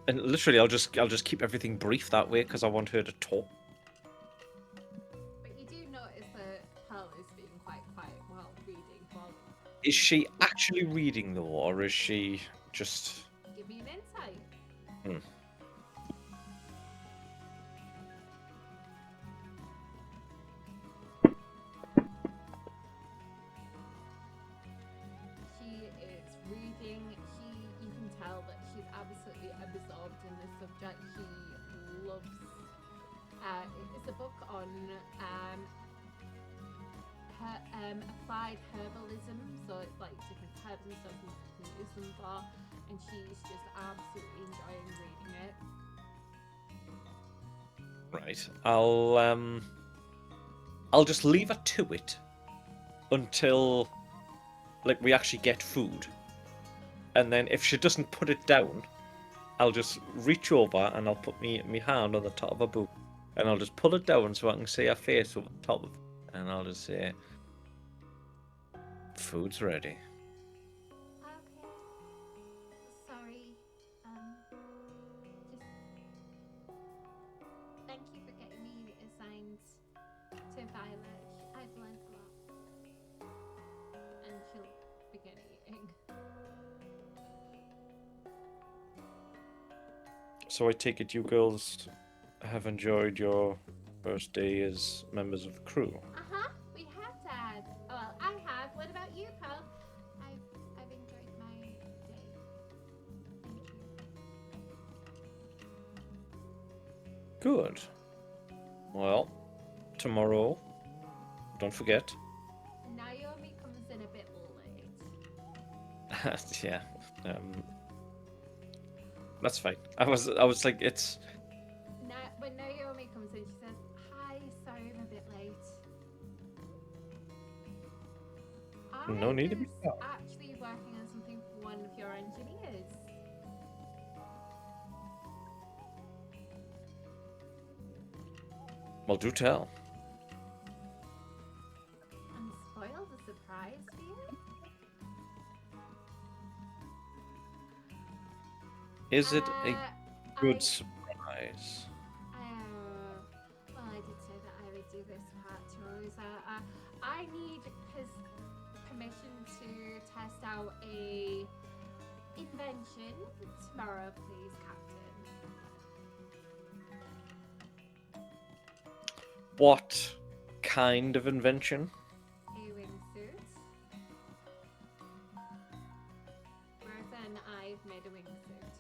And literally, I'll just keep everything brief that way because I want her to talk. But you do notice that Pearl is being quite quiet while reading. Is she actually reading though, or is she just? Give me an insight. She is reading. You can tell that she's absolutely absorbed in this subject. She loves. It's a book on applied herbalism, so it's like different herbs and stuff you can use them for, and she's just absolutely enjoying reading it. Right. I'll just leave her to it until we actually get food. And then if she doesn't put it down, I'll just reach over and I'll put me hand on the top of her book and I'll just pull it down so I can see her face over the top of it. And I'll just say, food's ready. Okay. Sorry. Just thank you for getting me assigned to Violet. I've learned a lot. And she'll begin eating. So I take it you girls have enjoyed your first day as members of the crew. We have, Dad. Well, I have. What about you, Pearl? I've enjoyed my day. Thank you. Good. Well, tomorrow, don't forget. Naomi comes in a bit late. Yeah. That's fine. I was like, it's. When Naomi comes in, she says, "Hi, sorry I'm a bit late." No need to be I was sorry. actually working on something for one of your engineers. Well, do tell. And spoiled a surprise for you? Is it a good I- surprise? Well, I did say that I would do this part to Rosa. I need his permission to test out a invention tomorrow, please, Captain. What kind of invention? A wingsuit. Rosa and I've made a wingsuit.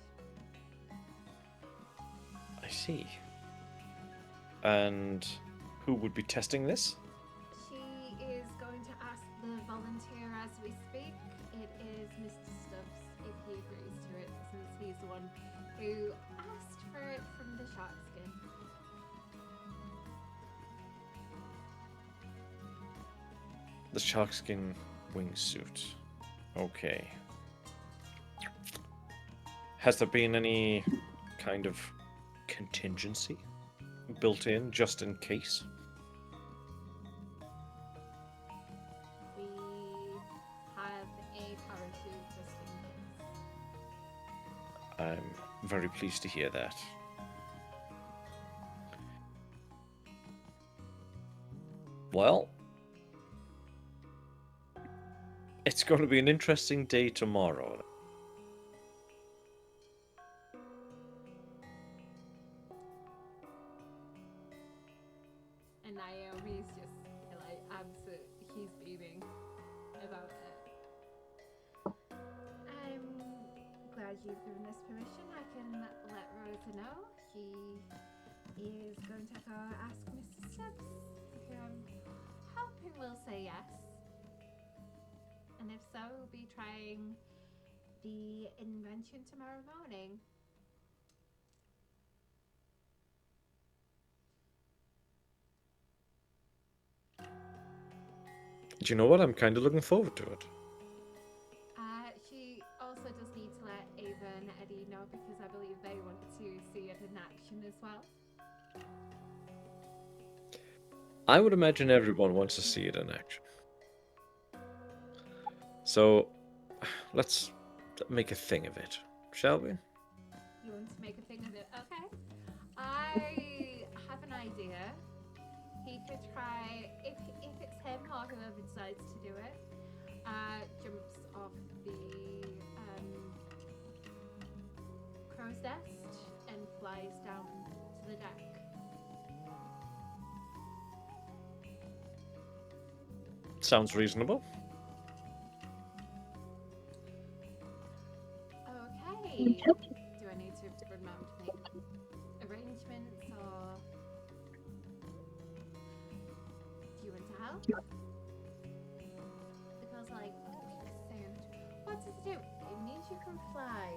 I see. And who would be testing this? She is going to ask the volunteer as we speak. It is Mr. Stubbs, if he agrees to it, since he's the one who asked for it from the shark skin. The sharkskin wingsuit. Okay. Has there been any kind of contingency built in just in case? We have a parachute just in case. I'm very pleased to hear that. Well, it's going to be an interesting day tomorrow. And Naomi's just like absolute. He's beaming about it. I'm glad you've given this permission, I can let Rosa know. She is going to go ask Mr. Stubbs, who I'm hoping will say yes. And if so, we'll be trying the invention tomorrow morning. Do you know what? I'm kind of looking forward to it. She also does need to let Ava and Eddy know because I believe they want to see it in action as well. I would imagine everyone wants to see it in action. So, let's make a thing of it, shall we? You want to make a thing of it? Okay. I have an idea. He could try, if it's him or whoever decides to do it, jumps off the crow's nest and flies down to the deck. Sounds reasonable. Okay. Do I need to remember to make arrangements or do you want to help? Because like sound. What does it do? It means you can fly.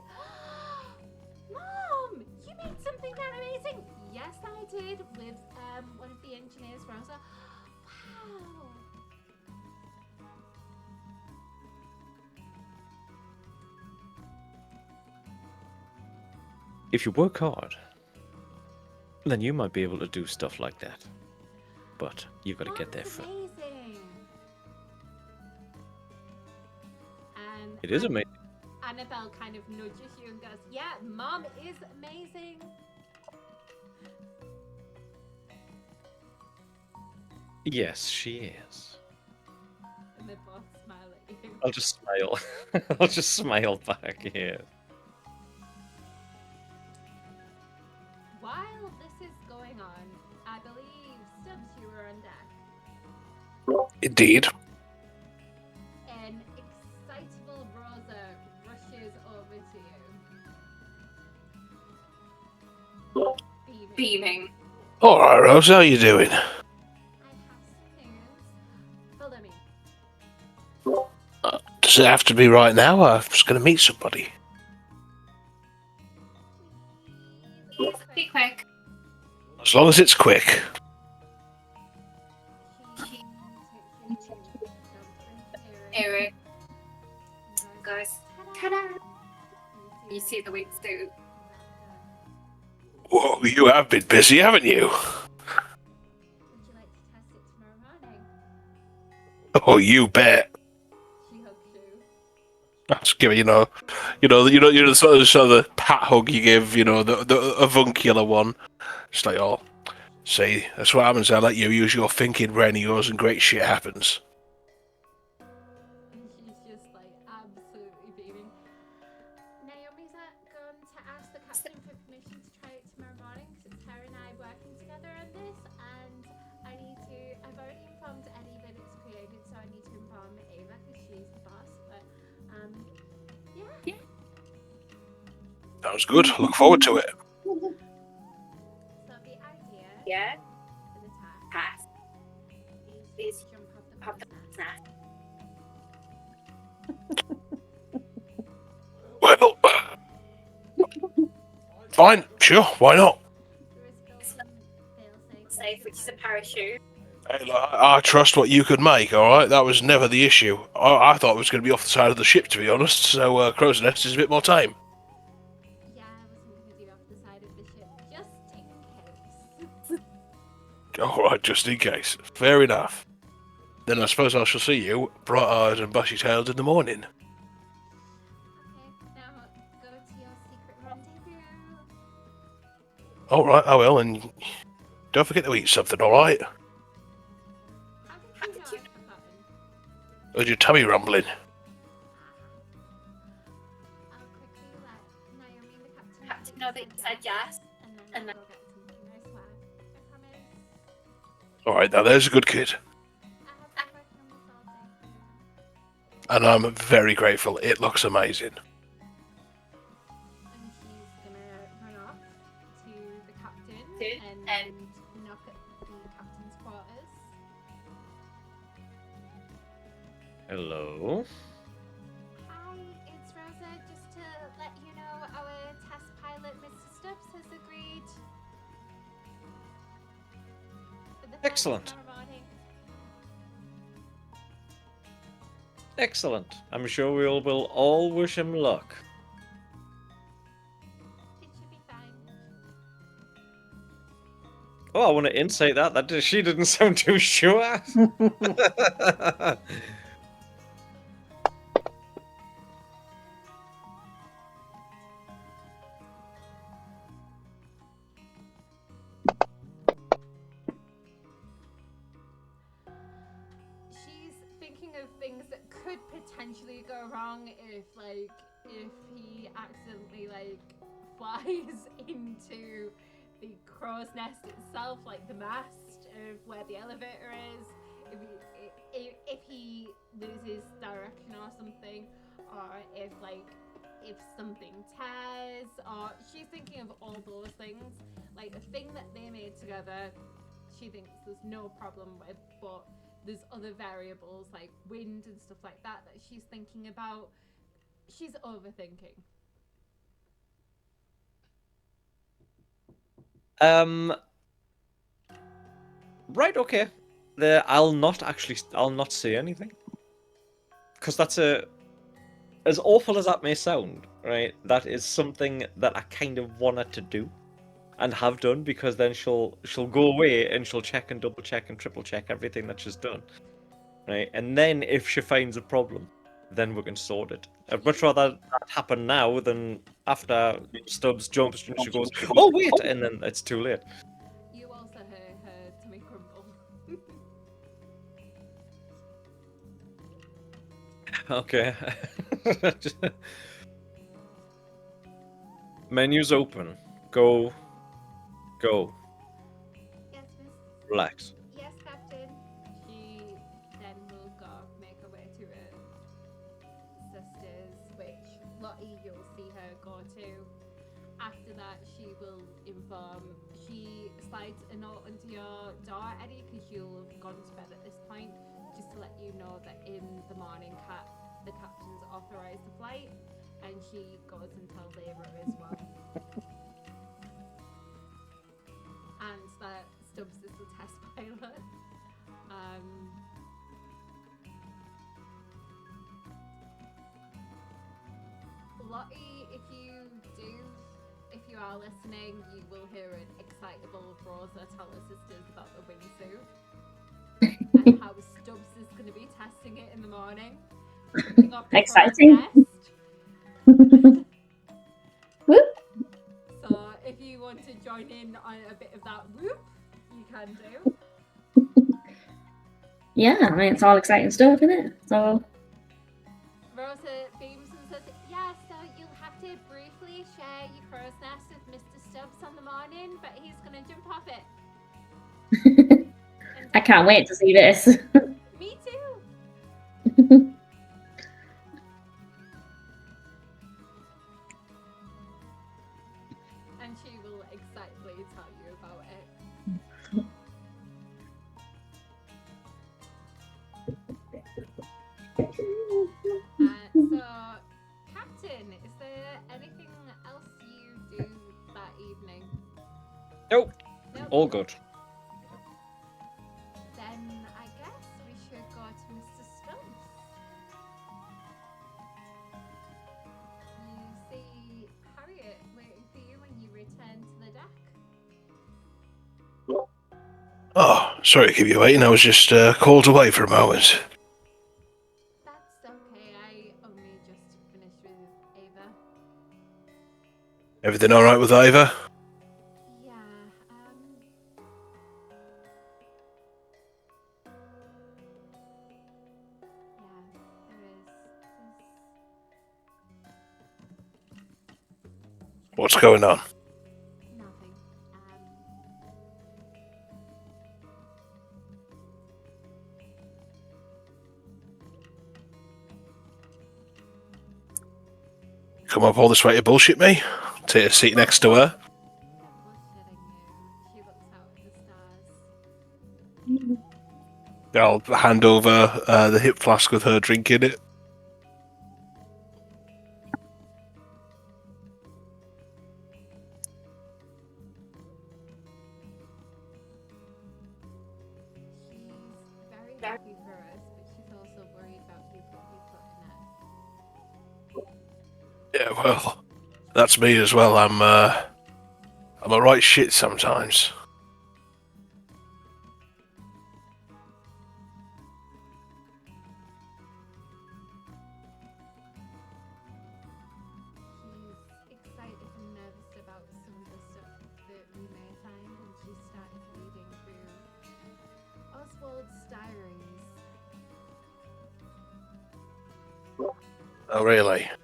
Mom! You made something that amazing! Yes I did with one of the engineers, Rosa. Wow! If you work hard, then you might be able to do stuff like that. But you got to get there That's first. amazing. And It is amazing. Annabelle kind of nudges you and goes, "Yeah, Mom is amazing." Yes, she is. And they both smile at you. I'll just smile. I'll just smile back here. While this is going on, I believe Stubbs, you were on deck. Indeed. An excitable Rosa rushes over to you. Beaming. All right, Rose, how you doing? I have some news. Follow me. Does it have to be right now? I was going to meet somebody. Be quick. As long as it's quick. Eric, guys. Ta-da! You see the wingsuit? Whoa, you have been busy, haven't you? Would you like to test it tomorrow morning? Oh, you bet. She hugs you. I was giving, you know, the sort of the pat hug you give, the avuncular one. Just like, oh, see, that's what happens. I let you use your thinking brain of yours, and great shit happens. And she's just like absolutely beaming. Naomi's going to ask the captain for permission to try it tomorrow morning because it's her and I working together on this, and I've already informed Eddy that it's created, so I need to inform Ava because she's the boss. But yeah. Sounds good. Look forward to it. So the idea Yeah. for the task Pass. is jump off the Pop crow's the nest. Well, fine, sure, why not? There is built-in fail-safe. Safe, which is a parachute. Hey, look, I trust what you could make, alright? That was never the issue. I thought it was going to be off the side of the ship, to be honest, so Crow's Nest is a bit more tame. Yeah, I wasn't going to do off the side of the ship just in case. Alright, just in case. Fair enough. Then I suppose I shall see you, bright-eyed and bushy-tailed, in the morning. Okay, now go to your secret rendezvous. Alright, I will, and don't forget to eat something, alright? How did you know I'd forgotten? Or your tummy rumbling? I'll quickly let Naomi and the captain Know that you said yes. and then and I'll go get something, I swear. I promise. Alright, now there's a good kid. I have been working on this all day for you. And I'm very grateful. It looks amazing. Hello. Hi, it's Rosa. Just to let you know, our test pilot, Mr. Stubbs, has agreed for the flight Excellent. tomorrow morning. Excellent. I'm sure we will all wish him luck. It should be fine. Oh, I want to insight that. She didn't sound too sure. She's thinking of things that could potentially go wrong if he accidentally flies into the crow's nest itself, like the mast of where the elevator is. If he loses direction or something, or if something tears, or she's thinking of all those things. Like the thing that they made together, she thinks there's no problem with, but there's other variables like wind and stuff like that she's thinking about. She's overthinking. Right, okay. I'll not say anything. Because that's as awful as that may sound, right? That is something that I kind of wanted to do and have done, because then she'll go away and she'll check and double check and triple check everything that she's done. Right? And then if she finds a problem, then we can sort it. I'd much rather that happen now than after Stubbs jumps and she goes, "Oh wait," and then it's too late. You also heard her tummy crumble. Okay. Menu's open. Go. Yes, miss. Relax. Yes, Captain. She then will go make her way to her sisters, which Lottie, you'll see her go to. After that, she will inform. She slides a note onto your door, Eddie, because you'll have gone to bed at this point, just to let you know that in the morning, the captain's authorised the flight, and she goes and tells Ava as well. And that Stubbs is the test pilot. Lottie, if you are listening, you will hear an excitable Rosa tell her sisters about the wingsuit and how Stubbs is going to be testing it in the morning. Exciting. Whoop. So if you want to join in on a bit of that whoop, you can do. Yeah, I mean, it's all exciting stuff, isn't it? So, Rosa beams and says, yeah, so you'll have to briefly share your crow's nest with Mr. Stubbs on the morning, but he's going to jump off it. I can't wait to see this. Me too. And she will excitedly tell you about it. So, Captain, is there anything else you do that evening? Nope. Nope. All good. Then I guess we should go to Mr. Stubbs. You see Harriet waiting for you when you return to the deck. Oh, sorry to keep you waiting. I was just called away for a moment. That's okay, I only just finished with Ava. Everything all right with Ava? Yeah, there is. What's going on? Nothing. Come up all this way to bullshit me? Take a seat next to her. I'm bullshitting you. She looks out at the stars. I'll hand over the hip flask with her drink in it. She's very happy for us, but she's also worried about people we put in it. Yeah, well, that's me as well. I'm a right shit sometimes. She's excited and nervous about some of the stuff that we may find, and she started reading through Oswald's diaries. Oh, really? Yeah.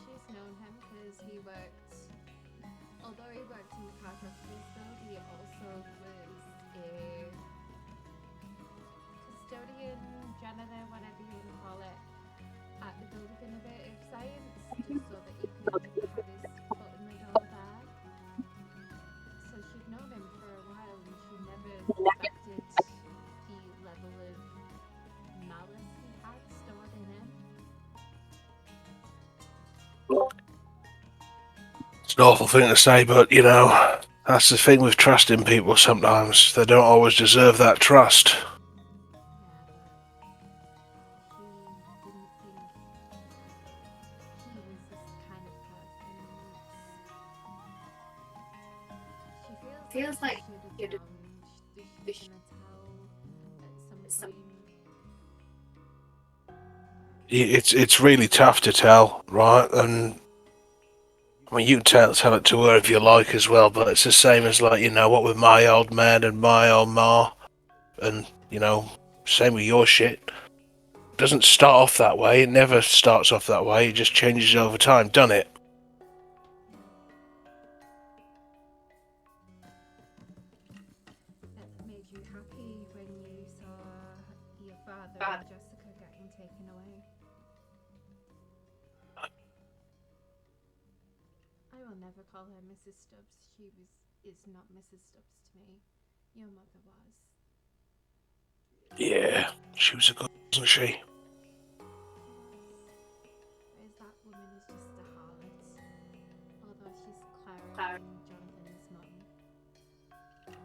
She's known him because he worked, although he worked in the cartography school, he also was a custodian, janitor, whatever you want to call it, at the Build of Innovative Science, just so that he could have his foot in the door there. So she'd known him for a while, and she never suspected the level of malice he had stored in him. It's an awful thing to say, but, you know, that's the thing with trusting people sometimes. They don't always deserve that trust. Yeah, but she didn't think he was this kind of person. She feels like she should have known. She's gonna tell at some point. It's really tough to tell, right? And I mean, you can tell it to her if you like as well, but it's the same as, like, you know, what with my old man and my old ma, and, you know, same with your shit. It doesn't start off that way. It never starts off that way. It just changes over time, doesn't it? That made you happy when you saw your father and Jessica getting taken away. I will never call her Mrs. Stubbs. She is not Mrs. Stubbs to me. Your mother was. Yeah, she was a good, wasn't she? Whereas that woman is just a harlot. Although she's Clara and Jonathan's mum. She's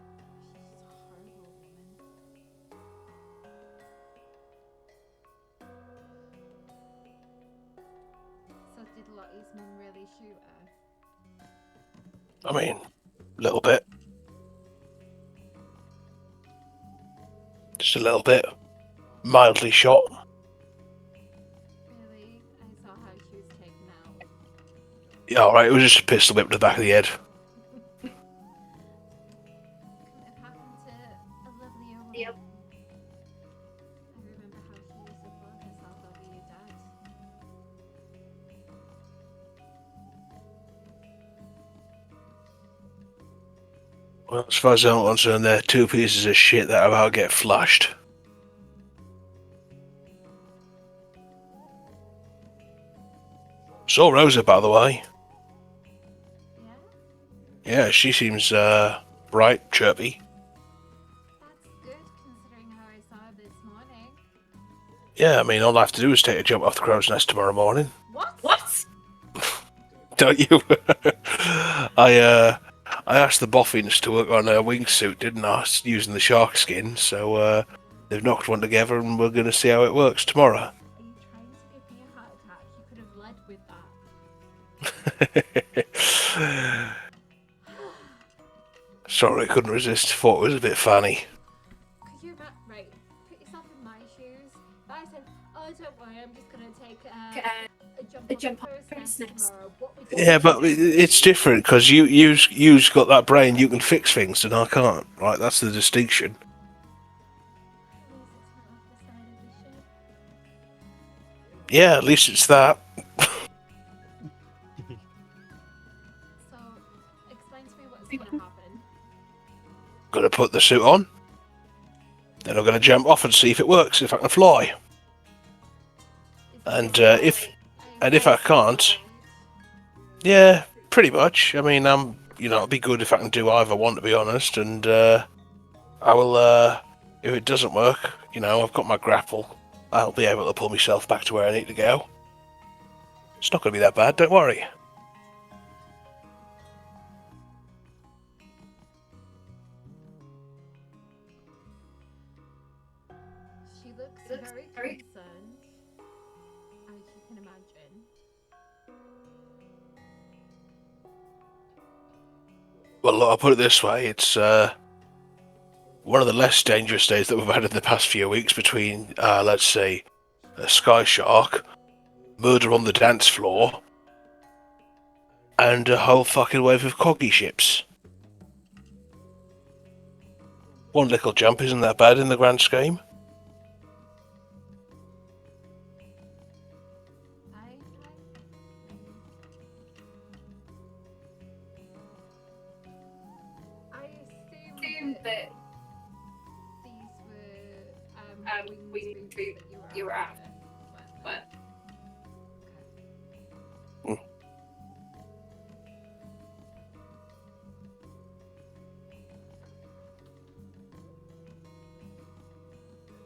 just a horrible woman. So did Lottie's mum really shoot her? I mean, a little bit. Just a little bit. Mildly shot. Really? I saw how she was taken out. Yeah, alright, it was just a pistol whip to the back of the head. Couldn't have happened to a lovelier woman. Yep. I remember how she used to throw herself over your dad. Well, as far as I'm concerned, they're two pieces of shit that are about to get flushed. Saw Rosa, by the way. Yeah? Yeah, she seems, bright, chirpy. That's good considering how I saw her this morning. Yeah, I mean, all I have to do is take a jump off the crow's nest tomorrow morning. What? Don't you? I asked the boffins to work on a wingsuit, didn't I? Using the shark skin, so they've knocked one together and we're going to see how it works tomorrow. Are you trying to give me a heart attack? You could have led with that. Sorry, I couldn't resist. Thought it was a bit funny. Could you right? Put yourself in my shoes. If I said, "Oh, don't worry, I'm just gonna take a jump off the crow's nest tomorrow." What would you Yeah, but it's different because you've got that brain. You can fix things, and I can't. Right, that's the distinction. Yeah, at least it's that. So, explain to me what's gonna happen. Gonna put the suit on. Then I'm gonna jump off and see if it works. If I can fly. Is And, this if- I And if I can't, yeah, pretty much. I mean, it'd be good if I can do either one, to be honest. And I will. If it doesn't work, I've got my grapple. I'll be able to pull myself back to where I need to go. It's not going to be that bad. Don't worry. She looks very concerned, as you can imagine. Well, look, I'll put it this way. It's one of the less dangerous days that we've had in the past few weeks between, let's say, a sky shark, murder on the dance floor, and a whole fucking wave of coggy ships. One little jump isn't that bad in the grand scheme. I assume that these were winged food that you were after. But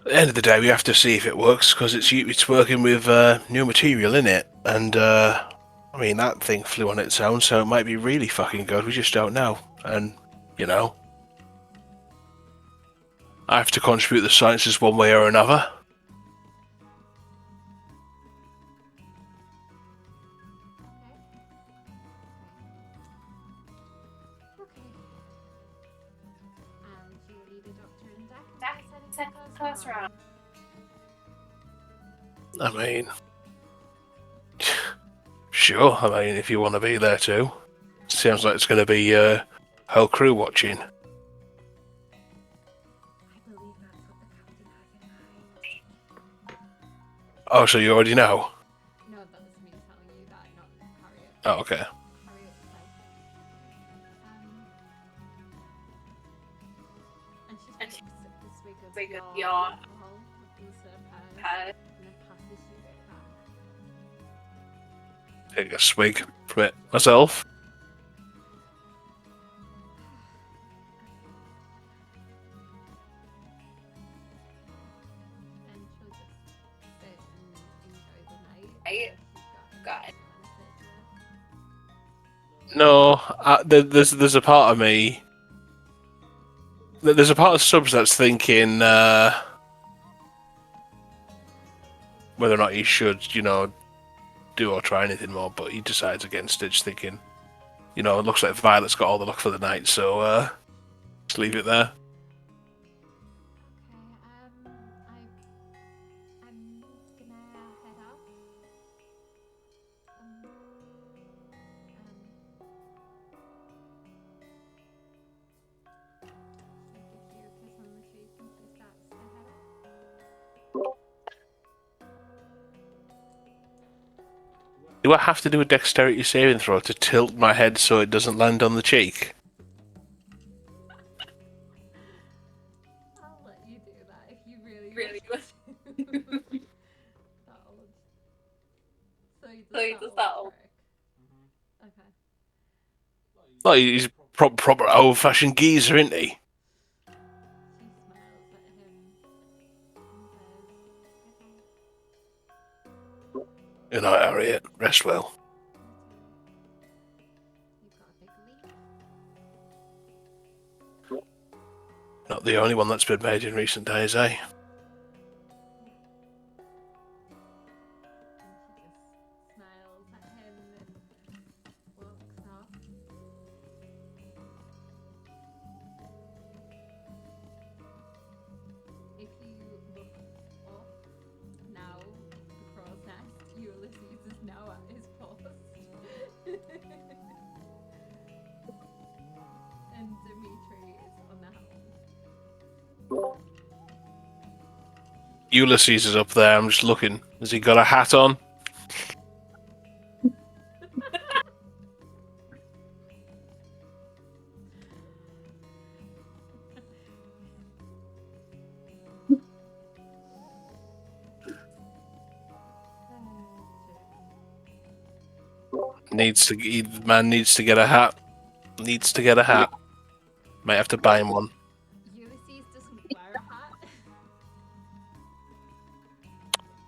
At the end of the day, we have to see if it works, because it's working with new material in it, and that thing flew on its own, so it might be really fucking good. We just don't know, and I have to contribute the sciences one way or another. okay. And you will lead a doctor in deck. Second class round. I mean, sure. If you want to be there too, sounds like it's going to be whole crew watching. I believe that's what the captain has in mind. Oh, so you already know? No, that was me telling you that, not Harriet. Oh, okay. Harriet's like, and she takes a swig of your alcohol instead of hers, and then passes you it back. Take a swig from it myself. And she'll just sit and enjoy the night. Got it. No, there's a part of me. There's a part of Stubbs that's thinking whether or not he should, do or try anything more, but he decides against it, just thinking, it looks like Violet's got all the luck for the night, so just leave it there. Okay, I'm gonna head out. Do I have to do a dexterity saving throw to tilt my head so it doesn't land on the cheek? I'll let you do that if you really want to. So you just that old trick. Okay. Well, he's proper old-fashioned geezer, isn't he? She smiles at him and says, Good night, Harriet. Rest well. "You've got a big leap." Not the only one that's been made in recent days, eh? And she just smiles at him and walks off. If you look up now, the crow's nest, Ulysses is now at his post. And Dimitri is on the helm. Ulysses is up there. I'm just looking. Has he got a hat on? Man needs to get a hat. Needs to get a hat. Might have to buy him one. Ulysses doesn't wear a hat.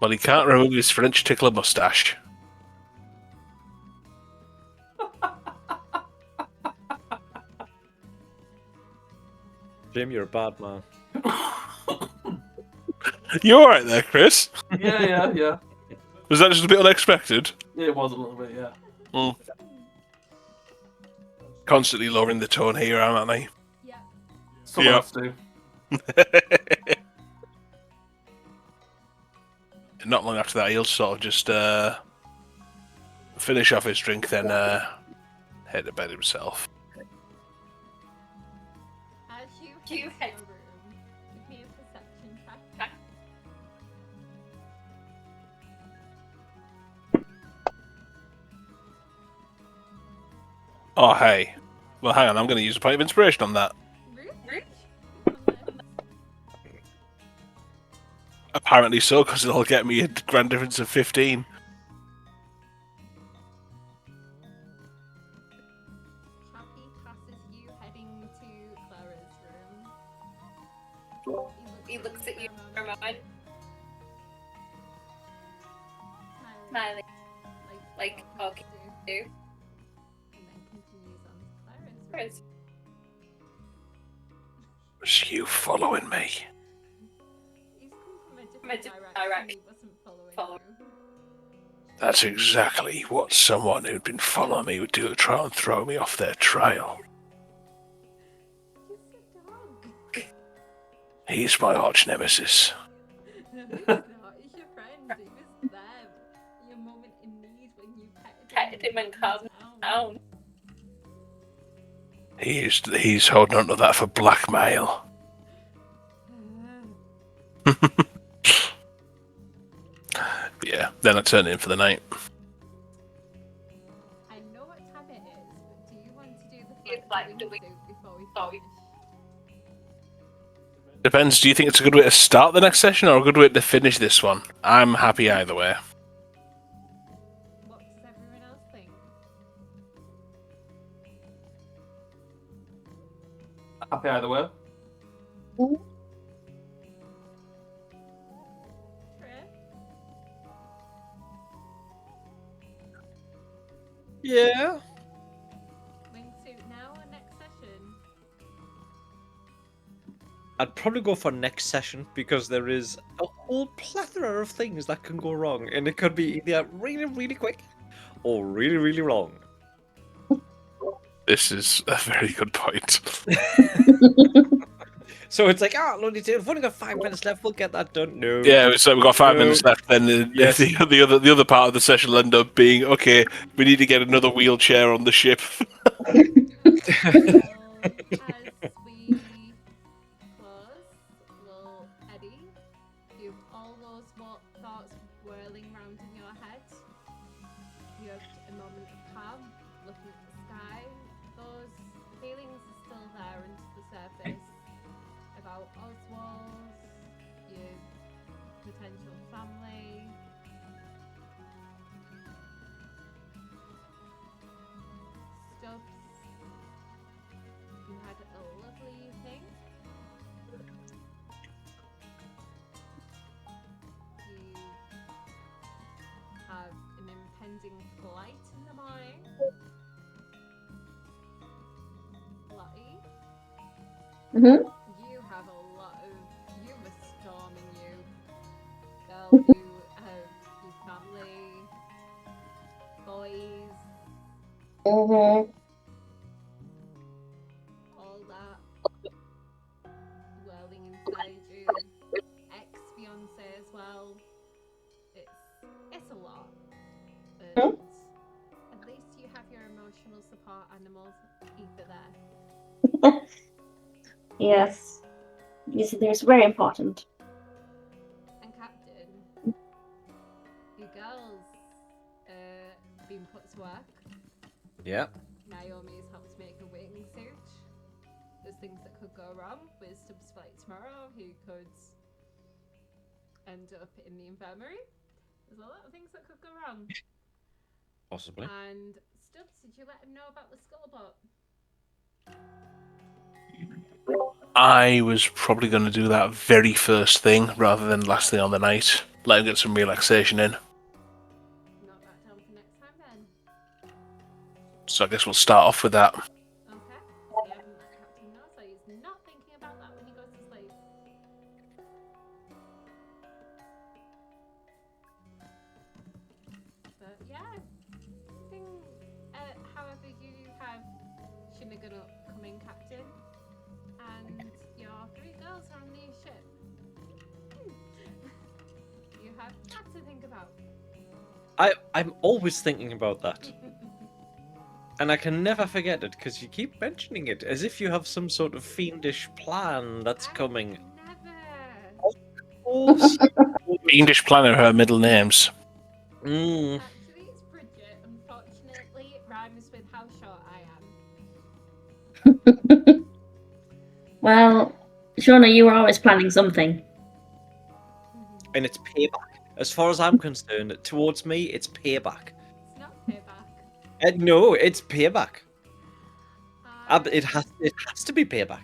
Well, he can't remove his French tickler mustache. Jim, you're a bad man. You alright there, Chris? Yeah. Was that just a bit unexpected? It was a little bit, yeah. Constantly lowering the tone here, aren't they? Yeah. Someone Yeah. has to. Not long after that, he'll sort of just finish off his drink, then head to bed himself. As you head head to your room, give me a perception check. Oh, hey. Well, hang on, I'm going to use a point of inspiration on that. Rude? Apparently so, because it'll get me a grand difference of 15. Chappie passes you heading to Clara's room. He looks at you for a moment, smiling, smiling, like, okay, do. and then continues on to Clara's room. Chris. Was you following me? He's come from a From a different different direction. He direction. wasn't following Follow. you. That's exactly what someone who'd been following me would do to try and throw me off their trail. Just a dog. He's my arch nemesis. No, he's not. He's your friend. He was there. Your moment in need when you Petted him and calmed down. He's holding on to that for blackmail. Yeah, then I turn in for the night. I know what time it is, but do you want to do the It's flight like to the wingsuit before we Sorry. finish? Depends, do you think it's a good way to start the next session or a good way to finish this one? I'm happy either way. What does everyone else think? Happy either way. Trev? Yeah. Wingsuit now or next session? I'd probably go for next session because there is a whole plethora of things that can go wrong, and it could be either really, really quick or really, really wrong. This is a very good point. So it's like, Looney Tunes, we've only got 5 minutes left. We'll get that done. No. Yeah, so we've got 5 No. minutes left. Then Yes. the other part of the session will end up being, okay, we need to get another wheelchair on the ship. As we close, will Eddy, you've all those thoughts whirling round in your head. You have a moment of calm, looking at the sky. Those feelings are still there under the surface about Oswald, your potential family. Stubbs, you had a lovely evening. You have an impending flight in the morning. Lottie, Mm-hmm. you have a lot of you have a storm in you. Girl, you have your family, boys, Mm-hmm. all that whirling inside you. Ex-fiance as well. It's a lot. And at least you have your emotional support animals either there. Yes. Yes, there's very important. And Captain, you girls been put to work. Yeah. Naomi has helped make a wingsuit. There's things that could go wrong with Stubbs' flight tomorrow. He could end up in the infirmary. There's a lot of things that could go wrong. Possibly. And Stubbs, did you let him know about the scuttlebutt? I was probably going to do that very first thing rather than last thing on the night. Let him get some relaxation in. Note that down for next time then. So I guess we'll start off with that. Okay. So you haven't let Captain know, so he's not thinking about that when he goes to sleep. But yeah, I think, however, you have Shinnigan upcoming, Captain, and your 3 girls are on the ship. You have that to think about. I'm always thinking about that. And I can never forget it because you keep mentioning it as if you have some sort of fiendish plan that's coming. Never. Oh, English planner, her middle names. mm. Actually, it's Bridget. Unfortunately, it rhymes with how short I am. Well, Shona, you were always planning something. And it's payback. As far as I'm concerned, towards me, it's payback. It's not payback. No, it's payback. I It has to be payback.